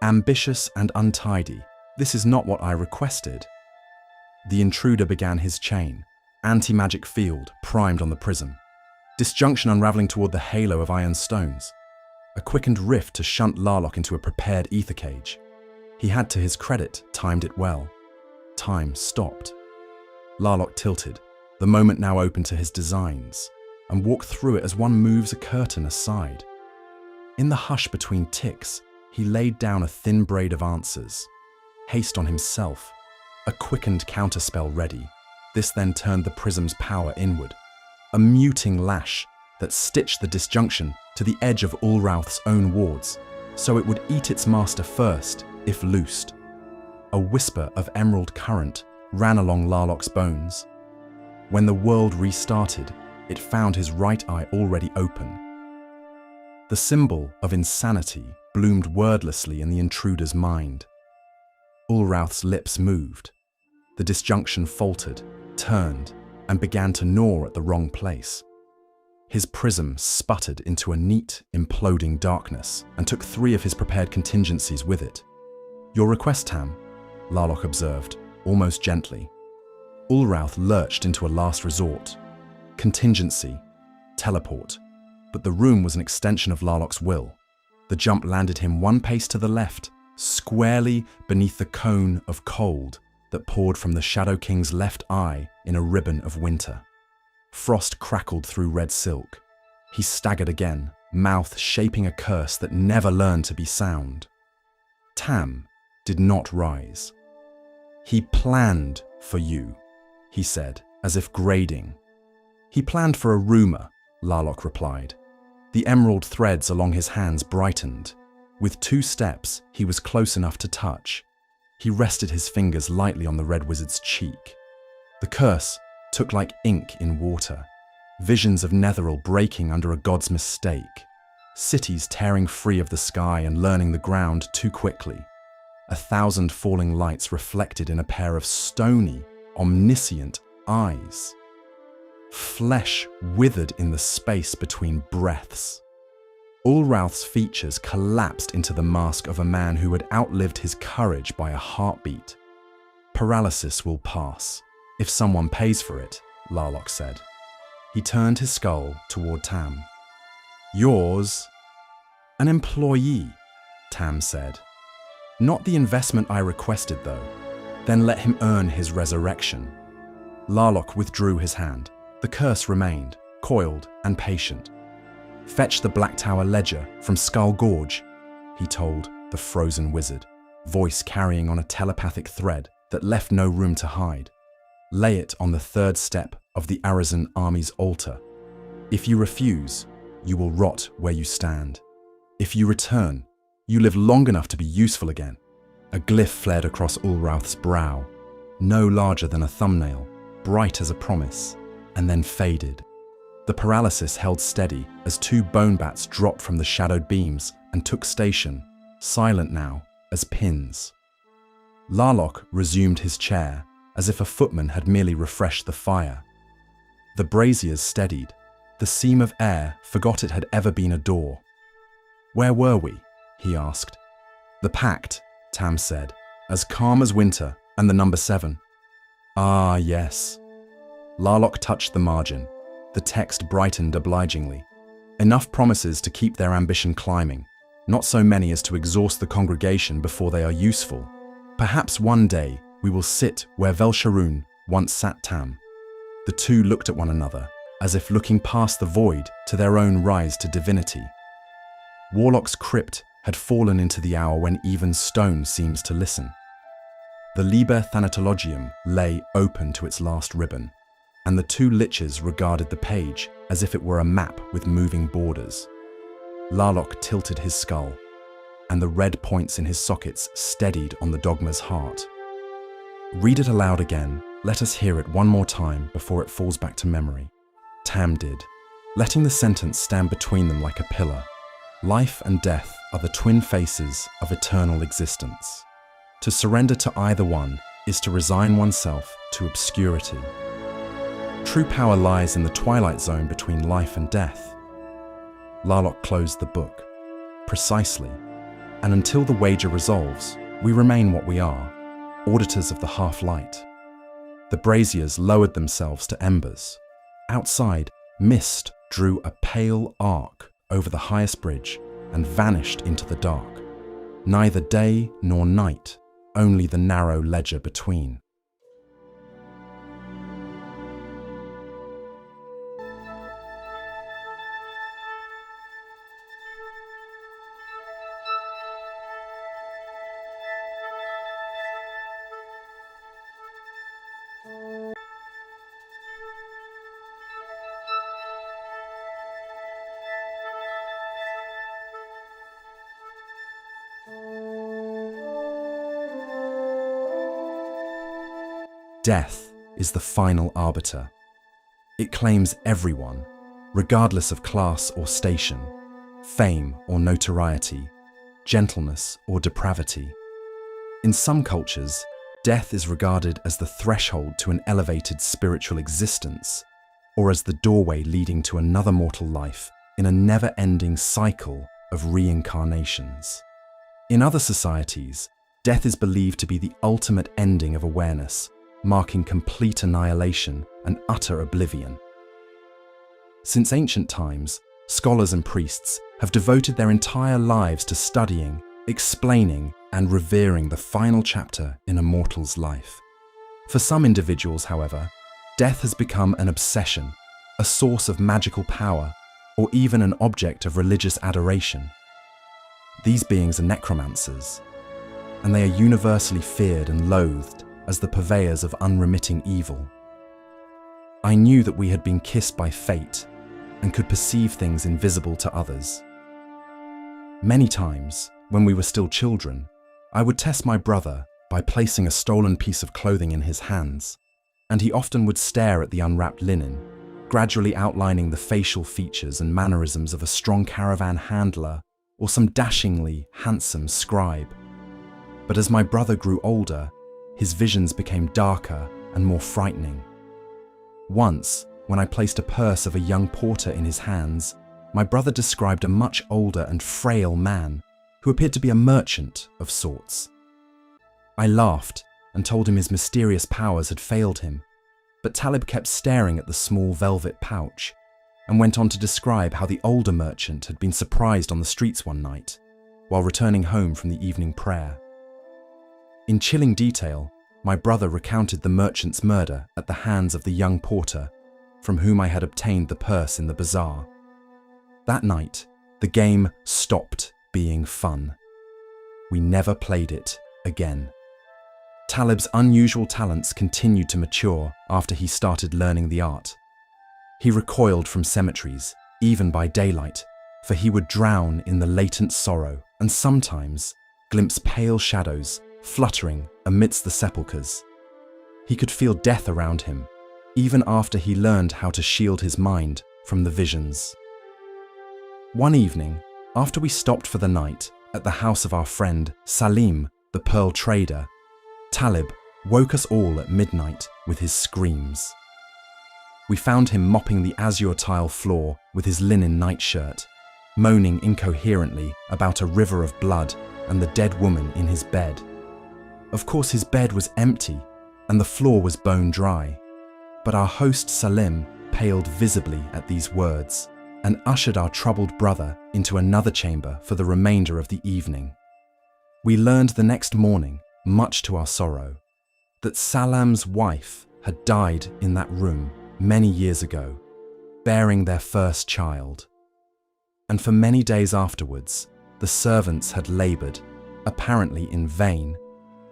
S1: Ambitious and untidy. This is not what I requested. The intruder began his chain, anti-magic field primed on the prism. Disjunction unraveling toward the halo of iron stones. A quickened rift to shunt Larlock into a prepared ether cage. He had, to his credit, timed it well. Time stopped. Larlock tilted, the moment now open to his designs, and walked through it as one moves a curtain aside. In the hush between ticks, he laid down a thin braid of answers. Haste on himself. A quickened counterspell ready. This then turned the prism's power inward. A muting lash that stitched the disjunction to the edge of Ulrauth's own wards, so it would eat its master first, if loosed. A whisper of emerald current ran along Larlock's bones. When the world restarted, it found his right eye already open. The symbol of insanity bloomed wordlessly in the intruder's mind. Ulrauth's lips moved. The disjunction faltered, turned, and began to gnaw at the wrong place. His prism sputtered into a neat, imploding darkness and took 3 of his prepared contingencies with it. Your request, Tam, Larlock observed, almost gently. Ulrauth lurched into a last resort. Contingency, teleport. but the room was an extension of Larlock's will. The jump landed him one pace to the left, squarely beneath the cone of cold that poured from the Shadow King's left eye in a ribbon of winter. Frost crackled through red silk. He staggered again, mouth shaping a curse that never learned to be sound. Tam did not rise. "He planned for you," he said, as if grading. "He planned for a rumor," Larlock replied. The emerald threads along his hands brightened. With 2 steps, he was close enough to touch. He rested his fingers lightly on the red wizard's cheek. The curse took like ink in water. Visions of Netheril breaking under a god's mistake. Cities tearing free of the sky and learning the ground too quickly. 1,000 falling lights reflected in a pair of stony, omniscient eyes. Flesh withered in the space between breaths. Ulrauth's features collapsed into the mask of a man who had outlived his courage by a heartbeat. "Paralysis will pass, if someone pays for it," Larlock said. He turned his skull toward Tam. "Yours?" "An employee," Tam said. "Not the investment I requested, though. Then let him earn his resurrection." Larlock withdrew his hand. The curse remained, coiled and patient. "Fetch the Black Tower ledger from Skull Gorge," he told the frozen wizard, voice carrying on a telepathic thread that left no room to hide. "Lay it on the 3rd step of the Arazan army's altar. If you refuse, you will rot where you stand. If you return, you live long enough to be useful again." A glyph flared across Ulrauth's brow, no larger than a thumbnail, bright as a promise, and then faded. The paralysis held steady as 2 bone bats dropped from the shadowed beams and took station, silent now as pins. Larlock resumed his chair, as if a footman had merely refreshed the fire. The braziers steadied. The seam of air forgot it had ever been a door. "Where were we?" he asked. "The pact," Tam said, "as calm as winter and the number 7. "Ah, yes." Larlock touched the margin. The text brightened obligingly. "Enough promises to keep their ambition climbing, not so many as to exhaust the congregation before they are useful. Perhaps one day we will sit where Velsharoon once sat Tam." The 2 looked at one another, as if looking past the void to their own rise to divinity. Warlock's crypt had fallen into the hour when even stone seems to listen. The Liber Thanatologium lay open to its last ribbon, and the 2 liches regarded the page as if it were a map with moving borders. Larlock tilted his skull, and the red points in his sockets steadied on the dogma's heart. "Read it aloud again. Let us hear it one more time before it falls back to memory." Tam did, letting the sentence stand between them like a pillar. Life and death are the twin faces of eternal existence. To surrender to either one is to resign oneself to obscurity. True power lies in the twilight zone between life and death. Larlock closed the book. "Precisely. And until the wager resolves, we remain what we are, auditors of the half-light." The braziers lowered themselves to embers. Outside, mist drew a pale arc over the highest bridge and vanished into the dark. Neither day nor night, only the narrow ledger between. Death is the final arbiter. It claims everyone, regardless of class or station, fame or notoriety, gentleness or depravity. In some cultures, death is regarded as the threshold to an elevated spiritual existence, or as the doorway leading to another mortal life in a never-ending cycle of reincarnations. In other societies, death is believed to be the ultimate ending of awareness, marking complete annihilation and utter oblivion. Since ancient times, scholars and priests have devoted their entire lives to studying, explaining, and revering the final chapter in a mortal's life. For some individuals, however, death has become an obsession, a source of magical power, or even an object of religious adoration. These beings are necromancers, and they are universally feared and loathed as the purveyors of unremitting evil. I knew that we had been kissed by fate and could perceive things invisible to others. Many times, when we were still children, I would test my brother by placing a stolen piece of clothing in his hands, and he often would stare at the unwrapped linen, gradually outlining the facial features and mannerisms of a strong caravan handler or some dashingly handsome scribe. But as my brother grew older, his visions became darker and more frightening. Once, when I placed a purse of a young porter in his hands, my brother described a much older and frail man who appeared to be a merchant of sorts. I laughed and told him his mysterious powers had failed him, but Talib kept staring at the small velvet pouch and went on to describe how the older merchant had been surprised on the streets one night while returning home from the evening prayer. In chilling detail, my brother recounted the merchant's murder at the hands of the young porter from whom I had obtained the purse in the bazaar. That night, the game stopped being fun. We never played it again. Talib's unusual talents continued to mature after he started learning the art. He recoiled from cemeteries, even by daylight, for he would drown in the latent sorrow and sometimes glimpse pale shadows fluttering amidst the sepulchres. He could feel death around him, even after he learned how to shield his mind from the visions. One evening, after we stopped for the night at the house of our friend Salim, the pearl trader, Talib woke us all at midnight with his screams. We found him mopping the azure tile floor with his linen nightshirt, moaning incoherently about a river of blood and the dead woman in his bed. Of course, his bed was empty and the floor was bone dry, but our host Salim paled visibly at these words and ushered our troubled brother into another chamber for the remainder of the evening. We learned the next morning, much to our sorrow, that Salam's wife had died in that room many years ago, bearing their first child. And for many days afterwards, the servants had laboured, apparently in vain,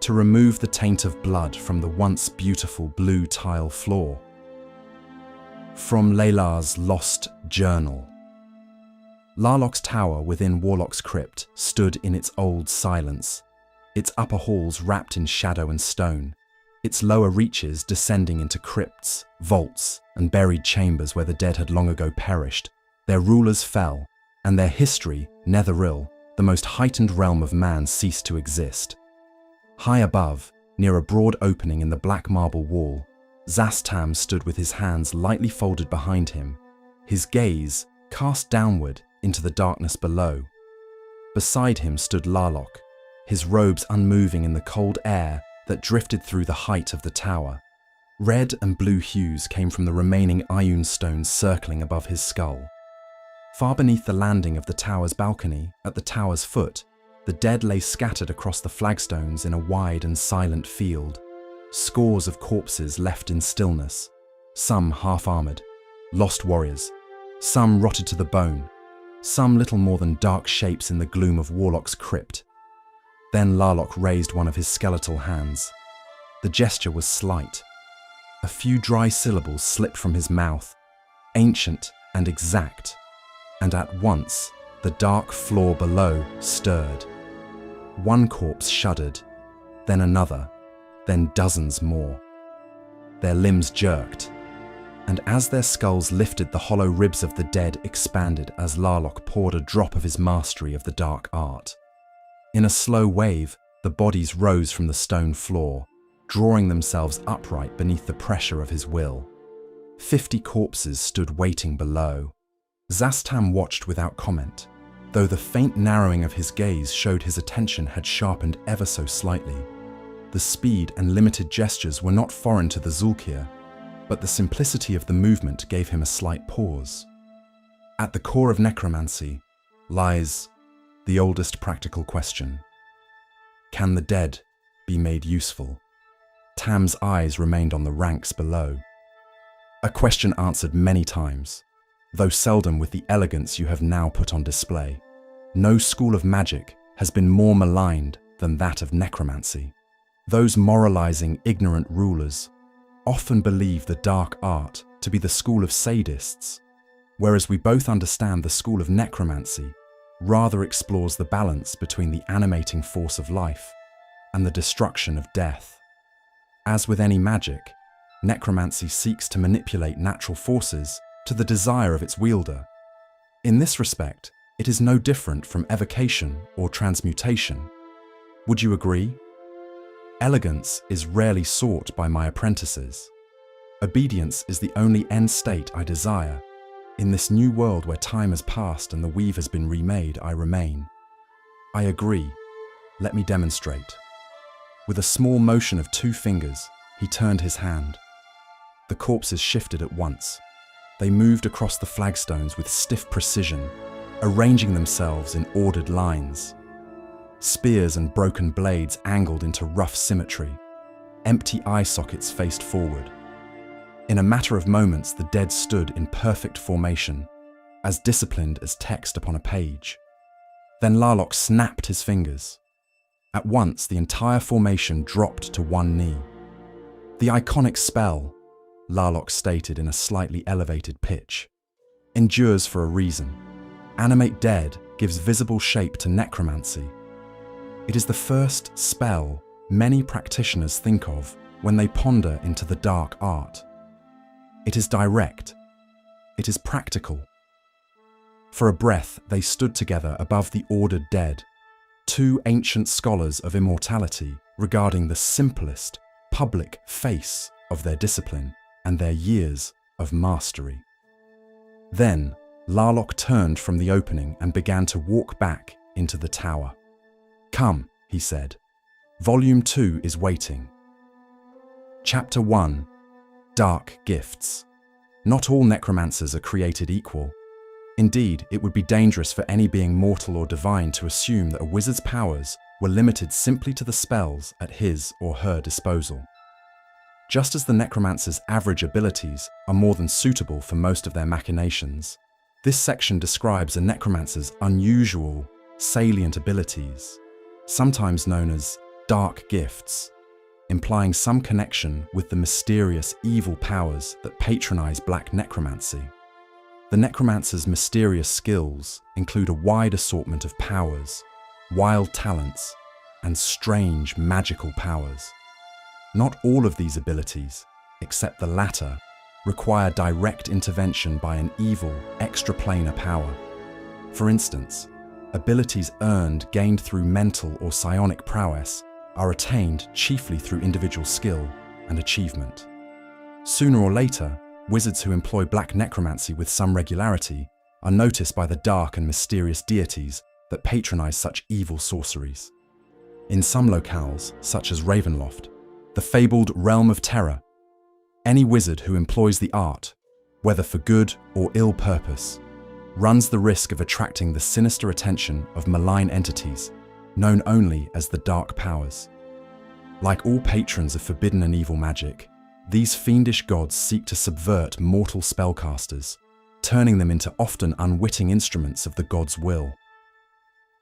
S1: to remove the taint of blood from the once beautiful blue tile floor. From Layla's Lost Journal. Larlock's tower within Warlock's Crypt stood in its old silence, its upper halls wrapped in shadow and stone, its lower reaches descending into crypts, vaults, and buried chambers where the dead had long ago perished. Their rulers fell, and their history, Netheril, the most heightened realm of man, ceased to exist. High above, near a broad opening in the black marble wall, Zastam stood with his hands lightly folded behind him, his gaze cast downward into the darkness below. Beside him stood Larlock, his robes unmoving in the cold air that drifted through the height of the tower. Red and blue hues came from the remaining Ioun stones circling above his skull. Far beneath the landing of the tower's balcony, at the tower's foot, the dead lay scattered across the flagstones in a wide and silent field. Scores of corpses left in stillness, some half-armoured, lost warriors, some rotted to the bone, some little more than dark shapes in the gloom of Warlock's Crypt. Then Larlock raised one of his skeletal hands. The gesture was slight. A few dry syllables slipped from his mouth, ancient and exact, and at once the dark floor below stirred. One corpse shuddered, then another, then dozens more. Their limbs jerked, and as their skulls lifted, the hollow ribs of the dead expanded as Larlock poured a drop of his mastery of the dark art. In a slow wave, the bodies rose from the stone floor, drawing themselves upright beneath the pressure of his will. 50 corpses stood waiting below. Zastam watched without comment, though the faint narrowing of his gaze showed his attention had sharpened ever so slightly. The speed and limited gestures were not foreign to the Zulkir, but the simplicity of the movement gave him a slight pause. At the core of necromancy lies the oldest practical question. Can the dead be made useful? Tam's eyes remained on the ranks below. A question answered many times, though seldom with the elegance you have now put on display. No school of magic has been more maligned than that of necromancy. Those moralizing, ignorant rulers often believe the dark art to be the school of sadists, whereas we both understand the school of necromancy rather explores the balance between the animating force of life and the destruction of death. As with any magic, necromancy seeks to manipulate natural forces to the desire of its wielder. In this respect, it is no different from evocation or transmutation. Would you agree? Elegance is rarely sought by my apprentices. Obedience is the only end state I desire. In this new world where time has passed and the weave has been remade, I remain. I agree. Let me demonstrate. With a small motion of 2 fingers, he turned his hand. The corpses shifted at once. They moved across the flagstones with stiff precision, arranging themselves in ordered lines. Spears and broken blades angled into rough symmetry. Empty eye sockets faced forward. In a matter of moments, the dead stood in perfect formation, as disciplined as text upon a page. Then Larlock snapped his fingers. At once, the entire formation dropped to one knee. The iconic spell, Larlock stated in a slightly elevated pitch, endures for a reason. Animate Dead gives visible shape to necromancy. It is the first spell many practitioners think of when they ponder into the dark art. It is direct. It is practical. For a breath, they stood together above the ordered dead, 2 ancient scholars of immortality regarding the simplest, public face of their discipline and their years of mastery. Then, Larlock turned from the opening and began to walk back into the tower. "Come," he said. "Volume 2 is waiting." Chapter 1. Dark Gifts. Not all necromancers are created equal. Indeed, it would be dangerous for any being mortal or divine to assume that a wizard's powers were limited simply to the spells at his or her disposal. Just as the necromancer's average abilities are more than suitable for most of their machinations, this section describes a necromancer's unusual, salient abilities, sometimes known as dark gifts, implying some connection with the mysterious evil powers that patronize black necromancy. The necromancer's mysterious skills include a wide assortment of powers, wild talents, and strange magical powers. Not all of these abilities, except the latter, require direct intervention by an evil, extraplanar power. For instance, abilities gained through mental or psionic prowess are attained chiefly through individual skill and achievement. Sooner or later, wizards who employ black necromancy with some regularity are noticed by the dark and mysterious deities that patronize such evil sorceries. In some locales, such as Ravenloft, the fabled Realm of Terror, any wizard who employs the art, whether for good or ill purpose, runs the risk of attracting the sinister attention of malign entities known only as the Dark Powers. Like all patrons of forbidden and evil magic, these fiendish gods seek to subvert mortal spellcasters, turning them into often unwitting instruments of the god's will.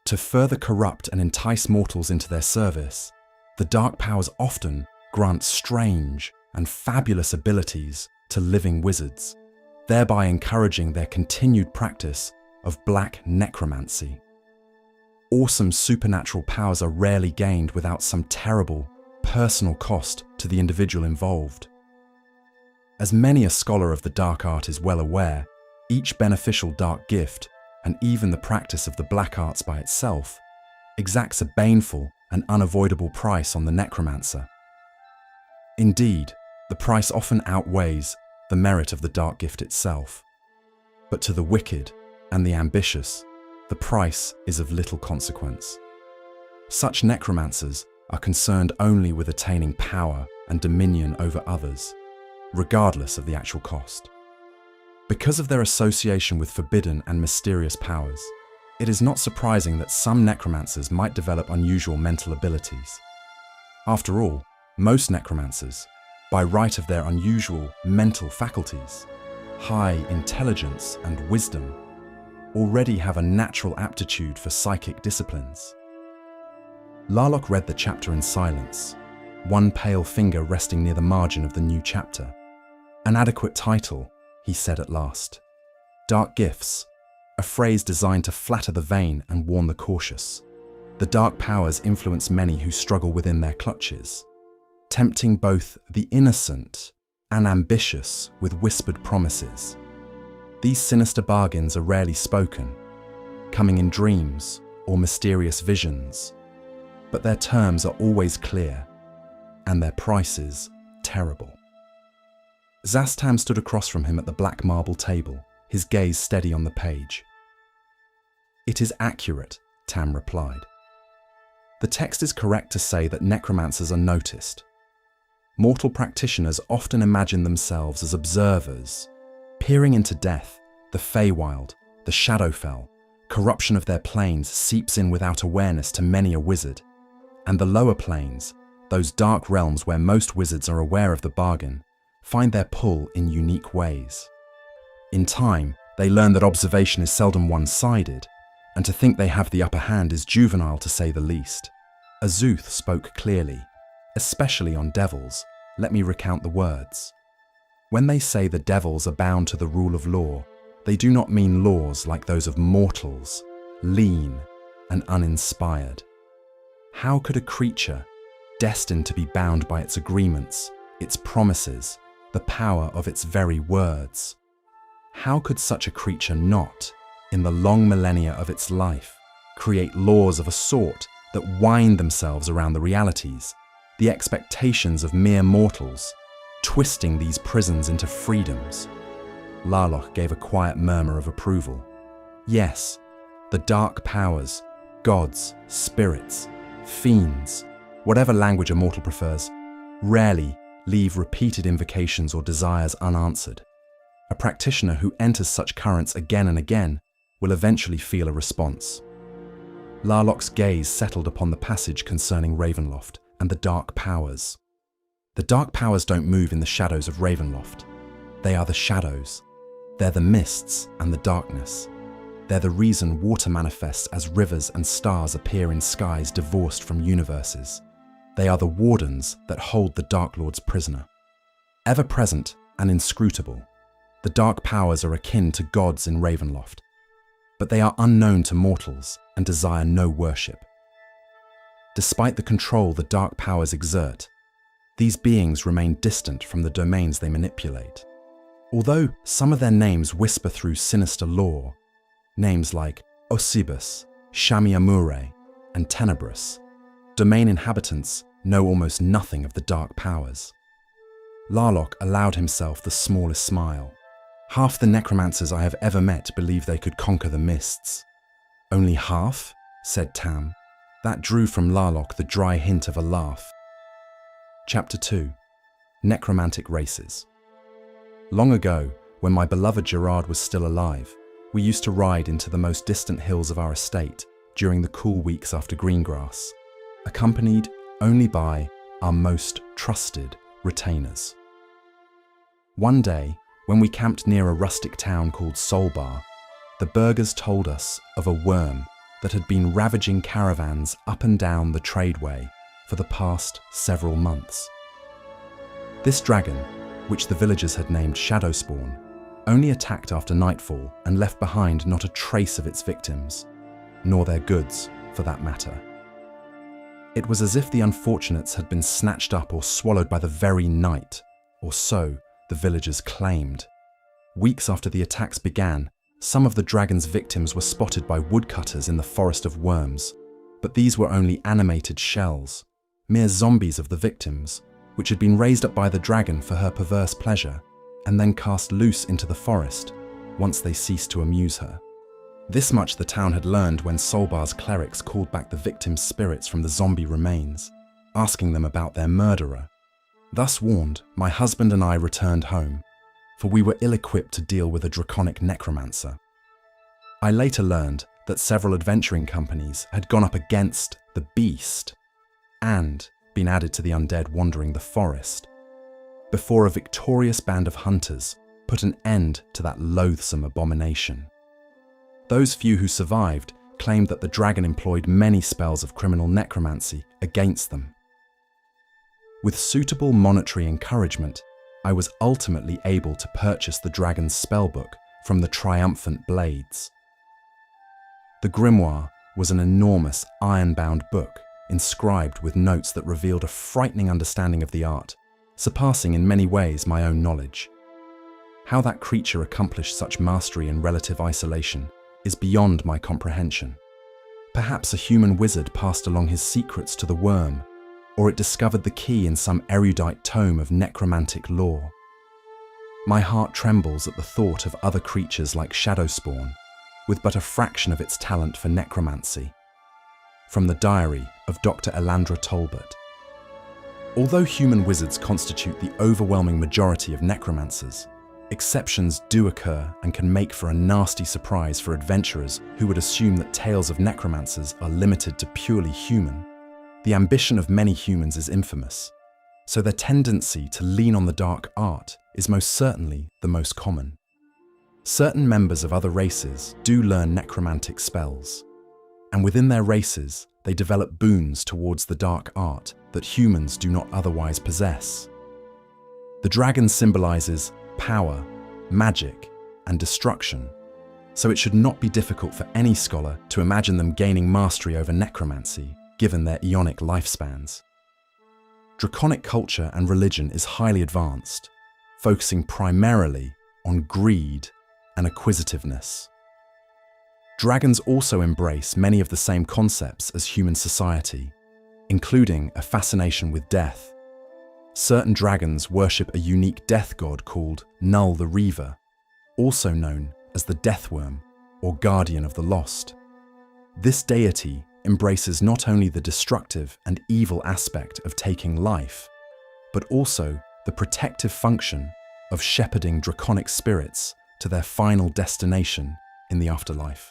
S1: To further corrupt and entice mortals into their service, the Dark Powers often grant strange and fabulous abilities to living wizards, thereby encouraging their continued practice of black necromancy. Awesome supernatural powers are rarely gained without some terrible, personal cost to the individual involved. As many a scholar of the dark art is well aware, each beneficial dark gift, and even the practice of the black arts by itself, exacts a baneful and unavoidable price on the necromancer. Indeed, the price often outweighs the merit of the dark gift itself. But to the wicked and the ambitious, the price is of little consequence. Such necromancers are concerned only with attaining power and dominion over others, regardless of the actual cost. Because of their association with forbidden and mysterious powers, it is not surprising that some necromancers might develop unusual mental abilities. After all, most necromancers, by right of their unusual mental faculties, high intelligence and wisdom, already have a natural aptitude for psychic disciplines. Larlock read the chapter in silence, one pale finger resting near the margin of the new chapter. An adequate title, he said at last. Dark gifts, a phrase designed to flatter the vain and warn the cautious. The dark powers influence many who struggle within their clutches, tempting both the innocent and ambitious with whispered promises. These sinister bargains are rarely spoken, coming in dreams or mysterious visions, but their terms are always clear, and their prices terrible. Zastam stood across from him at the black marble table, his gaze steady on the page. "It is accurate," Tam replied. "The text is correct to say that necromancers are noticed. Mortal practitioners often imagine themselves as observers, peering into death, the Feywild, the Shadowfell. Corruption of their planes seeps in without awareness to many a wizard, and the lower planes, those dark realms where most wizards are aware of the bargain, find their pull in unique ways. In time, they learn that observation is seldom one-sided, and to think they have the upper hand is juvenile to say the least. Azuth spoke clearly, especially on devils. Let me recount the words. When they say the devils are bound to the rule of law, they do not mean laws like those of mortals, lean and uninspired. How could a creature, destined to be bound by its agreements, its promises, the power of its very words, how could such a creature not, in the long millennia of its life, create laws of a sort that wind themselves around the realities, the expectations of mere mortals, twisting these prisons into freedoms? Larlock gave a quiet murmur of approval. Yes, the dark powers, gods, spirits, fiends, whatever language a mortal prefers, rarely leave repeated invocations or desires unanswered. A practitioner who enters such currents again and again will eventually feel a response. Larlock's gaze settled upon the passage concerning Ravenloft and the dark powers. The dark powers don't move in the shadows of Ravenloft. They are the shadows. They're the mists and the darkness. They're the reason water manifests as rivers and stars appear in skies divorced from universes. They are the wardens that hold the Dark Lord's prisoner. Ever present and inscrutable, the dark powers are akin to gods in Ravenloft, but they are unknown to mortals and desire no worship. Despite the control the dark powers exert, these beings remain distant from the domains they manipulate. Although some of their names whisper through sinister lore, names like Osibus, Shamiamure, and Tenebrous, domain inhabitants know almost nothing of the dark powers. Larlock allowed himself the smallest smile. Half the necromancers I have ever met believe they could conquer the mists. "Only half?" said Tam. That drew from Larlock the dry hint of a laugh. Chapter 2. Necromantic Races. Long ago, when my beloved Gerard was still alive, we used to ride into the most distant hills of our estate during the cool weeks after Greengrass, accompanied only by our most trusted retainers. One day, when we camped near a rustic town called Solbar, the burghers told us of a worm that had been ravaging caravans up and down the tradeway for the past several months. This dragon, which the villagers had named Shadowspawn, only attacked after nightfall and left behind not a trace of its victims, nor their goods, for that matter. It was as if the unfortunates had been snatched up or swallowed by the very night, or so the villagers claimed. Weeks after the attacks began, some of the dragon's victims were spotted by woodcutters in the Forest of Worms, but these were only animated shells, mere zombies of the victims, which had been raised up by the dragon for her perverse pleasure, and then cast loose into the forest once they ceased to amuse her. This much the town had learned when Solbar's clerics called back the victims' spirits from the zombie remains, asking them about their murderer. Thus warned, my husband and I returned home, for we were ill-equipped to deal with a draconic necromancer. I later learned that several adventuring companies had gone up against the beast and been added to the undead wandering the forest, before a victorious band of hunters put an end to that loathsome abomination. Those few who survived claimed that the dragon employed many spells of criminal necromancy against them. With suitable monetary encouragement, I was ultimately able to purchase the dragon's spellbook from the triumphant blades. The grimoire was an enormous iron-bound book inscribed with notes that revealed a frightening understanding of the art, surpassing in many ways my own knowledge. How that creature accomplished such mastery in relative isolation is beyond my comprehension. Perhaps a human wizard passed along his secrets to the worm, or it discovered the key in some erudite tome of necromantic lore. My heart trembles at the thought of other creatures like Shadowspawn, with but a fraction of its talent for necromancy. From the diary of Dr. Elandra Talbot. Although human wizards constitute the overwhelming majority of necromancers, exceptions do occur and can make for a nasty surprise for adventurers who would assume that tales of necromancers are limited to purely human. The ambition of many humans is infamous, so their tendency to lean on the dark art is most certainly the most common. Certain members of other races do learn necromantic spells, and within their races they develop boons towards the dark art that humans do not otherwise possess. The dragon symbolizes power, magic, and destruction, so it should not be difficult for any scholar to imagine them gaining mastery over necromancy, given their eonic lifespans. Draconic culture and religion is highly advanced, focusing primarily on greed and acquisitiveness. Dragons also embrace many of the same concepts as human society, including a fascination with death. Certain dragons worship a unique death god called Null the Reaver, also known as the Deathworm or Guardian of the Lost. This deity embraces not only the destructive and evil aspect of taking life, but also the protective function of shepherding draconic spirits to their final destination in the afterlife.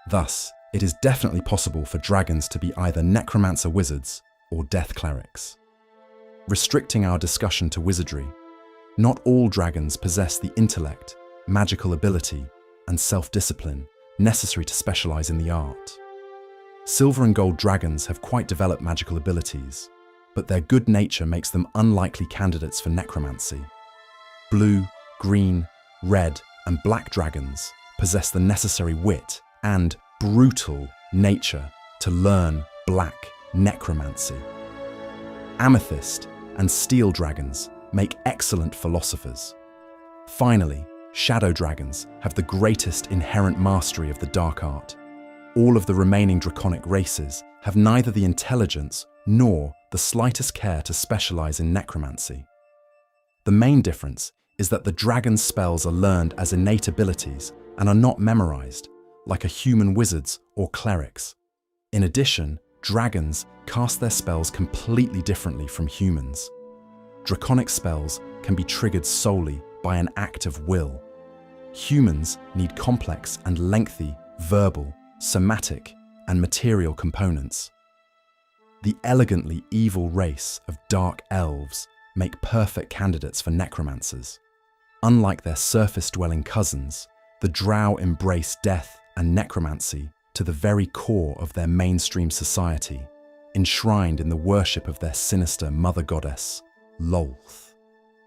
S1: Thus, it is definitely possible for dragons to be either necromancer wizards or death clerics. Restricting our discussion to wizardry, not all dragons possess the intellect, magical ability, and self-discipline necessary to specialize in the art. Silver and gold dragons have quite developed magical abilities, but their good nature makes them unlikely candidates for necromancy. Blue, green, red, and black dragons possess the necessary wit and brutal nature to learn black necromancy. Amethyst and steel dragons make excellent philosophers. Finally, shadow dragons have the greatest inherent mastery of the dark art. All of the remaining draconic races have neither the intelligence nor the slightest care to specialize in necromancy. The main difference is that the dragon's spells are learned as innate abilities and are not memorized, like a human wizard's or cleric's. In addition, dragons cast their spells completely differently from humans. Draconic spells can be triggered solely by an act of will. Humans need complex and lengthy verbal, somatic, and material components. The elegantly evil race of dark elves make perfect candidates for necromancers. Unlike their surface-dwelling cousins, the drow embrace death and necromancy to the very core of their mainstream society, enshrined in the worship of their sinister mother goddess, Lolth.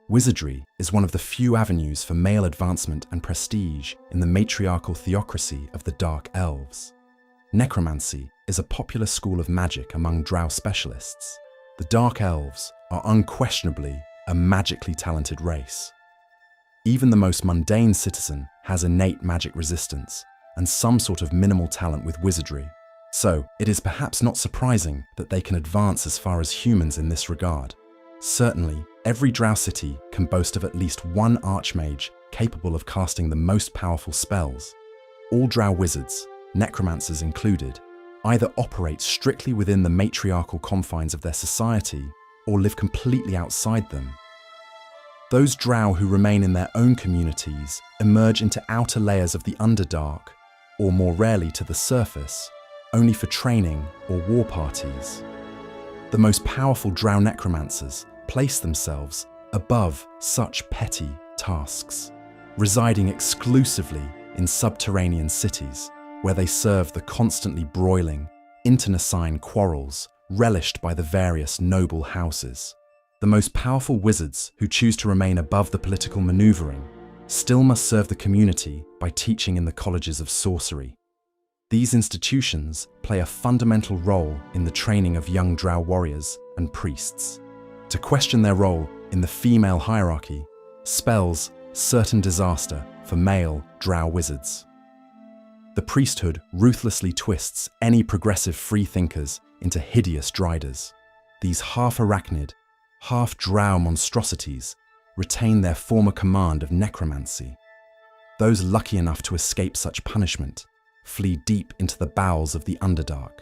S1: Wizardry is one of the few avenues for male advancement and prestige in the matriarchal theocracy of the Dark Elves. Necromancy is a popular school of magic among drow specialists. The Dark Elves are unquestionably a magically talented race. Even the most mundane citizen has innate magic resistance and some sort of minimal talent with wizardry, so it is perhaps not surprising that they can advance as far as humans in this regard. Certainly, every drow city can boast of at least one archmage capable of casting the most powerful spells. All drow wizards, necromancers included, either operate strictly within the matriarchal confines of their society or live completely outside them. Those drow who remain in their own communities emerge into outer layers of the Underdark, or more rarely to the surface, only for training or war parties. The most powerful drow necromancers place themselves above such petty tasks, residing exclusively in subterranean cities, where they serve the constantly broiling, internecine quarrels relished by the various noble houses. The most powerful wizards who choose to remain above the political maneuvering still must serve the community by teaching in the colleges of sorcery. These institutions play a fundamental role in the training of young drow warriors and priests. To question their role in the female hierarchy spells certain disaster for male drow wizards. The priesthood ruthlessly twists any progressive freethinkers into hideous driders. These half-arachnid, half-drow monstrosities retain their former command of necromancy. Those lucky enough to escape such punishment flee deep into the bowels of the Underdark,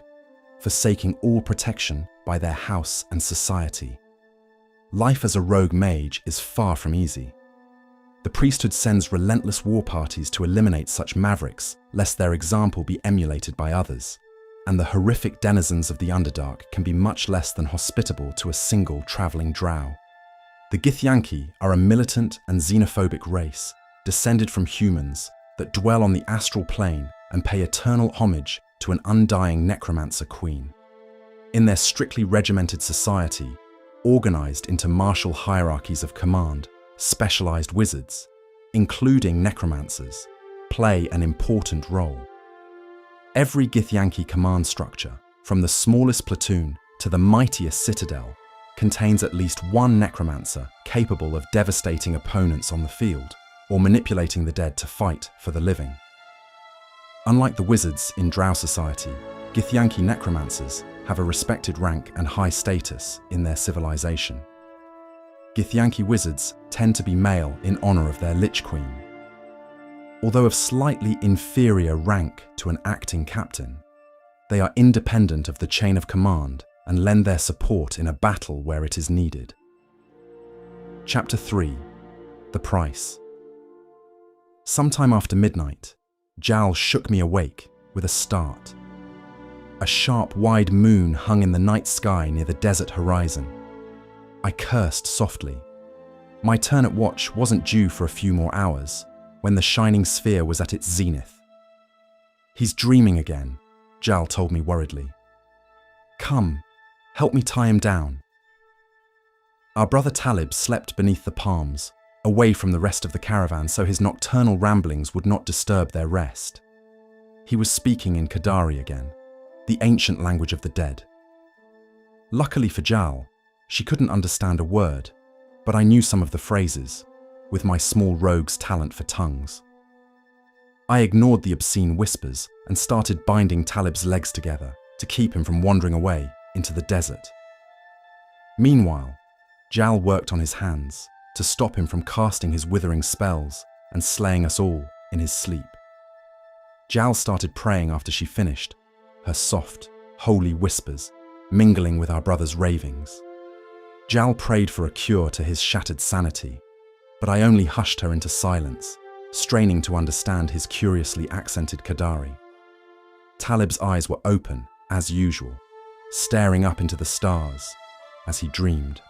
S1: forsaking all protection by their house and society. Life as a rogue mage is far from easy. The priesthood sends relentless war parties to eliminate such mavericks, lest their example be emulated by others, and the horrific denizens of the Underdark can be much less than hospitable to a single travelling drow. The Githyanki are a militant and xenophobic race, descended from humans, that dwell on the astral plane and pay eternal homage to an undying necromancer queen. In their strictly regimented society, organized into martial hierarchies of command, specialized wizards, including necromancers, play an important role. Every Githyanki command structure, from the smallest platoon to the mightiest citadel, contains at least one necromancer capable of devastating opponents on the field or manipulating the dead to fight for the living. Unlike the wizards in drow society, Githyanki necromancers have a respected rank and high status in their civilization. Githyanki wizards tend to be male in honor of their Lich Queen. Although of slightly inferior rank to an acting captain, they are independent of the chain of command and lend their support in a battle where it is needed. Chapter 3. The Price. Sometime after midnight, Jal shook me awake with a start. A sharp, wide moon hung in the night sky near the desert horizon. I cursed softly. My turn at watch wasn't due for a few more hours, when the shining sphere was at its zenith. "He's dreaming again," Jal told me worriedly. "Come, help me tie him down." Our brother Talib slept beneath the palms, away from the rest of the caravan so his nocturnal ramblings would not disturb their rest. He was speaking in Qadari again, the ancient language of the dead. Luckily for Jal, she couldn't understand a word, but I knew some of the phrases, with my small rogue's talent for tongues. I ignored the obscene whispers and started binding Talib's legs together to keep him from wandering away into the desert. Meanwhile, Jal worked on his hands to stop him from casting his withering spells and slaying us all in his sleep. Jal started praying after she finished, her soft, holy whispers mingling with our brother's ravings. Jal prayed for a cure to his shattered sanity, but I only hushed her into silence, straining to understand his curiously accented Qadari. Talib's eyes were open, as usual, staring up into the stars as he dreamed.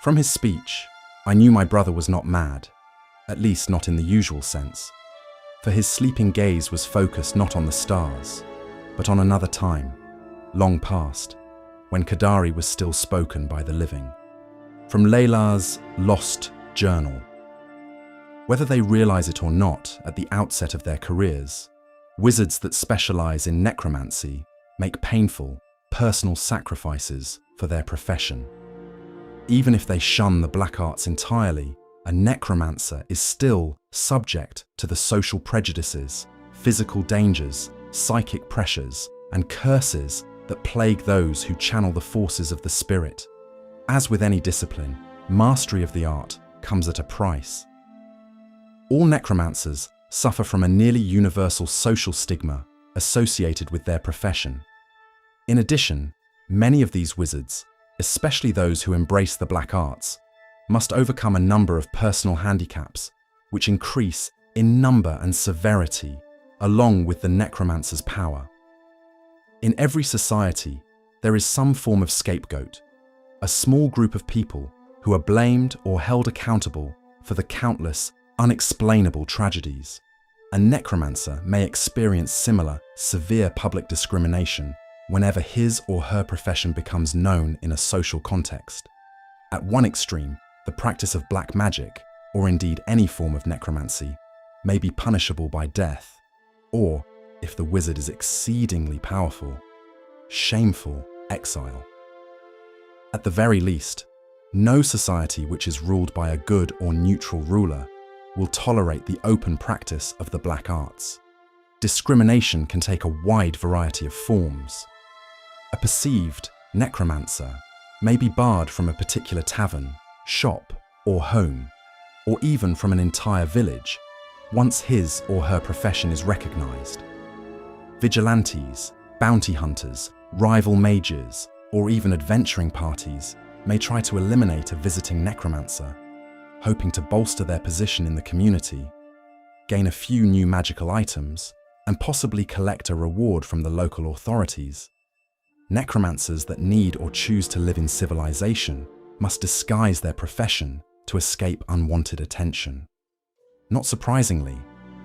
S1: From his speech, I knew my brother was not mad, at least not in the usual sense, for his sleeping gaze was focused not on the stars, but on another time, long past, when Qadari was still spoken by the living. From Layla's lost journal. Whether they realize it or not at the outset of their careers, wizards that specialize in necromancy make painful, personal sacrifices for their profession. Even if they shun the black arts entirely, a necromancer is still subject to the social prejudices, physical dangers, psychic pressures, and curses that plague those who channel the forces of the spirit. As with any discipline, mastery of the art comes at a price. All necromancers suffer from a nearly universal social stigma associated with their profession. In addition, many of these wizards, especially those who embrace the black arts, must overcome a number of personal handicaps, which increase in number and severity along with the necromancer's power. In every society, there is some form of scapegoat, a small group of people who are blamed or held accountable for the countless, unexplainable tragedies. A necromancer may experience similar, severe public discrimination whenever his or her profession becomes known in a social context. At one extreme, the practice of black magic, or indeed any form of necromancy, may be punishable by death, or, if the wizard is exceedingly powerful, shameful exile. At the very least, no society which is ruled by a good or neutral ruler will tolerate the open practice of the black arts. Discrimination can take a wide variety of forms. A perceived necromancer may be barred from a particular tavern, shop, or home, or even from an entire village, once his or her profession is recognized. Vigilantes, bounty hunters, rival mages, or even adventuring parties may try to eliminate a visiting necromancer, hoping to bolster their position in the community, gain a few new magical items, and possibly collect a reward from the local authorities. Necromancers that need or choose to live in civilization must disguise their profession to escape unwanted attention. Not surprisingly,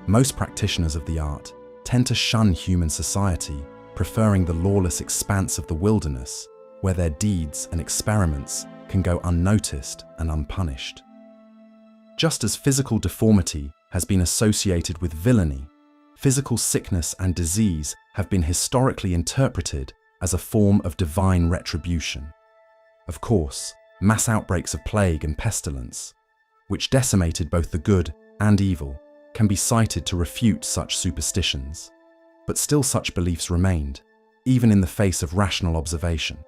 S1: most practitioners of the art tend to shun human society, preferring the lawless expanse of the wilderness, where their deeds and experiments can go unnoticed and unpunished. Just as physical deformity has been associated with villainy, physical sickness and disease have been historically interpreted as a form of divine retribution. Of course, mass outbreaks of plague and pestilence, which decimated both the good and evil, can be cited to refute such superstitions, but still such beliefs remained, even in the face of rational observation.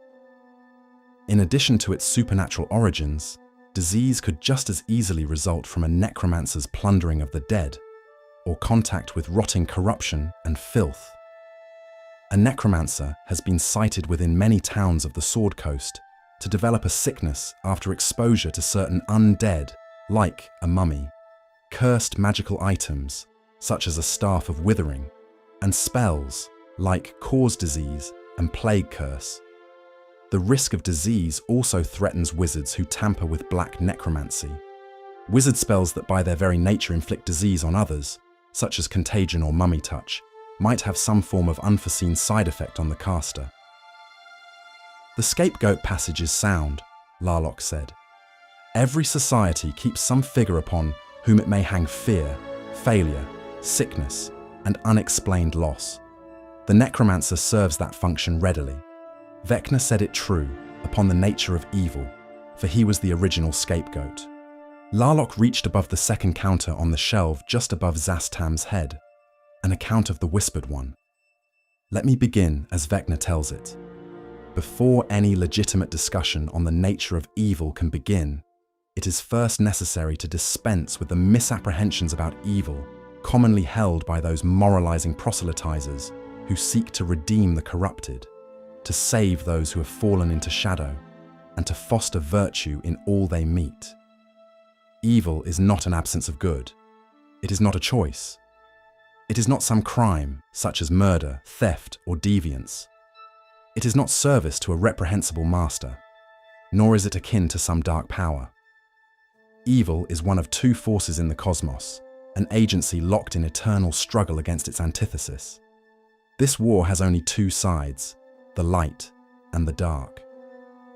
S1: In addition to its supernatural origins, disease could just as easily result from a necromancer's plundering of the dead, or contact with rotting corruption and filth. A necromancer has been cited within many towns of the Sword Coast to develop a sickness after exposure to certain undead, like a mummy, cursed magical items, such as a staff of withering, and spells, like cause disease and plague curse. The risk of disease also threatens wizards who tamper with black necromancy. Wizard spells that by their very nature inflict disease on others, such as contagion or mummy touch, might have some form of unforeseen side effect on the caster. The scapegoat passage is sound, Larlock said. Every society keeps some figure upon whom it may hang fear, failure, sickness, and unexplained loss. The necromancer serves that function readily. Vecna said it true upon the nature of evil, for he was the original scapegoat. Larlock reached above the second counter on the shelf just above Zastam's head, an account of the Whispered One. Let me begin as Vecna tells it. Before any legitimate discussion on the nature of evil can begin, it is first necessary to dispense with the misapprehensions about evil commonly held by those moralizing proselytizers who seek to redeem the corrupted, to save those who have fallen into shadow, and to foster virtue in all they meet. Evil is not an absence of good. It is not a choice. It is not some crime, such as murder, theft, or deviance. It is not service to a reprehensible master, nor is it akin to some dark power. Evil is one of two forces in the cosmos, an agency locked in eternal struggle against its antithesis. This war has only two sides, the light and the dark,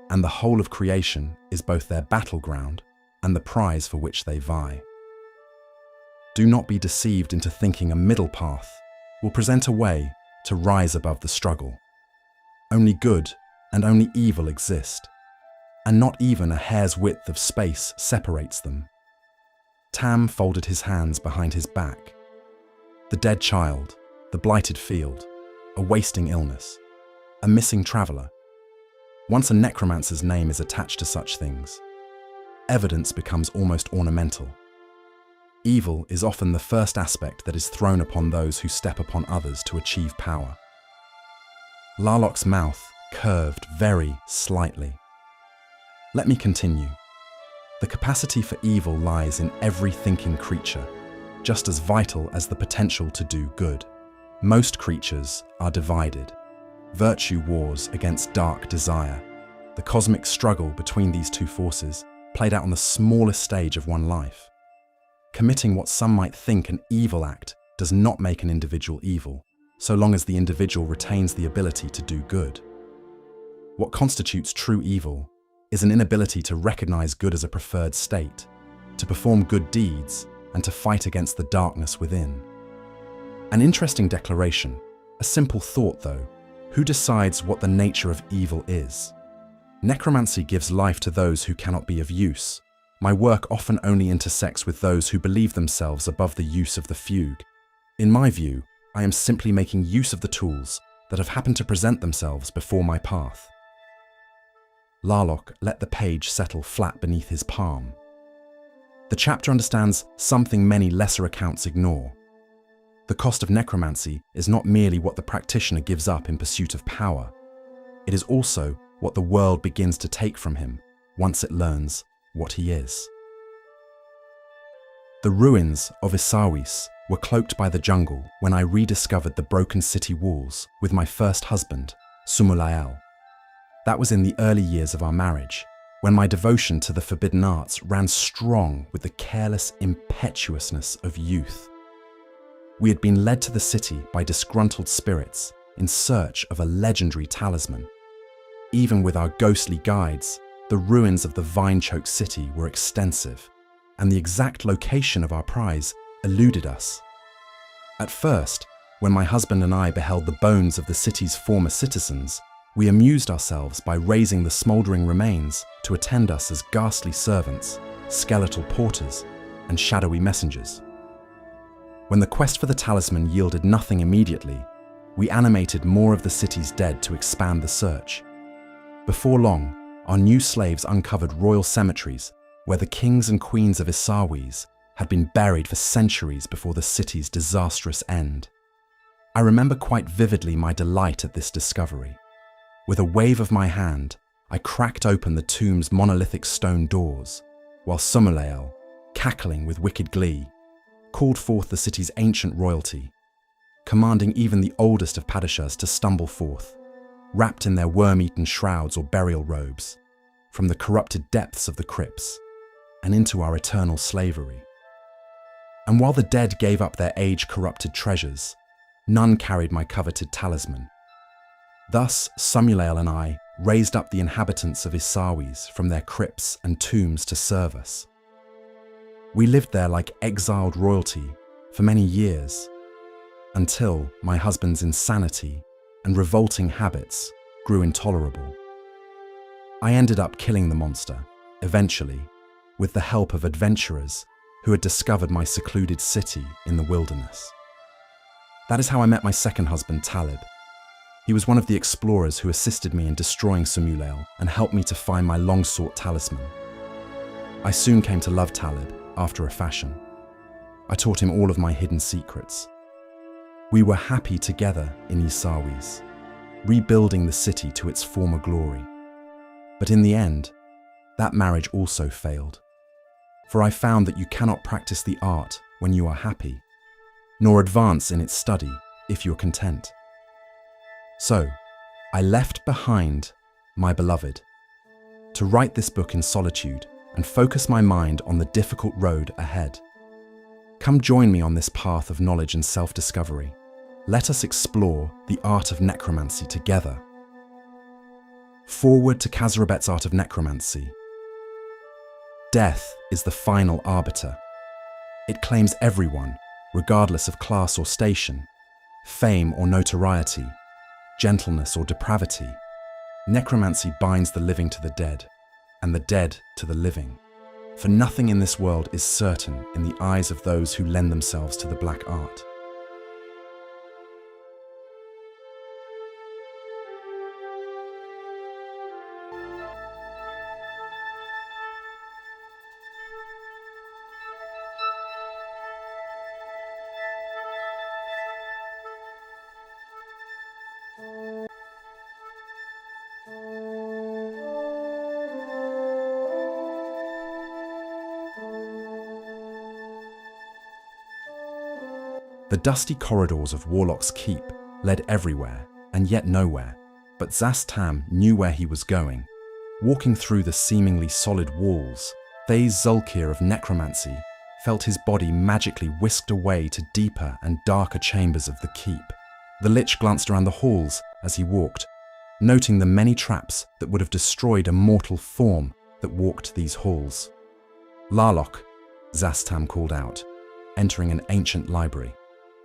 S1: and the whole of creation is both their battleground and the prize for which they vie. Do not be deceived into thinking a middle path will present a way to rise above the struggle. Only good and only evil exist, and not even a hair's width of space separates them. Tam folded his hands behind his back. The dead child, the blighted field, a wasting illness, a missing traveller. Once a necromancer's name is attached to such things, evidence becomes almost ornamental. Evil is often the first aspect that is thrown upon those who step upon others to achieve power. Larlock's mouth curved very slightly. Let me continue. The capacity for evil lies in every thinking creature, just as vital as the potential to do good. Most creatures are divided. Virtue wars against dark desire. The cosmic struggle between these two forces played out on the smallest stage of one life. Committing what some might think an evil act does not make an individual evil, so long as the individual retains the ability to do good. What constitutes true evil is an inability to recognize good as a preferred state, to perform good deeds, and to fight against the darkness within. An interesting declaration, a simple thought though. Who decides what the nature of evil is? Necromancy gives life to those who cannot be of use. My work often only intersects with those who believe themselves above the use of the fugue. In my view, I am simply making use of the tools that have happened to present themselves before my path. Larlock let the page settle flat beneath his palm. The chapter understands something many lesser accounts ignore. The cost of necromancy is not merely what the practitioner gives up in pursuit of power. It is also what the world begins to take from him once it learns what he is. The ruins of Isawis were cloaked by the jungle when I rediscovered the broken city walls with my first husband, Sumulael. That was in the early years of our marriage, when my devotion to the forbidden arts ran strong with the careless impetuousness of youth. We had been led to the city by disgruntled spirits in search of a legendary talisman. Even with our ghostly guides, the ruins of the vine-choked city were extensive, and the exact location of our prize eluded us. At first, when my husband and I beheld the bones of the city's former citizens, we amused ourselves by raising the smouldering remains to attend us as ghastly servants, skeletal porters, and shadowy messengers. When the quest for the talisman yielded nothing immediately, we animated more of the city's dead to expand the search. Before long, our new slaves uncovered royal cemeteries where the kings and queens of Isawis had been buried for centuries before the city's disastrous end. I remember quite vividly my delight at this discovery. With a wave of my hand, I cracked open the tomb's monolithic stone doors, while Sumulael, cackling with wicked glee, called forth the city's ancient royalty, commanding even the oldest of padishahs to stumble forth, wrapped in their worm-eaten shrouds or burial robes, from the corrupted depths of the crypts and into our eternal slavery. And while the dead gave up their age-corrupted treasures, none carried my coveted talisman. Thus, Sumulael and I raised up the inhabitants of Isawis from their crypts and tombs to serve us. We lived there like exiled royalty for many years, until my husband's insanity and revolting habits grew intolerable. I ended up killing the monster, eventually, with the help of adventurers who had discovered my secluded city in the wilderness. That is how I met my second husband, Talib. He was one of the explorers who assisted me in destroying Sumulael and helped me to find my long-sought talisman. I soon came to love Talib, after a fashion. I taught him all of my hidden secrets. We were happy together in Isawis, rebuilding the city to its former glory. But in the end, that marriage also failed. For I found that you cannot practice the art when you are happy, nor advance in its study if you're content. So, I left behind my beloved to write this book in solitude and focus my mind on the difficult road ahead. Come join me on this path of knowledge and self-discovery. Let us explore the art of necromancy together. Forward to Khazrabet's art of necromancy. Death is the final arbiter. It claims everyone, regardless of class or station, fame or notoriety, gentleness or depravity. Necromancy binds the living to the dead, and the dead to the living. For nothing in this world is certain in the eyes of those who lend themselves to the black art. The dusty corridors of Warlock's Keep led everywhere and yet nowhere, but Zastam knew where he was going. Walking through the seemingly solid walls, Thays Zulkir of Necromancy felt his body magically whisked away to deeper and darker chambers of the keep. The Lich glanced around the halls as he walked, noting the many traps that would have destroyed a mortal form that walked these halls. "Larlock," Zastam called out, entering an ancient library.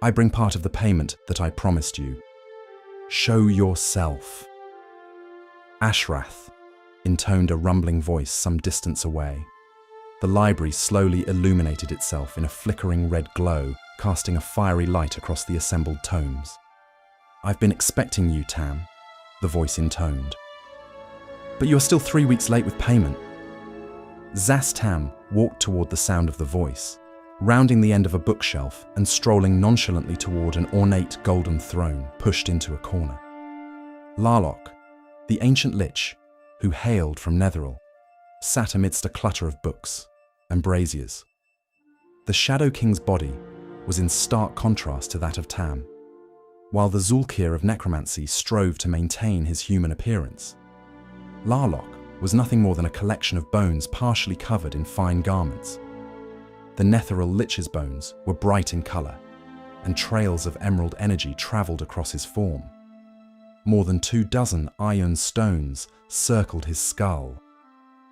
S1: "I bring part of the payment that I promised you. Show yourself." Ashrath intoned a rumbling voice some distance away. The library slowly illuminated itself in a flickering red glow, casting a fiery light across the assembled tomes. "I've been expecting you, Tam," the voice intoned. "But you are still 3 weeks late with payment." Zastam walked toward the sound of the voice, rounding the end of a bookshelf and strolling nonchalantly toward an ornate golden throne pushed into a corner. Larlock, the ancient lich, who hailed from Netheril, sat amidst a clutter of books and braziers. The Shadow King's body was in stark contrast to that of Tam, while the Zulkir of Necromancy strove to maintain his human appearance. Larlock was nothing more than a collection of bones partially covered in fine garments. The Netheril Lich's bones were bright in colour, and trails of emerald energy travelled across his form. More than 24 iron stones circled his skull,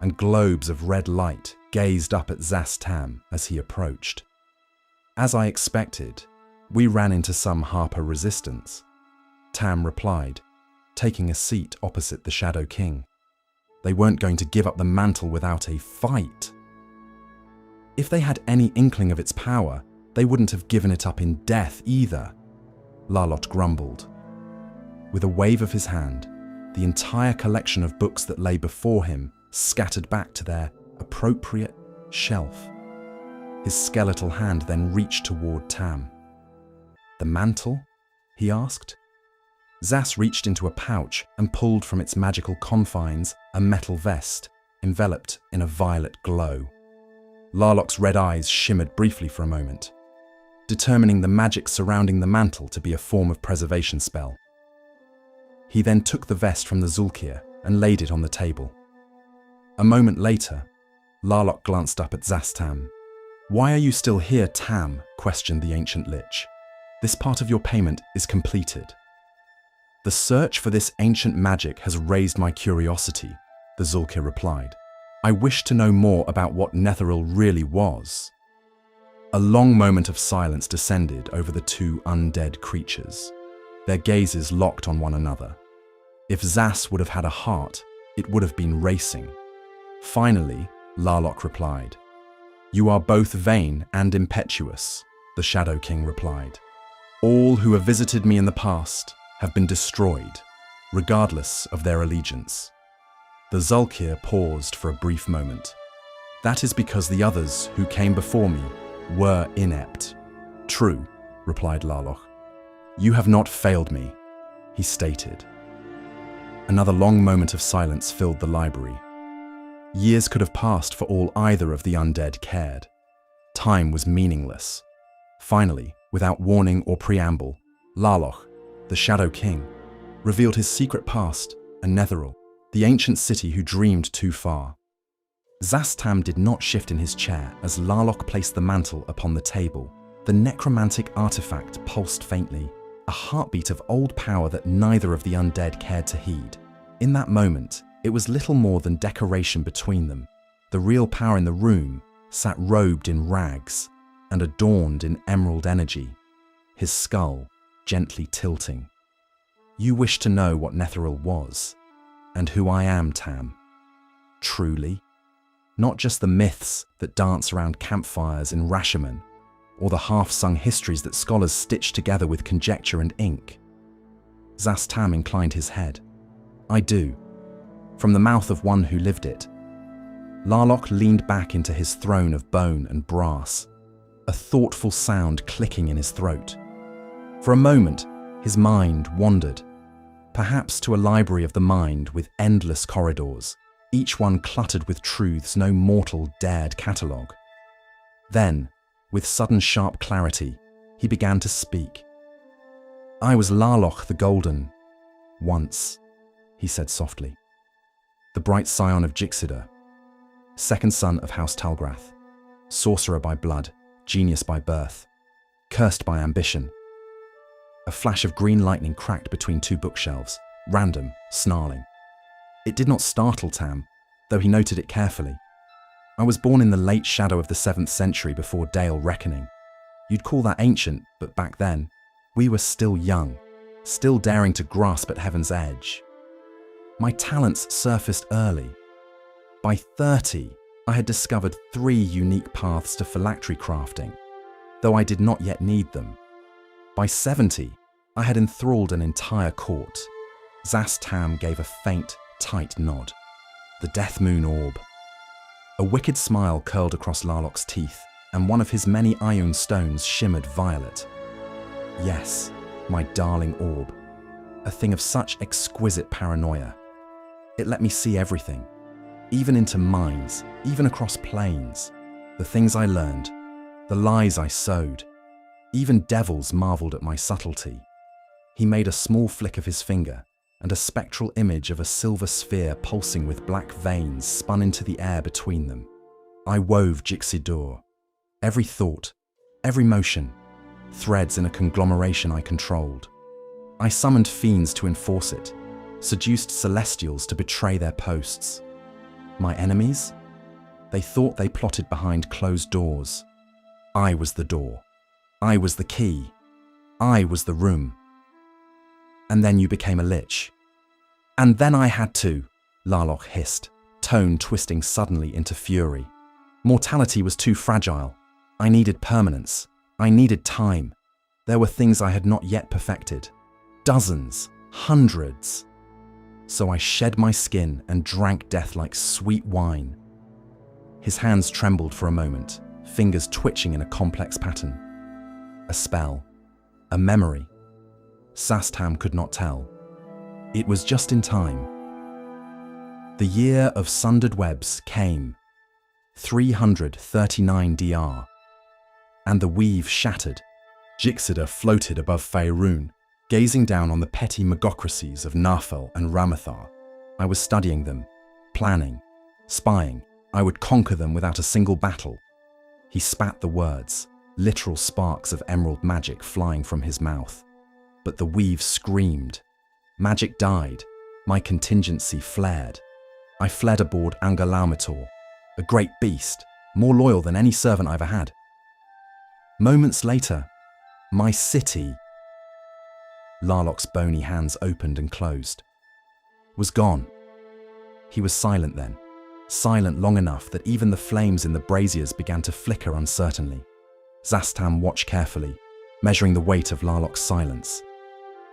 S1: and globes of red light gazed up at Zastam as he approached. "As I expected, we ran into some Harper resistance," Tam replied, taking a seat opposite the Shadow King. "They weren't going to give up the mantle without a fight. If they had any inkling of its power, they wouldn't have given it up in death either," Larlock grumbled. With a wave of his hand, the entire collection of books that lay before him scattered back to their appropriate shelf. His skeletal hand then reached toward Tam. "The mantle?" he asked. Zas reached into a pouch and pulled from its magical confines a metal vest enveloped in a violet glow. Larlock's red eyes shimmered briefly for a moment, determining the magic surrounding the mantle to be a form of preservation spell. He then took the vest from the Zulkir and laid it on the table. A moment later, Larlock glanced up at Zastam. "Why are you still here, Tam?" questioned the ancient lich. "This part of your payment is completed." "The search for this ancient magic has raised my curiosity," the Zulkir replied. "I wish to know more about what Netheril really was." A long moment of silence descended over the two undead creatures, their gazes locked on one another. If Zas would have had a heart, it would have been racing. Finally, Larlock replied. "You are both vain and impetuous," the Shadow King replied. "All who have visited me in the past have been destroyed, regardless of their allegiance." The Zulkir paused for a brief moment. "That is because the others who came before me were inept." "True," replied Larlock. "You have not failed me," he stated. Another long moment of silence filled the library. Years could have passed for all either of the undead cared. Time was meaningless. Finally, without warning or preamble, Larlock, the Shadow King, revealed his secret past and Netheril, the ancient city who dreamed too far. Zastam did not shift in his chair as Larlock placed the mantle upon the table. The necromantic artifact pulsed faintly, a heartbeat of old power that neither of the undead cared to heed. In that moment, it was little more than decoration between them. The real power in the room sat robed in rags and adorned in emerald energy, his skull gently tilting. "You wish to know what Netheril was, and who I am, Tam. Truly. Not just the myths that dance around campfires in Rashomon, or the half-sung histories that scholars stitch together with conjecture and ink." Zastam inclined his head. "I do. From the mouth of one who lived it." Larlock leaned back into his throne of bone and brass, a thoughtful sound clicking in his throat. For a moment, his mind wandered, perhaps to a library of the mind with endless corridors, each one cluttered with truths no mortal dared catalogue. Then, with sudden sharp clarity, He began to speak. "I was Larloch the Golden, once," he said softly. "The bright scion of Jixida, second son of House Talgrath, sorcerer by blood, genius by birth, cursed by ambition." A flash of green lightning cracked between two bookshelves, random, snarling. It did not startle Tam, though he noted it carefully. "I was born in the late shadow of the 7th century before Dale Reckoning. You'd call that ancient, but back then, we were still young, still daring to grasp at heaven's edge. My talents surfaced early. By 30, I had discovered 3 unique paths to phylactery crafting, though I did not yet need them. By 70, I had enthralled an entire court." Zas Tam gave a faint, tight nod. "The Death Moon Orb." A wicked smile curled across Larloch's teeth, and one of his many Ioun stones shimmered violet. "Yes, my darling orb. A thing of such exquisite paranoia. It let me see everything, even into minds, even across planes. The things I learned, the lies I sowed. Even devils marveled at my subtlety." He made a small flick of his finger, and a spectral image of a silver sphere pulsing with black veins spun into the air between them. "I wove Jixidor. Every thought, every motion, threads in a conglomeration I controlled. I summoned fiends to enforce it, seduced celestials to betray their posts. My enemies? They thought they plotted behind closed doors. I was the door. I was the key. I was the room. And then you became a lich." "And then I had to," Larloch hissed, tone twisting suddenly into fury. "Mortality was too fragile. I needed permanence. I needed time. There were things I had not yet perfected. Dozens, hundreds. So I shed my skin and drank death like sweet wine." His hands trembled for a moment, fingers twitching in a complex pattern. A spell, a memory. Zas Tam could not tell. It was just in time. The year of sundered webs came, 339 DR, and the weave shattered. Jixida floated above Velsharoon, gazing down on the petty magocracies of Nafel and Ramathar. I was studying them, planning, spying. I would conquer them without a single battle. He spat the words, literal sparks of emerald magic flying from his mouth. But the weave screamed. Magic died. My contingency flared. I fled aboard Angalaumator, a great beast, more loyal than any servant I ever had. Moments later, my city, Larloch's bony hands opened and closed, was gone. He was silent then, silent long enough that even the flames in the braziers began to flicker uncertainly. Zas Tam watched carefully, measuring the weight of Larloch's silence.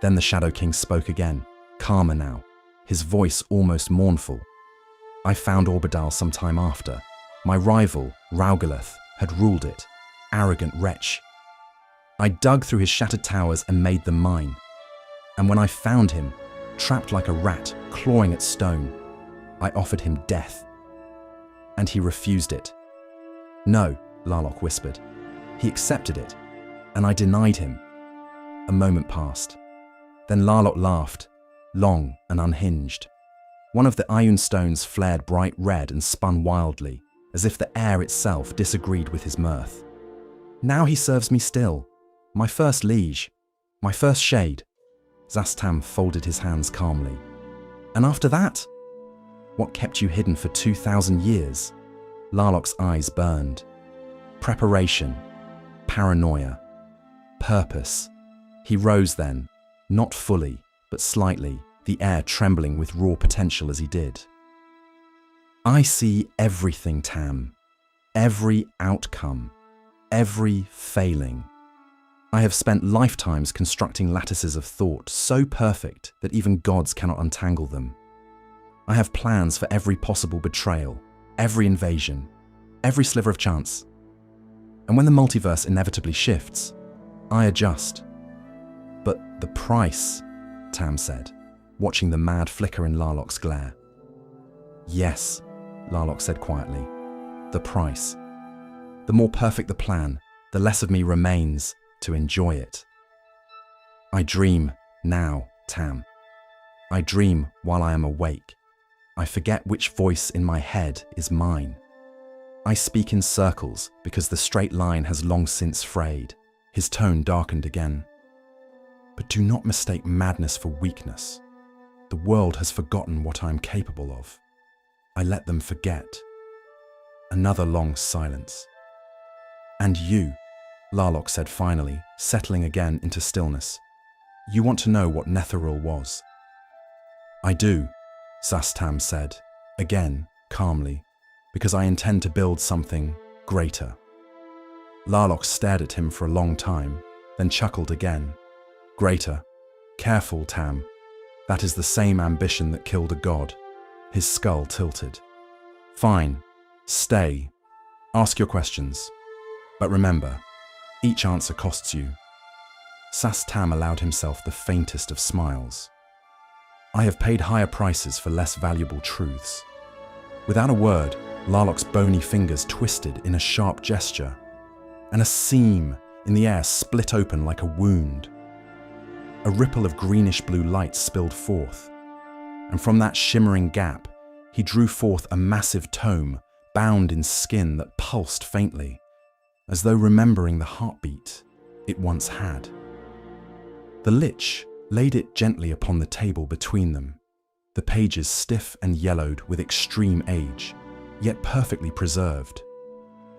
S1: Then the Shadow King spoke again, calmer now, his voice almost mournful. "I found Orbadal some time after. My rival, Raugaleth, had ruled it, arrogant wretch. I dug through his shattered towers and made them mine. And when I found him, trapped like a rat, clawing at stone, I offered him death. And he refused it. No," Larloch whispered. "He accepted it, and I denied him." A moment passed. Then Larloch laughed, long and unhinged. One of the Ioun stones flared bright red and spun wildly, as if the air itself disagreed with his mirth. "Now he serves me still. My first liege. My first shade." Zas Tam folded his hands calmly. "And after that? What kept you hidden for 2,000 years? Larloch's eyes burned. "Preparation. Paranoia. Purpose." He rose then, not fully, but slightly, the air trembling with raw potential as he did. "I see everything, Tam. Every outcome. Every failing. I have spent lifetimes constructing lattices of thought so perfect that even gods cannot untangle them. I have plans for every possible betrayal, every invasion, every sliver of chance. And when the multiverse inevitably shifts, I adjust. But the price," Tam said, watching the mad flicker in Larloch's glare. "Yes," Larloch said quietly, "the price. The more perfect the plan, the less of me remains, to enjoy it. I dream now, Tam. I dream while I am awake. I forget which voice in my head is mine. I speak in circles because the straight line has long since frayed. His tone darkened again. But do not mistake madness for weakness. The world has forgotten what I am capable of. I let them forget. Another long silence. And you, Larlock said finally, settling again into stillness. You want to know what Netheril was? I do, Zastam said, again, calmly, because I intend to build something greater. Larlock stared at him for a long time, then chuckled again. Greater. Careful, Tam. That is the same ambition that killed a god. His skull tilted. Fine. Stay. Ask your questions. But remember, each answer costs you. Zastam allowed himself the faintest of smiles. I have paid higher prices for less valuable truths. Without a word, Larlock's bony fingers twisted in a sharp gesture, and a seam in the air split open like a wound. A ripple of greenish-blue light spilled forth, and from that shimmering gap, he drew forth a massive tome bound in skin that pulsed faintly, as though remembering the heartbeat it once had. The Lich laid it gently upon the table between them, the pages stiff and yellowed with extreme age, yet perfectly preserved.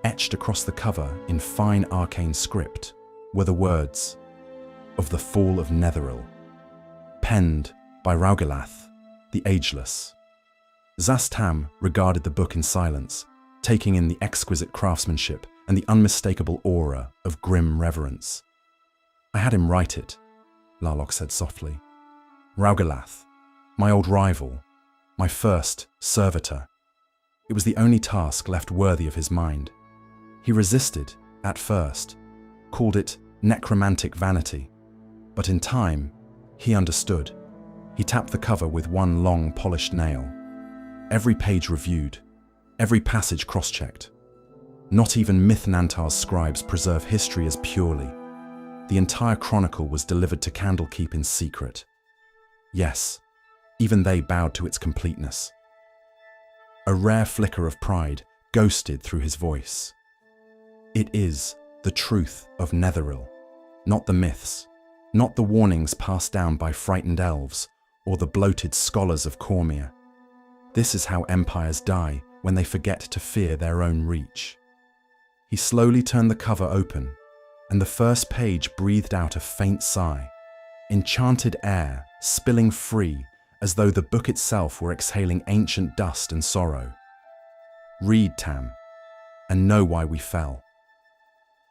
S1: Etched across the cover in fine arcane script were the words, "Of the Fall of Netheril," penned by Raugilath, the Ageless. Zastam regarded the book in silence, taking in the exquisite craftsmanship and the unmistakable aura of grim reverence. I had him write it, Larlock said softly. Raugilath, my old rival, my first servitor. It was the only task left worthy of his mind. He resisted, at first, called it necromantic vanity. But in time, he understood. He tapped the cover with one long polished nail. Every page reviewed, every passage cross-checked. Not even Myth-Nantar's scribes preserve history as purely. The entire chronicle was delivered to Candlekeep in secret. Yes, even they bowed to its completeness. A rare flicker of pride ghosted through his voice. It is the truth of Netheril, not the myths, not the warnings passed down by frightened elves or the bloated scholars of Cormyr. This is how empires die when they forget to fear their own reach. He slowly turned the cover open, and the first page breathed out a faint sigh, enchanted air spilling free as though the book itself were exhaling ancient dust and sorrow. Read, Tam, and know why we fell.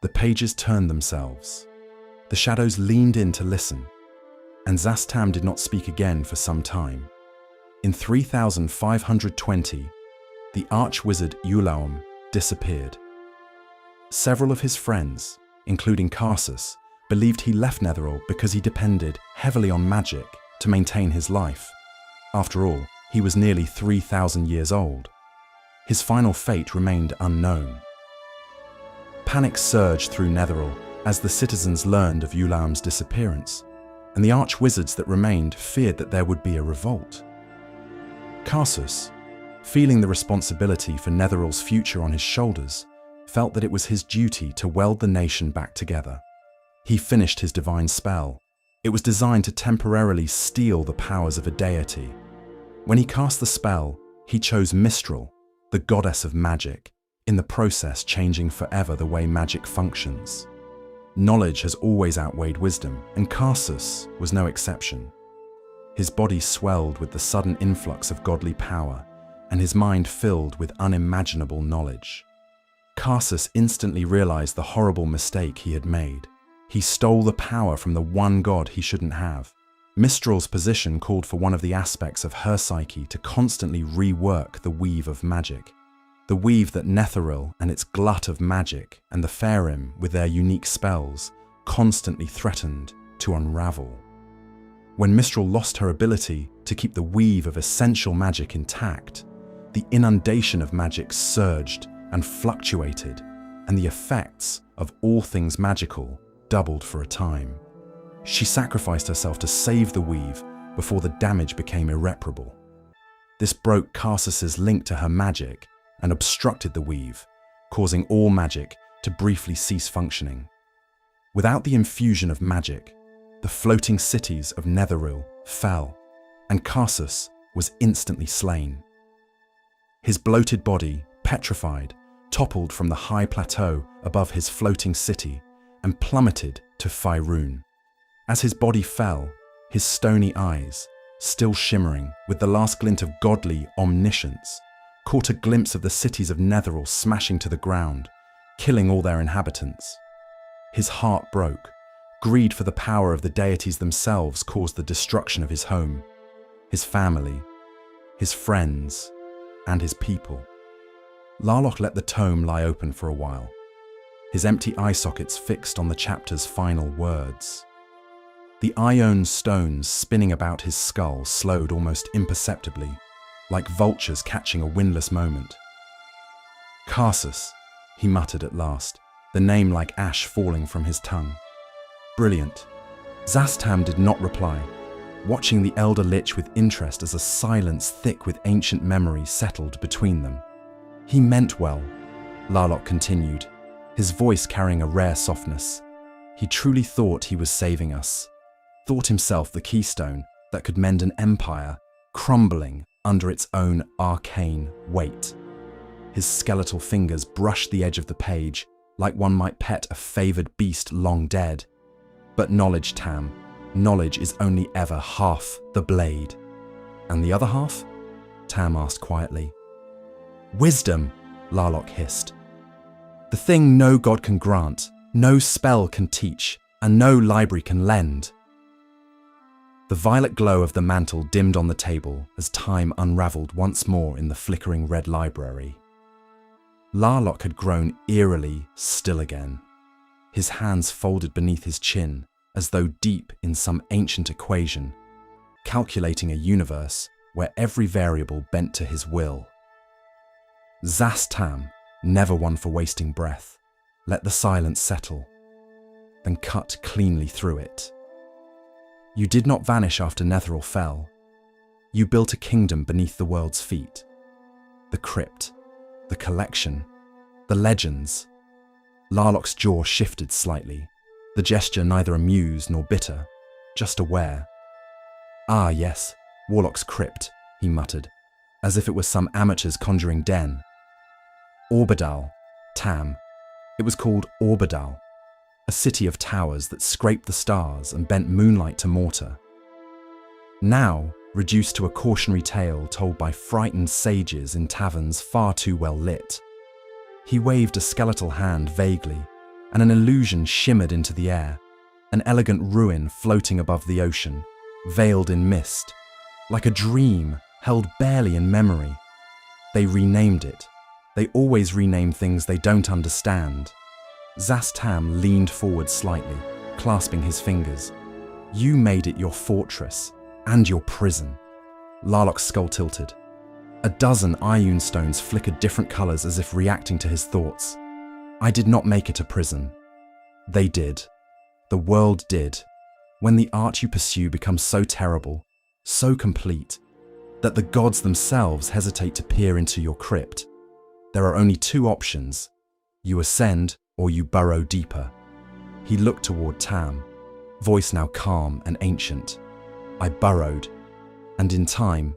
S1: The pages turned themselves. The shadows leaned in to listen, and Zastam did not speak again for some time. In 3520, the arch-wizard Ulaum disappeared. Several of his friends, including Karsus, believed he left Netheril because he depended heavily on magic to maintain his life. After all, he was nearly 3,000 years old. His final fate remained unknown. Panic surged through Netheril as the citizens learned of Ulaum's disappearance, and the arch-wizards that remained feared that there would be a revolt. Karsus, feeling the responsibility for Netheril's future on his shoulders, felt that it was his duty to weld the nation back together. He finished his divine spell. It was designed to temporarily steal the powers of a deity. When he cast the spell, he chose Mistral, the goddess of magic, in the process changing forever the way magic functions. Knowledge has always outweighed wisdom, and Karsus was no exception. His body swelled with the sudden influx of godly power, and his mind filled with unimaginable knowledge. Karsus instantly realized the horrible mistake he had made. He stole the power from the one god he shouldn't have. Mistral's position called for one of the aspects of her psyche to constantly rework the weave of magic. The weave that Netheril and its glut of magic and the Faerim with their unique spells constantly threatened to unravel. When Mistral lost her ability to keep the weave of essential magic intact, the inundation of magic surged and fluctuated, and the effects of all things magical doubled for a time. She sacrificed herself to save the weave before the damage became irreparable. This broke Karsus's link to her magic and obstructed the weave, causing all magic to briefly cease functioning. Without the infusion of magic, the floating cities of Netheril fell, and Karsus was instantly slain. His bloated body, petrified, toppled from the high plateau above his floating city and plummeted to Faerun. As his body fell, his stony eyes, still shimmering with the last glint of godly omniscience, caught a glimpse of the cities of Netheril smashing to the ground, killing all their inhabitants. His heart broke. Greed for the power of the deities themselves caused the destruction of his home, his family, his friends, and his people. Larlock let the tome lie open for a while, his empty eye sockets fixed on the chapter's final words. The ione stones spinning about his skull slowed almost imperceptibly, like vultures catching a windless moment. Karsus, he muttered at last, the name like ash falling from his tongue. Brilliant. Zastam did not reply, watching the elder lich with interest as a silence thick with ancient memory settled between them. He meant well, Larlock continued, his voice carrying a rare softness. He truly thought he was saving us, thought himself the keystone that could mend an empire crumbling under its own arcane weight. His skeletal fingers brushed the edge of the page like one might pet a favored beast long dead. But knowledge, Tam, knowledge is only ever half the blade. And the other half? Tam asked quietly. Wisdom, Larlock hissed. The thing no god can grant, no spell can teach, and no library can lend. The violet glow of the mantle dimmed on the table as time unravelled once more in the flickering red library. Larlock had grown eerily still again, his hands folded beneath his chin as though deep in some ancient equation, calculating a universe where every variable bent to his will. Zastam, never one for wasting breath, let the silence settle, then cut cleanly through it. You did not vanish after Netheril fell. You built a kingdom beneath the world's feet. The crypt, the collection, the legends. Larlock's jaw shifted slightly, the gesture neither amused nor bitter, just aware. Ah yes, Warlock's crypt, he muttered, as if it was some amateur's conjuring den. Orbadal, Tam. It was called Orbadal, a city of towers that scraped the stars and bent moonlight to mortar. Now, reduced to a cautionary tale told by frightened sages in taverns far too well lit. He waved a skeletal hand vaguely, and an illusion shimmered into the air, an elegant ruin floating above the ocean, veiled in mist, like a dream held barely in memory. They renamed it. They always rename things they don't understand. Zastam leaned forward slightly, clasping his fingers. You made it your fortress and your prison. Larlock's skull tilted. A dozen ione stones flickered different colours as if reacting to his thoughts. I did not make it a prison. They did. The world did. When the art you pursue becomes so terrible, so complete, that the gods themselves hesitate to peer into your crypt, there are only two options. You ascend or you burrow deeper. He looked toward Tam, voice now calm and ancient. I burrowed, and in time,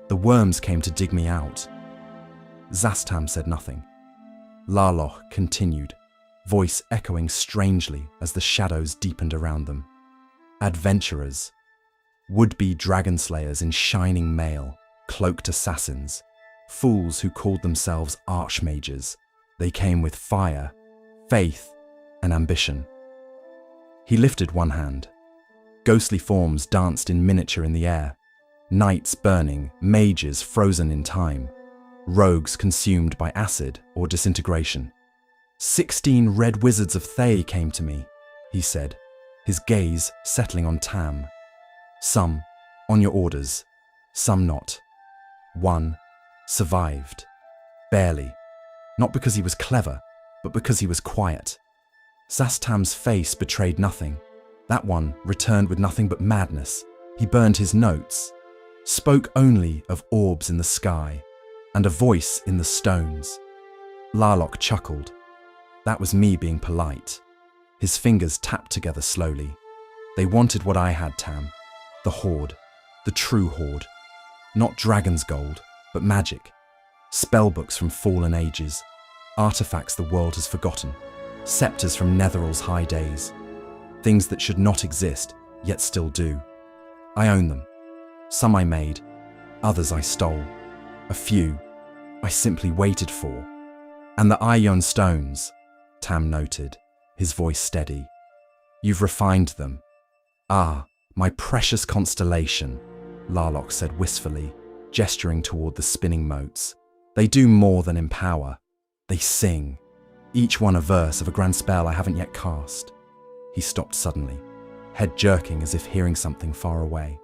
S1: the worms came to dig me out. Zastam said nothing. Larlock continued, voice echoing strangely as the shadows deepened around them. Adventurers, would-be dragon slayers in shining mail, cloaked assassins, fools who called themselves archmages. They came with fire, faith, and ambition. He lifted one hand. Ghostly forms danced in miniature in the air, knights burning, mages frozen in time, rogues consumed by acid or disintegration. 16 red wizards of Thay came to me, he said, his gaze settling on Tam. Some, on your orders, some not. One survived. Barely. Not because he was clever, but because he was quiet. Zastam's face betrayed nothing. That one returned with nothing but madness. He burned his notes, spoke only of orbs in the sky and a voice in the stones. Larlock chuckled. That was me being polite. His fingers tapped together slowly. They wanted what I had, Tam. The Horde. The true Horde. Not dragon's gold, but magic. Spellbooks from fallen ages. Artifacts the world has forgotten. Scepters from Netheril's high days. Things that should not exist, yet still do. I own them. Some I made. Others I stole. A few I simply waited for. And the Ion stones, Tam noted, his voice steady. You've refined them. Ah, my precious constellation, Larlock said wistfully, gesturing toward the spinning motes. They do more than empower. They sing, each one a verse of a grand spell I haven't yet cast. He stopped suddenly, head jerking as if hearing something far away.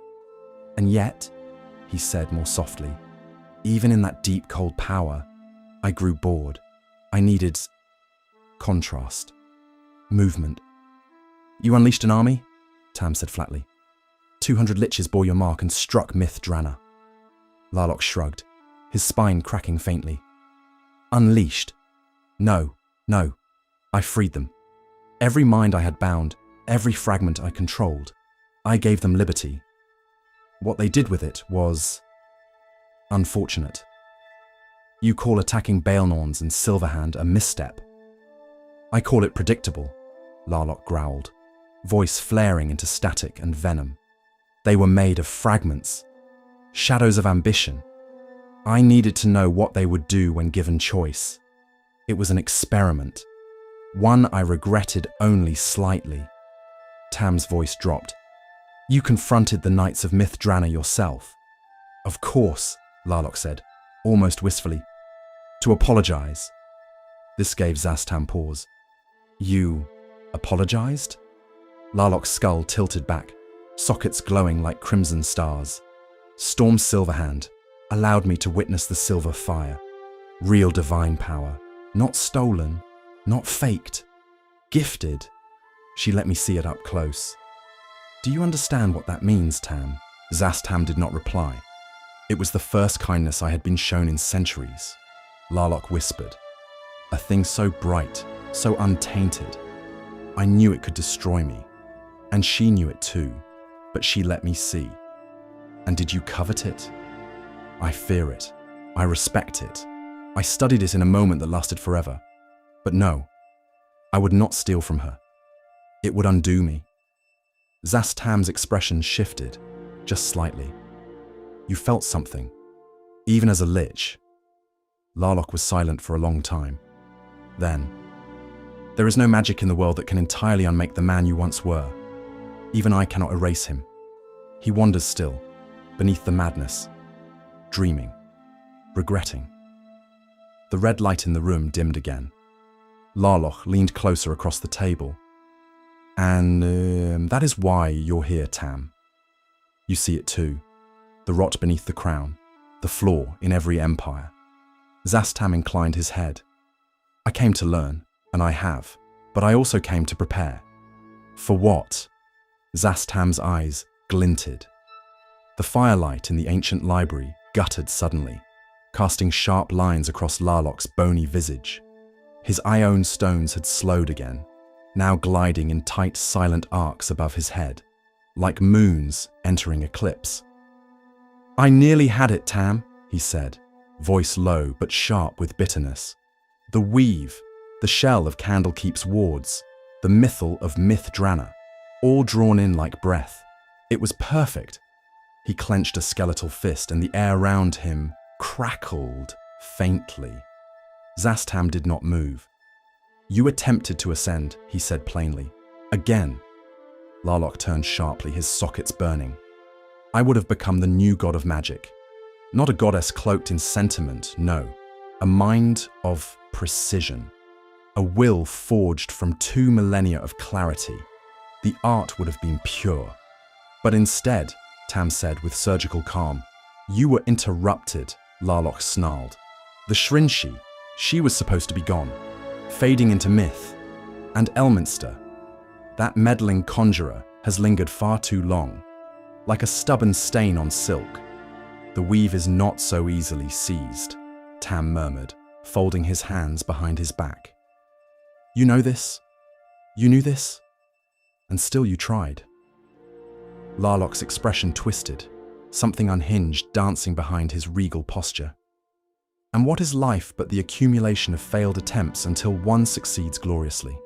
S1: And yet, he said more softly, even in that deep cold power, I grew bored. I needed contrast, movement. You unleashed an army? Tam said flatly. 200 liches bore your mark and struck Myth Drana. Larlock shrugged, his spine cracking faintly. Unleashed? No. I freed them. Every mind I had bound, every fragment I controlled, I gave them liberty. What they did with it was unfortunate. You call attacking Baelnorns and Silverhand a misstep. I call it predictable, Larlock growled, voice flaring into static and venom. They were made of fragments, shadows of ambition. I needed to know what they would do when given choice. It was an experiment, one I regretted only slightly. Tam's voice dropped. You confronted the Knights of Myth Drana yourself. Of course, Larlock said, almost wistfully. To apologize. This gave Zastam pause. You apologized? Larlock's skull tilted back, sockets glowing like crimson stars. Storm Silverhand allowed me to witness the silver fire. Real divine power. Not stolen, not faked. Gifted. She let me see it up close. Do you understand what that means, Tam? Zastam did not reply. It was the first kindness I had been shown in centuries. Larlock whispered. A thing so bright, so untainted. I knew it could destroy me. And she knew it too, but she let me see. And did you covet it? I fear it. I respect it. I studied it in a moment that lasted forever. But no, I would not steal from her. It would undo me. Zastam's expression shifted, just slightly. You felt something, even as a lich. Larlock was silent for a long time. Then, there is no magic in the world that can entirely unmake the man you once were. Even I cannot erase him. He wanders still, beneath the madness, dreaming, regretting. The red light in the room dimmed again. Larlock leaned closer across the table. And that is why you're here, Tam. You see it too. The rot beneath the crown, the flaw in every empire. Zastam inclined his head. I came to learn, and I have, but I also came to prepare. For what? Zastam's eyes glinted. The firelight in the ancient library guttered suddenly, casting sharp lines across Larlock's bony visage. His Ion stones had slowed again, now gliding in tight, silent arcs above his head, like moons entering eclipse. I nearly had it, Tam, he said, voice low but sharp with bitterness. The weave, the shell of Candlekeep's wards, the mythal of Myth Drana, all drawn in like breath. It was perfect. He clenched a skeletal fist and the air around him crackled faintly. Zastam did not move. You attempted to ascend, he said plainly. Again. Larlock turned sharply, his sockets burning. I would have become the new god of magic. Not a goddess cloaked in sentiment, no. A mind of precision. A will forged from 2 millennia of clarity. The art would have been pure. But instead, Tam said with surgical calm, you were interrupted, Larlock snarled. The Shrinshi, she was supposed to be gone, fading into myth. And Elminster, that meddling conjurer, has lingered far too long, like a stubborn stain on silk. The weave is not so easily seized, Tam murmured, folding his hands behind his back. You know this? You knew this? And still you tried. Larlock's expression twisted, something unhinged dancing behind his regal posture. And what is life but the accumulation of failed attempts until one succeeds gloriously?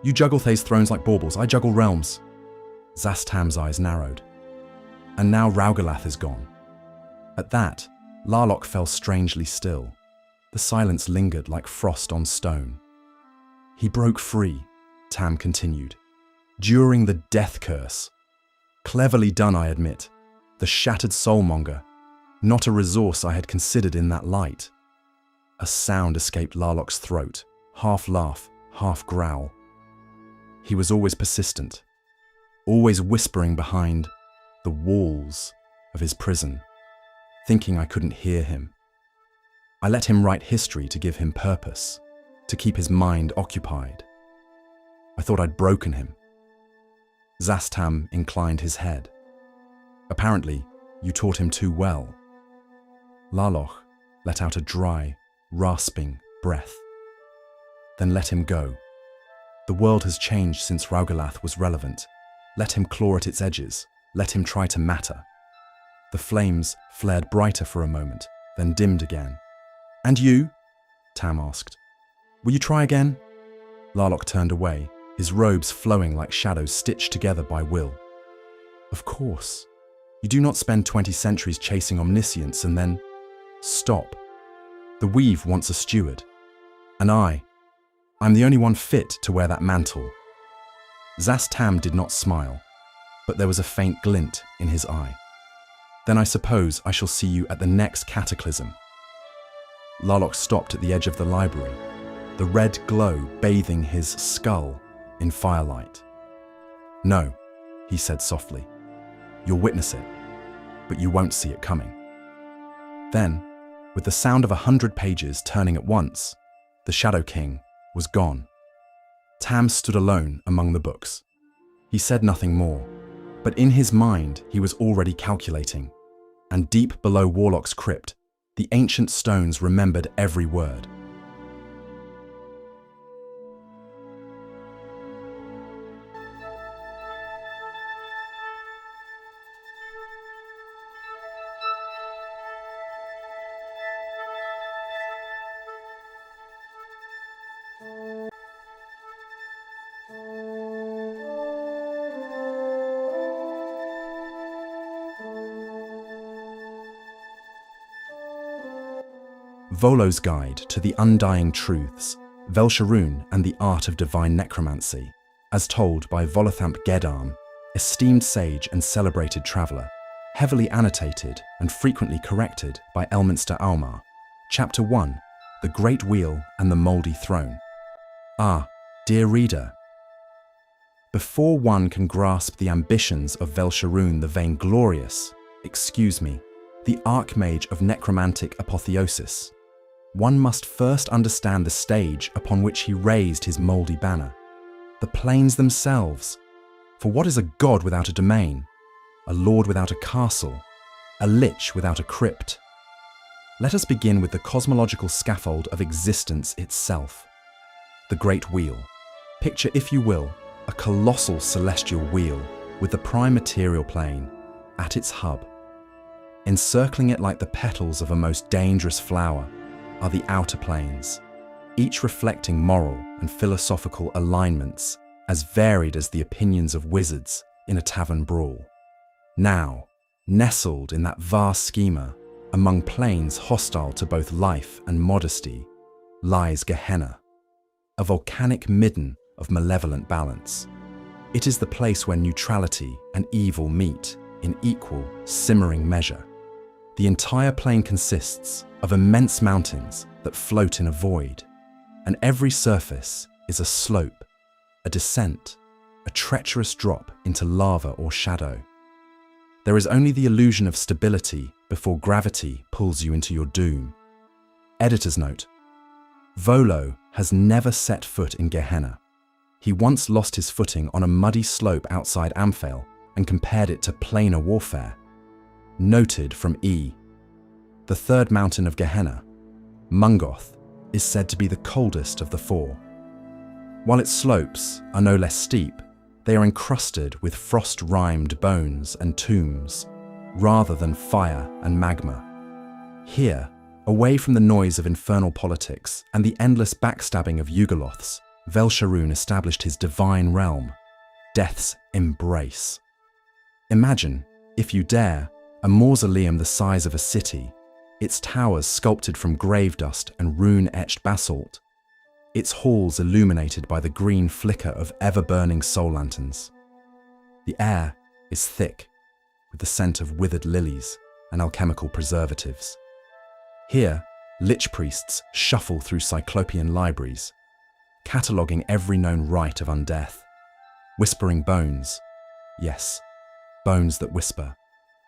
S1: You juggle Thay's thrones like baubles, I juggle realms. Zastam's eyes narrowed. And now Raugalath is gone. At that, Larlock fell strangely still. The silence lingered like frost on stone. He broke free, Tam continued, during the death curse. Cleverly done, I admit. The shattered soulmonger, not a resource I had considered in that light. A sound escaped Larlock's throat, half laugh, half growl. He was always persistent, always whispering behind the walls of his prison, thinking I couldn't hear him. I let him write history to give him purpose, to keep his mind occupied. I thought I'd broken him. Zastam inclined his head. Apparently, you taught him too well. Larlock let out a dry, rasping breath. Then let him go. The world has changed since Raugalath was relevant. Let him claw at its edges. Let him try to matter. The flames flared brighter for a moment, then dimmed again. And you? Tam asked. Will you try again? Larlock turned away, his robes flowing like shadows stitched together by will. Of course. You do not spend 20 centuries chasing omniscience and then stop. The weave wants a steward. And I'm the only one fit to wear that mantle. Zastam did not smile, but there was a faint glint in his eye. Then I suppose I shall see you at the next cataclysm. Larlock stopped at the edge of the library, the red glow bathing his skull in firelight. No, he said softly. You'll witness it, but you won't see it coming. Then, with the sound of 100 pages turning at once, the Shadow King was gone. Tam stood alone among the books. He said nothing more, but in his mind he was already calculating, and deep below Warlock's crypt, the ancient stones remembered every word. Volo's Guide to the Undying Truths, Velsharoon and the Art of Divine Necromancy, as told by Volothamp Gedarm, esteemed sage and celebrated traveller, heavily annotated and frequently corrected by Elminster Aumar. Chapter 1, The Great Wheel and the Mouldy Throne. Ah, dear reader, before one can grasp the ambitions of Velsharoon the Vainglorious, the Archmage of necromantic apotheosis, one must first understand the stage upon which he raised his mouldy banner, the plains themselves. For what is a god without a domain, a lord without a castle, a lich without a crypt? Let us begin with the cosmological scaffold of existence itself, the Great Wheel. Picture, if you will, a colossal celestial wheel with the prime material plane at its hub. Encircling it like the petals of a most dangerous flower are the outer planes, each reflecting moral and philosophical alignments as varied as the opinions of wizards in a tavern brawl. Now, nestled in that vast schema, among planes hostile to both life and modesty, lies Gehenna, a volcanic midden of malevolent balance. It is the place where neutrality and evil meet in equal, simmering measure. The entire plane consists of immense mountains that float in a void, and every surface is a slope, a descent, a treacherous drop into lava or shadow. There is only the illusion of stability before gravity pulls you into your doom. Editor's note: Volo has never set foot in Gehenna. He once lost his footing on a muddy slope outside Amphail and compared it to planar warfare. Noted from E. The third mountain of Gehenna, Mungoth, is said to be the coldest of the four. While its slopes are no less steep, they are encrusted with frost-rimed bones and tombs, rather than fire and magma. Here, away from the noise of infernal politics and the endless backstabbing of Yugoloths, Velsharoon established his divine realm, Death's Embrace. Imagine, if you dare, a mausoleum the size of a city, its towers sculpted from grave dust and rune-etched basalt, its halls illuminated by the green flicker of ever-burning soul lanterns. The air is thick, with the scent of withered lilies and alchemical preservatives. Here, lich priests shuffle through cyclopean libraries, cataloguing every known rite of undeath, whispering bones, yes, bones that whisper,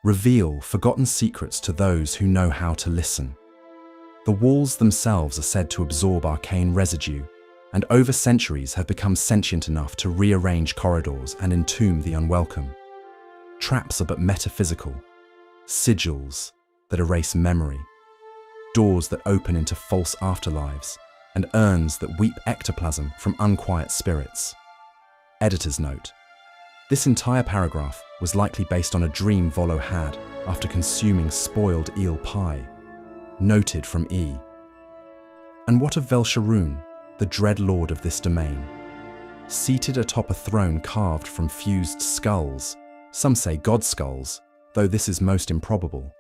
S1: reveal forgotten secrets to those who know how to listen. The walls themselves are said to absorb arcane residue, and over centuries have become sentient enough to rearrange corridors and entomb the unwelcome. Traps are but metaphysical, sigils that erase memory, doors that open into false afterlives, and urns that weep ectoplasm from unquiet spirits. Editor's note: this entire paragraph was likely based on a dream Volo had after consuming spoiled eel pie. Noted from E. And what of Velsharoon, the dread lord of this domain? Seated atop a throne carved from fused skulls, some say god skulls, though this is most improbable.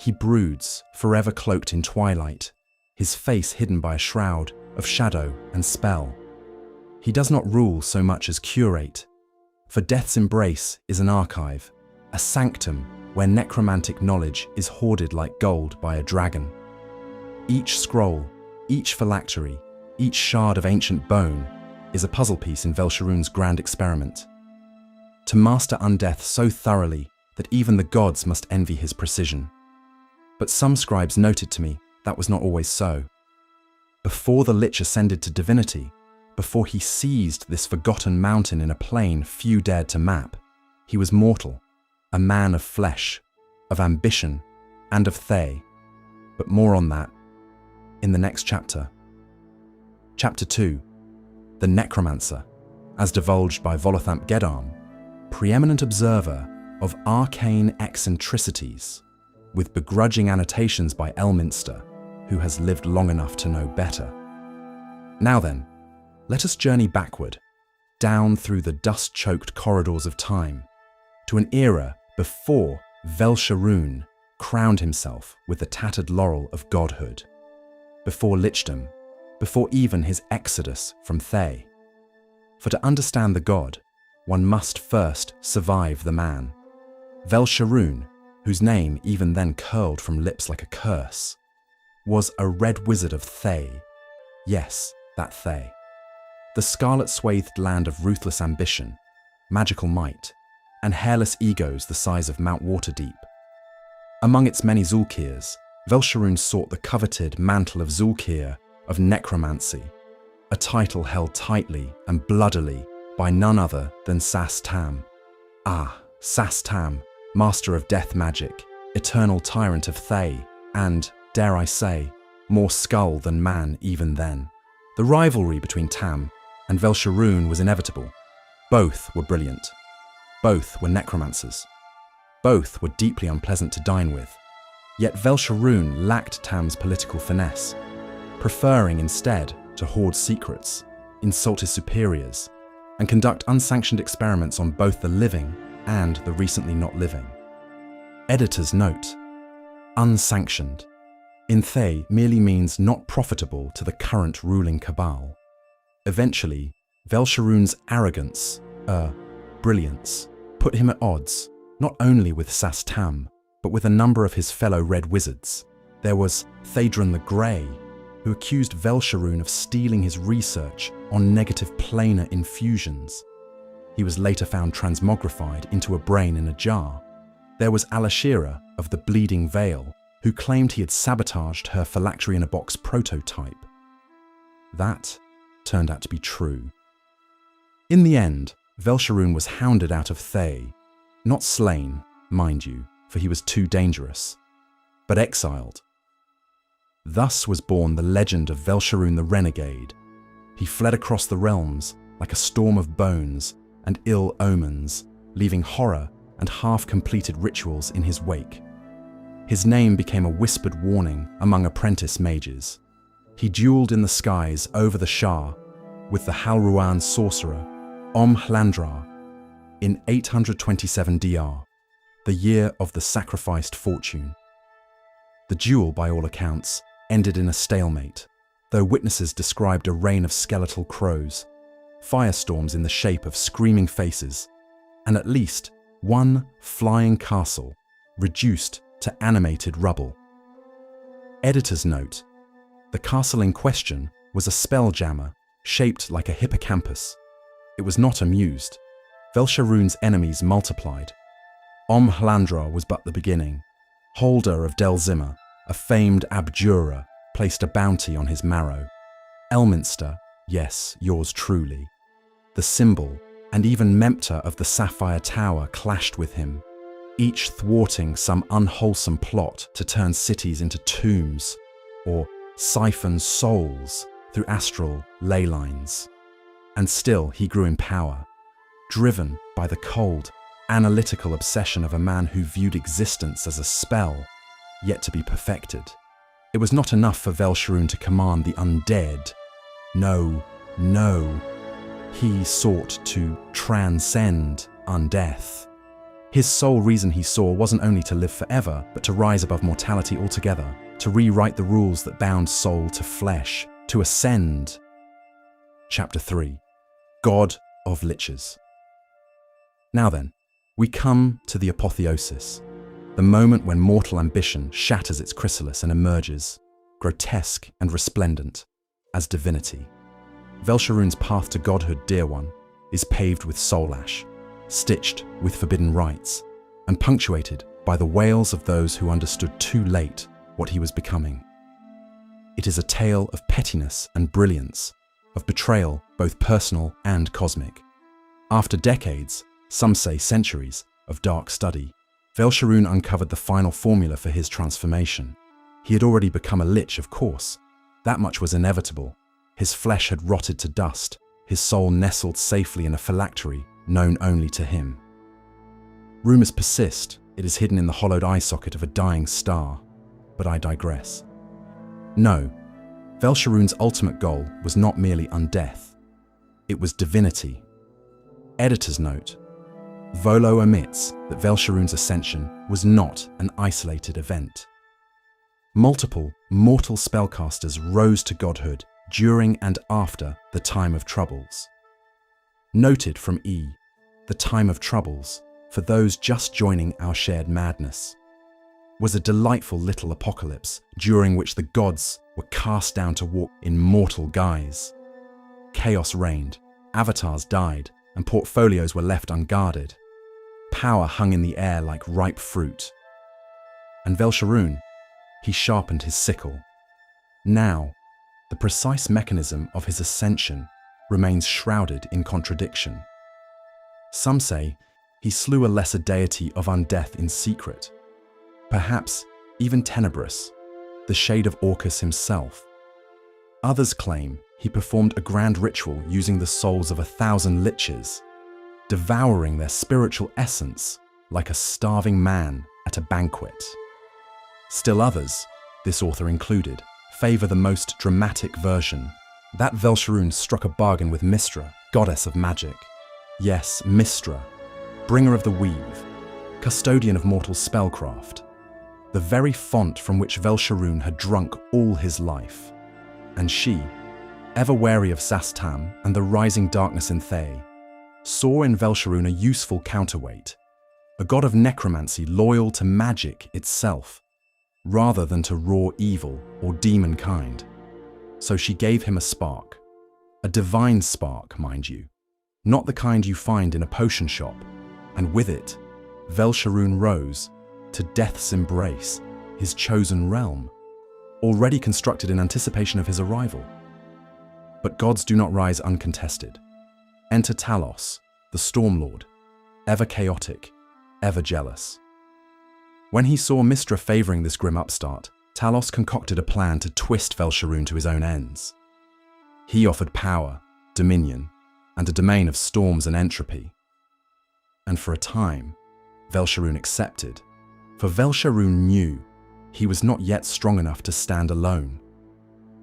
S1: He broods, forever cloaked in twilight, his face hidden by a shroud of shadow and spell. He does not rule so much as curate, for Death's Embrace is an archive, a sanctum where necromantic knowledge is hoarded like gold by a dragon. Each scroll, each phylactery, each shard of ancient bone is a puzzle piece in Velsharoon's grand experiment. To master Undeath so thoroughly that even the gods must envy his precision. But some scribes noted to me that was not always so. Before the Lich ascended to divinity, before he seized this forgotten mountain in a plane few dared to map, he was mortal, a man of flesh, of ambition, and of Thay. But more on that in the next chapter. Chapter 2, The Necromancer, as divulged by Volothamp Geddarm, preeminent observer of arcane eccentricities, with begrudging annotations by Elminster, who has lived long enough to know better. Now then, let us journey backward, down through the dust-choked corridors of time, to an era before Velsharoon crowned himself with the tattered laurel of godhood, before lichdom, before even his exodus from Thay. For to understand the god, one must first survive the man. Velsharoon, whose name even then curled from lips like a curse, was a red wizard of Thay. Yes, that Thay. The scarlet-swathed land of ruthless ambition, magical might, and hairless egos the size of Mount Waterdeep. Among its many Zulkirs, Velsharoon sought the coveted mantle of Zulkir of necromancy, a title held tightly and bloodily by none other than Sas Tam. Ah, Sas Tam, master of death magic, eternal tyrant of Thay, and, dare I say, more skull than man even then. The rivalry between Tam and Velsharoon was inevitable. Both were brilliant. Both were necromancers. Both were deeply unpleasant to dine with. Yet Velsharoon lacked Tam's political finesse, preferring instead to hoard secrets, insult his superiors, and conduct unsanctioned experiments on both the living and the recently not living. Editor's note: unsanctioned, in Thay merely means not profitable to the current ruling cabal. Eventually, Velsharoon's arrogance, brilliance, put him at odds, not only with Sas Tam, but with a number of his fellow red wizards. There was Thadron the Grey, who accused Velsharoon of stealing his research on negative planar infusions. He was later found transmogrified into a brain in a jar. There was Alashira of the Bleeding Veil, who claimed he had sabotaged her phylactery-in-a-box prototype. That turned out to be true. In the end, Velsharoon was hounded out of Thay, not slain, mind you, for he was too dangerous, but exiled. Thus was born the legend of Velsharoon the Renegade. He fled across the realms like a storm of bones and ill omens, leaving horror and half-completed rituals in his wake. His name became a whispered warning among apprentice mages. He duelled in the skies over the Shah with the Halruan sorcerer Hlandra in 827 DR, the year of the sacrificed fortune. The duel, by all accounts, ended in a stalemate, though witnesses described a rain of skeletal crows, firestorms in the shape of screaming faces, and at least one flying castle reduced to animated rubble. Editor's note: the castle in question was a spelljammer shaped like a hippocampus. It was not amused. Velsharoon's enemies multiplied. Hlandra was but the beginning. Holder of Delzimmer, a famed abjurer, placed a bounty on his marrow. Elminster, yes, yours truly. The symbol, and even Mempter of the Sapphire Tower clashed with him, each thwarting some unwholesome plot to turn cities into tombs or siphon souls through astral ley lines. And still he grew in power, driven by the cold, analytical obsession of a man who viewed existence as a spell, yet to be perfected. It was not enough for Velsharoon to command the undead. No, no. He sought to transcend undeath. His sole reason, he saw, wasn't only to live forever, but to rise above mortality altogether, to rewrite the rules that bound soul to flesh, to ascend. Chapter 3. God of Liches. Now then, we come to the apotheosis, the moment when mortal ambition shatters its chrysalis and emerges, grotesque and resplendent, as divinity. Velsharoon's path to godhood, dear one, is paved with soul ash, stitched with forbidden rites, and punctuated by the wails of those who understood too late what he was becoming. It is a tale of pettiness and brilliance, of betrayal both personal and cosmic. After decades, some say centuries, of dark study, Velsharoon uncovered the final formula for his transformation. He had already become a lich, of course. That much was inevitable. His flesh had rotted to dust, his soul nestled safely in a phylactery known only to him. Rumours persist it is hidden in the hollowed eye socket of a dying star, but I digress. No, Velsharoon's ultimate goal was not merely undeath. It was divinity. Editor's note: Volo omits that Velsharoon's ascension was not an isolated event. Multiple mortal spellcasters rose to godhood during and after the Time of Troubles. Noted from E, the Time of Troubles, for those just joining our shared madness, was a delightful little apocalypse during which the gods were cast down to walk in mortal guise. Chaos reigned, avatars died, and portfolios were left unguarded. Power hung in the air like ripe fruit. And Velsharoon, he sharpened his sickle. Now, the precise mechanism of his ascension remains shrouded in contradiction. Some say he slew a lesser deity of undeath in secret, perhaps even Tenebrous, the shade of Orcus himself. Others claim he performed a grand ritual using the souls of 1,000 liches, devouring their spiritual essence like a starving man at a banquet. Still others, this author included, favour the most dramatic version, that Velsharoon struck a bargain with Mystra, goddess of magic. Yes, Mystra, bringer of the weave, custodian of mortal spellcraft, the very font from which Velsharoon had drunk all his life. And she, ever wary of Sastam and the rising darkness in Thay, saw in Velsharoon a useful counterweight, a god of necromancy loyal to magic itself, rather than to raw evil or demon kind. So she gave him a spark, a divine spark, mind you, not the kind you find in a potion shop, and with it, Velsharoon rose to death's embrace, his chosen realm, already constructed in anticipation of his arrival. But gods do not rise uncontested. Enter Talos, the Stormlord, ever chaotic, ever jealous. When he saw Mystra favoring this grim upstart, Talos concocted a plan to twist Velsharoon to his own ends. He offered power, dominion, and a domain of storms and entropy. And for a time, Velsharoon accepted, for Velsharoon knew he was not yet strong enough to stand alone.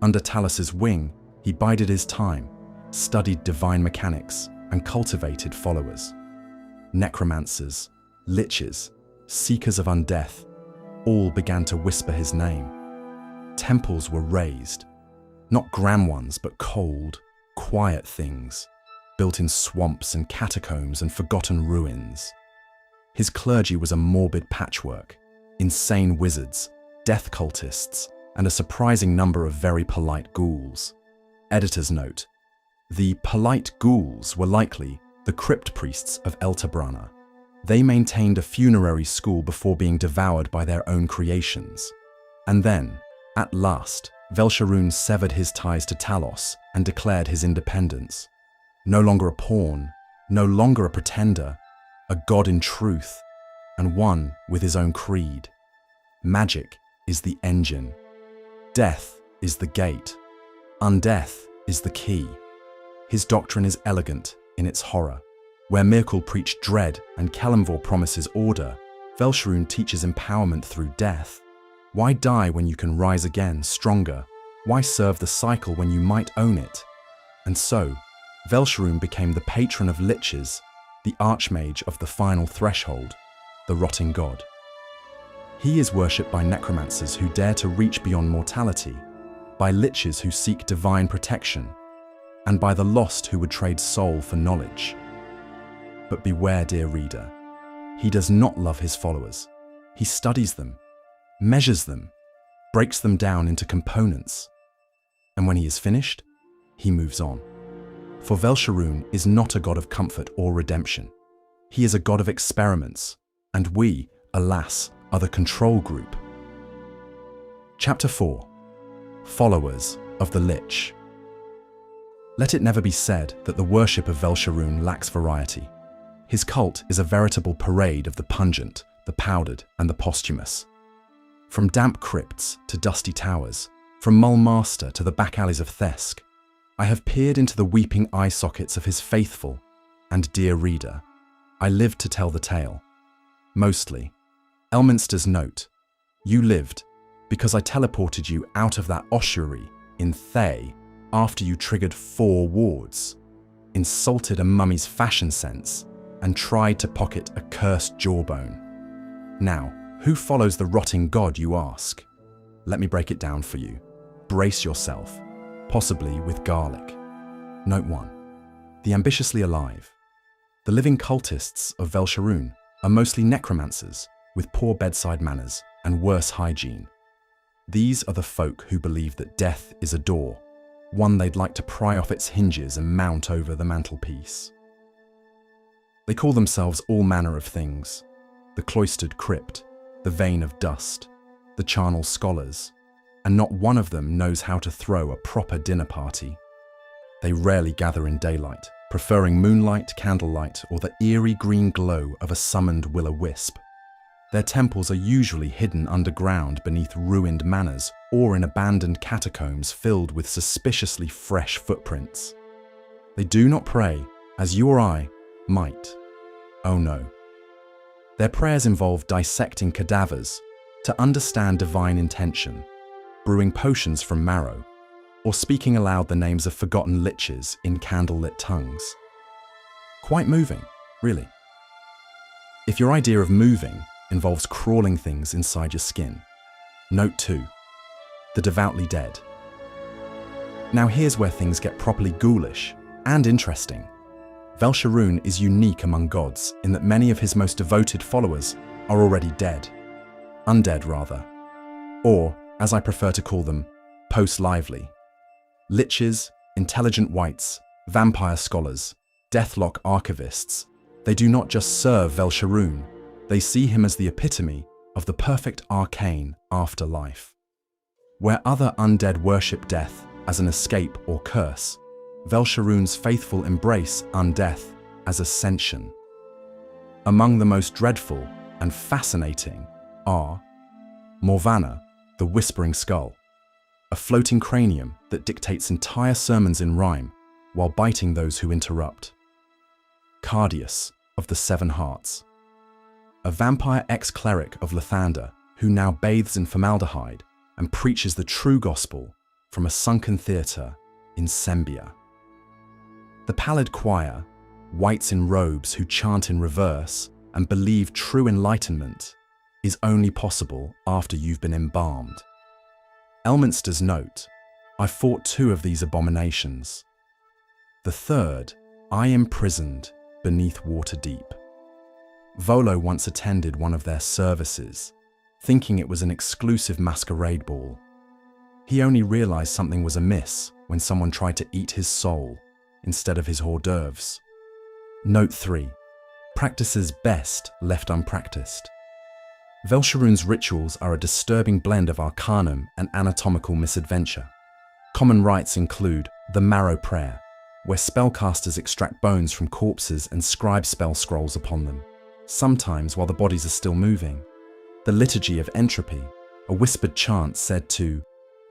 S1: Under Talos's wing, he bided his time, studied divine mechanics, and cultivated followers. Necromancers, liches, seekers of undeath, all began to whisper his name. Temples were raised, not grand ones, but cold, quiet things, built in swamps and catacombs and forgotten ruins. His clergy was a morbid patchwork, insane wizards, death cultists, and a surprising number of very polite ghouls. Editor's note: the polite ghouls were likely the crypt priests of El Tabrana. They maintained a funerary school before being devoured by their own creations. And then, at last, Velsharoon severed his ties to Talos and declared his independence. No longer a pawn, no longer a pretender, a god in truth, and one with his own creed. Magic is the engine. Death is the gate. Undeath is the key. His doctrine is elegant in its horror. Where Mirkul preached dread and Kelemvor promises order, Velsharoon teaches empowerment through death. Why die when you can rise again, stronger? Why serve the cycle when you might own it? And so, Velsharoon became the patron of liches, the archmage of the final threshold, the rotting god. He is worshipped by necromancers who dare to reach beyond mortality, by liches who seek divine protection, and by the lost who would trade soul for knowledge. But beware, dear reader, he does not love his followers. He studies them, measures them, breaks them down into components. And when he is finished, he moves on. For Velsharoon is not a god of comfort or redemption. He is a god of experiments, and we, alas, are the control group. Chapter 4. Followers of the Lich. Let it never be said that the worship of Velsharoon lacks variety. His cult is a veritable parade of the pungent, the powdered, and the posthumous. From damp crypts to dusty towers, from Mulmaster to the back alleys of Thesk, I have peered into the weeping eye sockets of his faithful and dear reader. I lived to tell the tale. Mostly. Elminster's note: you lived because I teleported you out of that ossuary in Thay after you triggered 4 wards, insulted a mummy's fashion sense, and tried to pocket a cursed jawbone. Now, who follows the rotting god, you ask? Let me break it down for you. Brace yourself, possibly with garlic. Note 1. The ambitiously alive. The living cultists of Velsharoon are mostly necromancers with poor bedside manners and worse hygiene. These are the folk who believe that death is a door, one they'd like to pry off its hinges and mount over the mantelpiece. They call themselves all manner of things: the cloistered crypt, the vein of dust, the charnel scholars, and not one of them knows how to throw a proper dinner party. They rarely gather in daylight, preferring moonlight, candlelight, or the eerie green glow of a summoned will-o-wisp. Their temples are usually hidden underground beneath ruined manors or in abandoned catacombs filled with suspiciously fresh footprints. They do not pray, as you or I might. Oh no. Their prayers involve dissecting cadavers to understand divine intention, brewing potions from marrow, or speaking aloud the names of forgotten liches in candlelit tongues. Quite moving, really. If your idea of moving involves crawling things inside your skin. Note 2. The devoutly dead. Now here's where things get properly ghoulish and interesting. Velsharoon is unique among gods in that many of his most devoted followers are already dead. Undead, rather. Or, as I prefer to call them, post-lively. Liches, intelligent wights, vampire scholars, deathlock archivists, they do not just serve Velsharoon, they see him as the epitome of the perfect arcane afterlife. Where other undead worship death as an escape or curse, Velsharoon's faithful embrace Undeath as ascension. Among the most dreadful and fascinating are Morvana, the Whispering Skull, a floating cranium that dictates entire sermons in rhyme while biting those who interrupt. Cardius of the Seven Hearts, a vampire ex-cleric of Lathander who now bathes in formaldehyde and preaches the true gospel from a sunken theatre in Sembia. The Pallid Choir, wights in robes who chant in reverse and believe true enlightenment is only possible after you've been embalmed. Elminster's note, I fought 2 of these abominations. The third, I imprisoned beneath water deep. Volo once attended one of their services, thinking it was an exclusive masquerade ball. He only realized something was amiss when someone tried to eat his soul instead of his hors d'oeuvres. Note 3. Practices best left unpracticed. Velsharoon's rituals are a disturbing blend of arcanum and anatomical misadventure. Common rites include the Marrow Prayer, where spellcasters extract bones from corpses and scribe spell scrolls upon them, sometimes while the bodies are still moving. The Liturgy of Entropy, a whispered chant said to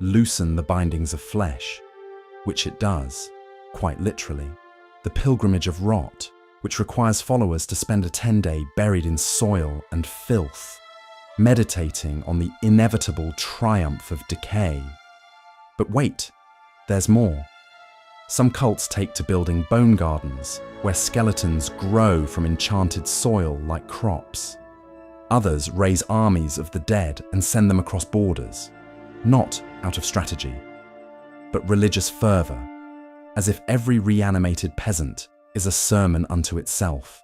S1: loosen the bindings of flesh, which it does, quite literally. The Pilgrimage of Rot, which requires followers to spend a 10-day buried in soil and filth, meditating on the inevitable triumph of decay. But wait, there's more. Some cults take to building bone gardens, where skeletons grow from enchanted soil like crops. Others raise armies of the dead and send them across borders, not out of strategy, but religious fervor, as if every reanimated peasant is a sermon unto itself.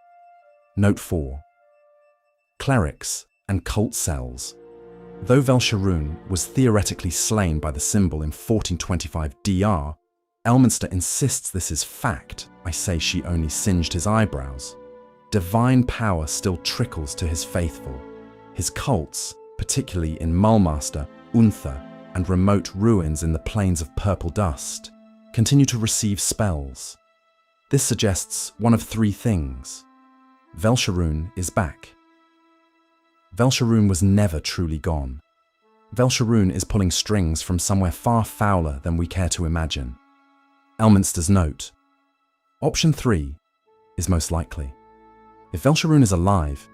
S1: Note 4. Clerics and cult cells. Though Velsharoon was theoretically slain by the symbol in 1425 DR, Elminster insists this is fact. I say she only singed his eyebrows. Divine power still trickles to his faithful. His cults, particularly in Mulmaster, Unther, and remote ruins in the plains of purple dust, continue to receive spells. This suggests one of 3 things. Velsharoon is back. Velsharoon was never truly gone. Velsharoon is pulling strings from somewhere far fouler than we care to imagine. Elminster's note. Option 3 is most likely. If Velsharoon is alive,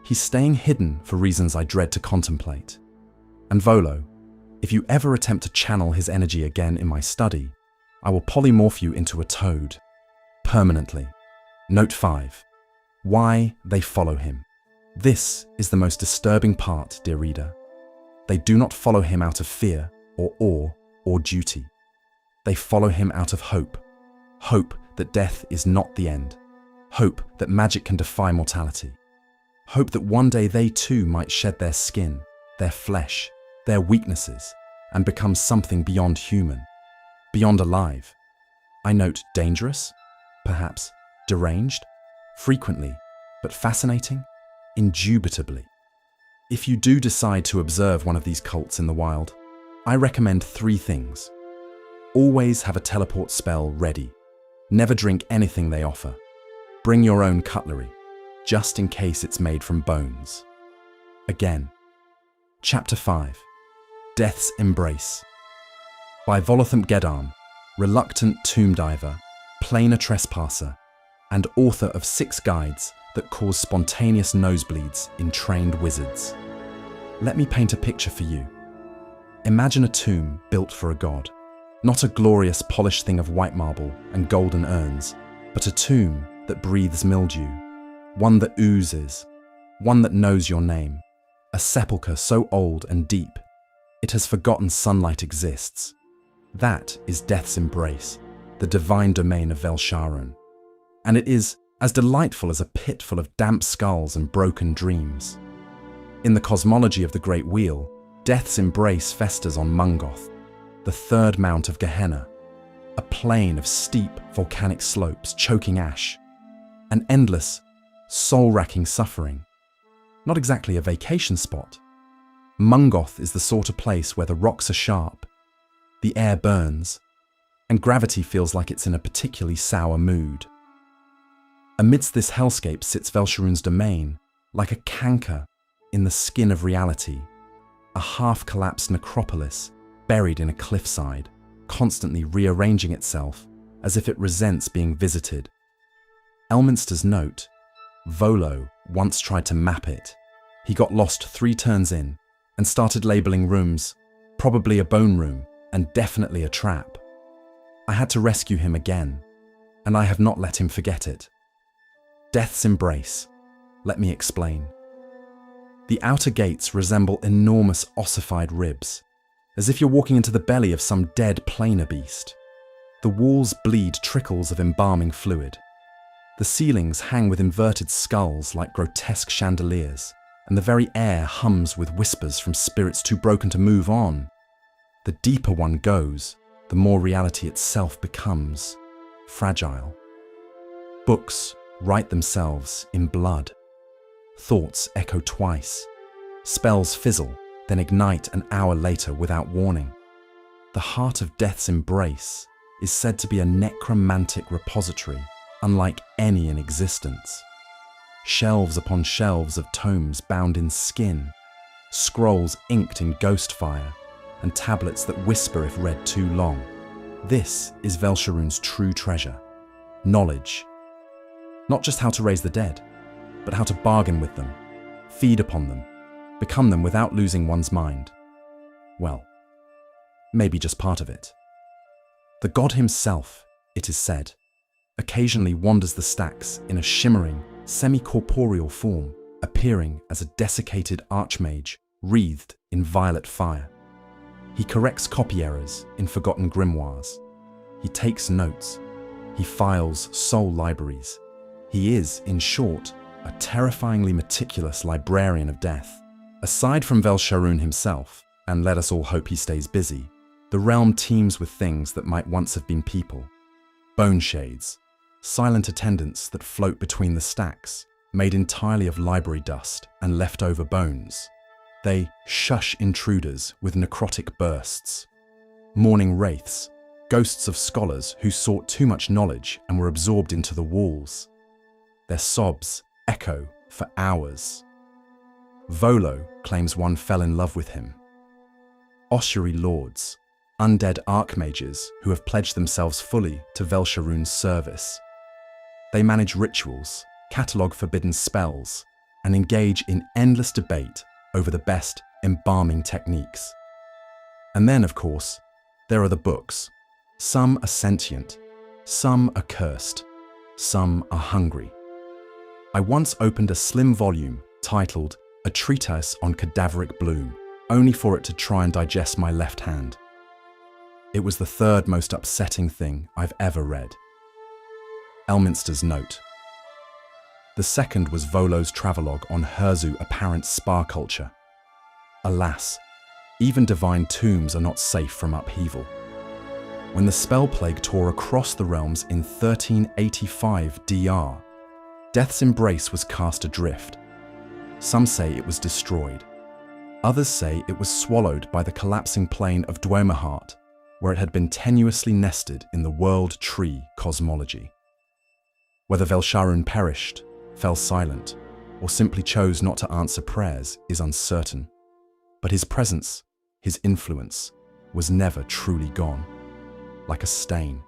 S1: he's staying hidden for reasons I dread to contemplate. And Volo, if you ever attempt to channel his energy again in my study, I will polymorph you into a toad. Permanently. Note 5. Why they follow him. This is the most disturbing part, dear reader. They do not follow him out of fear or awe or duty. They follow him out of hope. Hope that death is not the end. Hope that magic can defy mortality. Hope that one day they too might shed their skin, their flesh, their weaknesses, and become something beyond human, beyond alive. I note dangerous, perhaps deranged, frequently, but fascinating, indubitably. If you do decide to observe one of these cults in the wild, I recommend 3 things. Always have a teleport spell ready. Never drink anything they offer. Bring your own cutlery, just in case it's made from bones. Again. Chapter 5. Death's Embrace. By Volotham Geddarm, reluctant tomb diver, planar trespasser, and author of 6 guides that cause spontaneous nosebleeds in trained wizards. Let me paint a picture for you. Imagine a tomb built for a god. Not a glorious polished thing of white marble and golden urns, but a tomb that breathes mildew, one that oozes, one that knows your name, a sepulchre so old and deep, it has forgotten sunlight exists. That is Death's Embrace, the divine domain of Velsharoon. And it is as delightful as a pit full of damp skulls and broken dreams. In the cosmology of the Great Wheel, Death's Embrace festers on Mungoth, the 3rd mount of Gehenna, a plain of steep volcanic slopes choking ash, an endless, soul-racking suffering. Not exactly a vacation spot. Mungoth is the sort of place where the rocks are sharp, the air burns, and gravity feels like it's in a particularly sour mood. Amidst this hellscape sits Velsharoon's domain, like a canker in the skin of reality, a half-collapsed necropolis buried in a cliffside, constantly rearranging itself as if it resents being visited. Elminster's note: Volo once tried to map it. He got lost 3 turns in and started labeling rooms, probably a bone room and definitely a trap. I had to rescue him again, and I have not let him forget it. Death's embrace. Let me explain. The outer gates resemble enormous ossified ribs, as if you're walking into the belly of some dead planar beast. The walls bleed trickles of embalming fluid. The ceilings hang with inverted skulls like grotesque chandeliers, and the very air hums with whispers from spirits too broken to move on. The deeper one goes, the more reality itself becomes fragile. Books write themselves in blood. Thoughts echo twice. Spells fizzle, then ignite an hour later without warning. The heart of Death's embrace is said to be a necromantic repository unlike any in existence. Shelves upon shelves of tomes bound in skin, scrolls inked in ghost fire, and tablets that whisper if read too long. This is Velsharoon's true treasure: knowledge. Not just how to raise the dead, but how to bargain with them, feed upon them, become them without losing one's mind. Well, maybe just part of it. The god himself, it is said, occasionally wanders the stacks in a shimmering, semi-corporeal form, appearing as a desiccated archmage wreathed in violet fire. He corrects copy errors in forgotten grimoires. He takes notes. He files soul libraries. He is, in short, a terrifyingly meticulous librarian of death. Aside from Velsharoon himself, and let us all hope he stays busy, the realm teems with things that might once have been people. Bone shades, silent attendants that float between the stacks, made entirely of library dust and leftover bones. They shush intruders with necrotic bursts. Mourning wraiths, ghosts of scholars who sought too much knowledge and were absorbed into the walls. Their sobs echo for hours. Volo claims one fell in love with him. Ossuary lords, undead archmages who have pledged themselves fully to Velsharoon's service. They manage rituals, catalogue forbidden spells, and engage in endless debate over the best embalming techniques. And then, of course, there are the books. Some are sentient, some are cursed, some are hungry. I once opened a slim volume titled A Treatise on Cadaveric Bloom, only for it to try and digest my left hand. It was the third most upsetting thing I've ever read. Elminster's note. The second was Volo's travelogue on Herzu apparent spa culture. Alas, even divine tombs are not safe from upheaval. When the spell plague tore across the realms in 1385 DR, Death's embrace was cast adrift. Some say it was destroyed. Others say it was swallowed by the collapsing plane of Dwemerheart, where it had been tenuously nested in the world tree cosmology. Whether Velsharoon perished, fell silent, or simply chose not to answer prayers is uncertain. But his presence, his influence, was never truly gone, like a stain,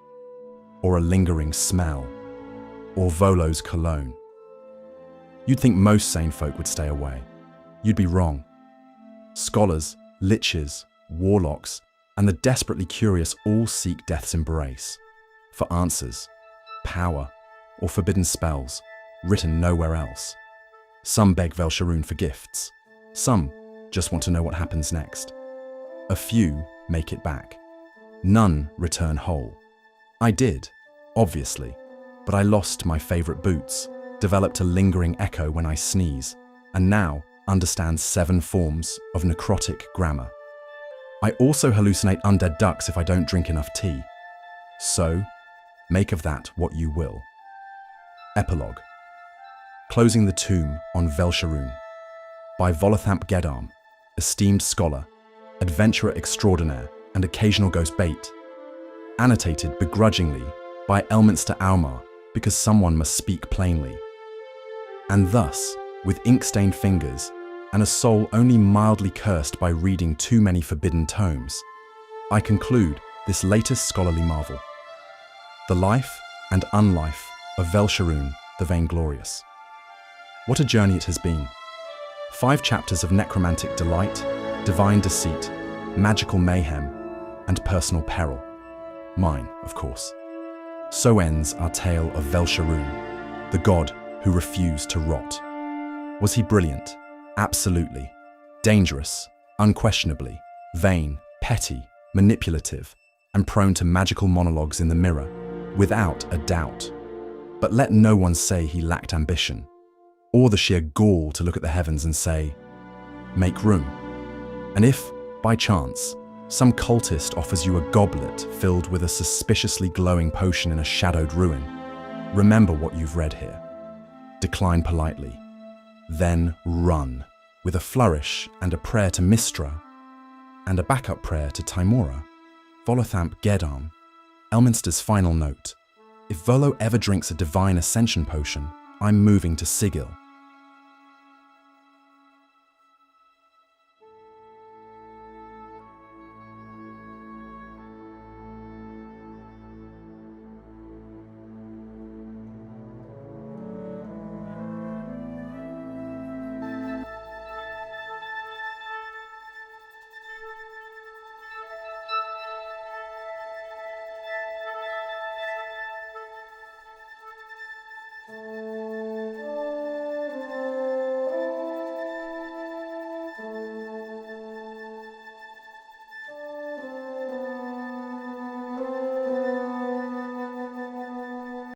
S1: or a lingering smell, or Volo's cologne. You'd think most sane folk would stay away. You'd be wrong. Scholars, liches, warlocks, and the desperately curious all seek Death's embrace for answers, power, or forbidden spells written nowhere else. Some beg Velsharoon for gifts. Some just want to know what happens next. A few make it back. None return whole. I did, obviously, but I lost my favorite boots, developed a lingering echo when I sneeze, and now understand 7 forms of necrotic grammar. I also hallucinate undead ducks if I don't drink enough tea. So, make of that what you will. Epilogue. Closing the Tomb on Velsharoon by Volothamp Geddarm, esteemed scholar, adventurer extraordinaire, and occasional ghost bait. annotated begrudgingly by Elminster Aumar because someone must speak plainly. And thus, with ink-stained fingers and a soul only mildly cursed by reading too many forbidden tomes, I conclude this latest scholarly marvel. The life and unlife of Velsharoon the Vainglorious. What a journey it has been. 5 chapters of necromantic delight, divine deceit, magical mayhem, and personal peril. Mine, of course. So ends our tale of Velsharoon, the god who refused to rot. Was he brilliant? Absolutely. Dangerous? Unquestionably. Vain, petty, manipulative, and prone to magical monologues in the mirror? Without a doubt. But let no one say he lacked ambition, or the sheer gall to look at the heavens and say, "Make room." And if, by chance, some cultist offers you a goblet filled with a suspiciously glowing potion in a shadowed ruin, remember what you've read here. Decline politely. Then run, with a flourish and a prayer to Mistra, and a backup prayer to Timora, Volothamp Geddarm. Elminster's final note: if Volo ever drinks a divine ascension potion, I'm moving to Sigil.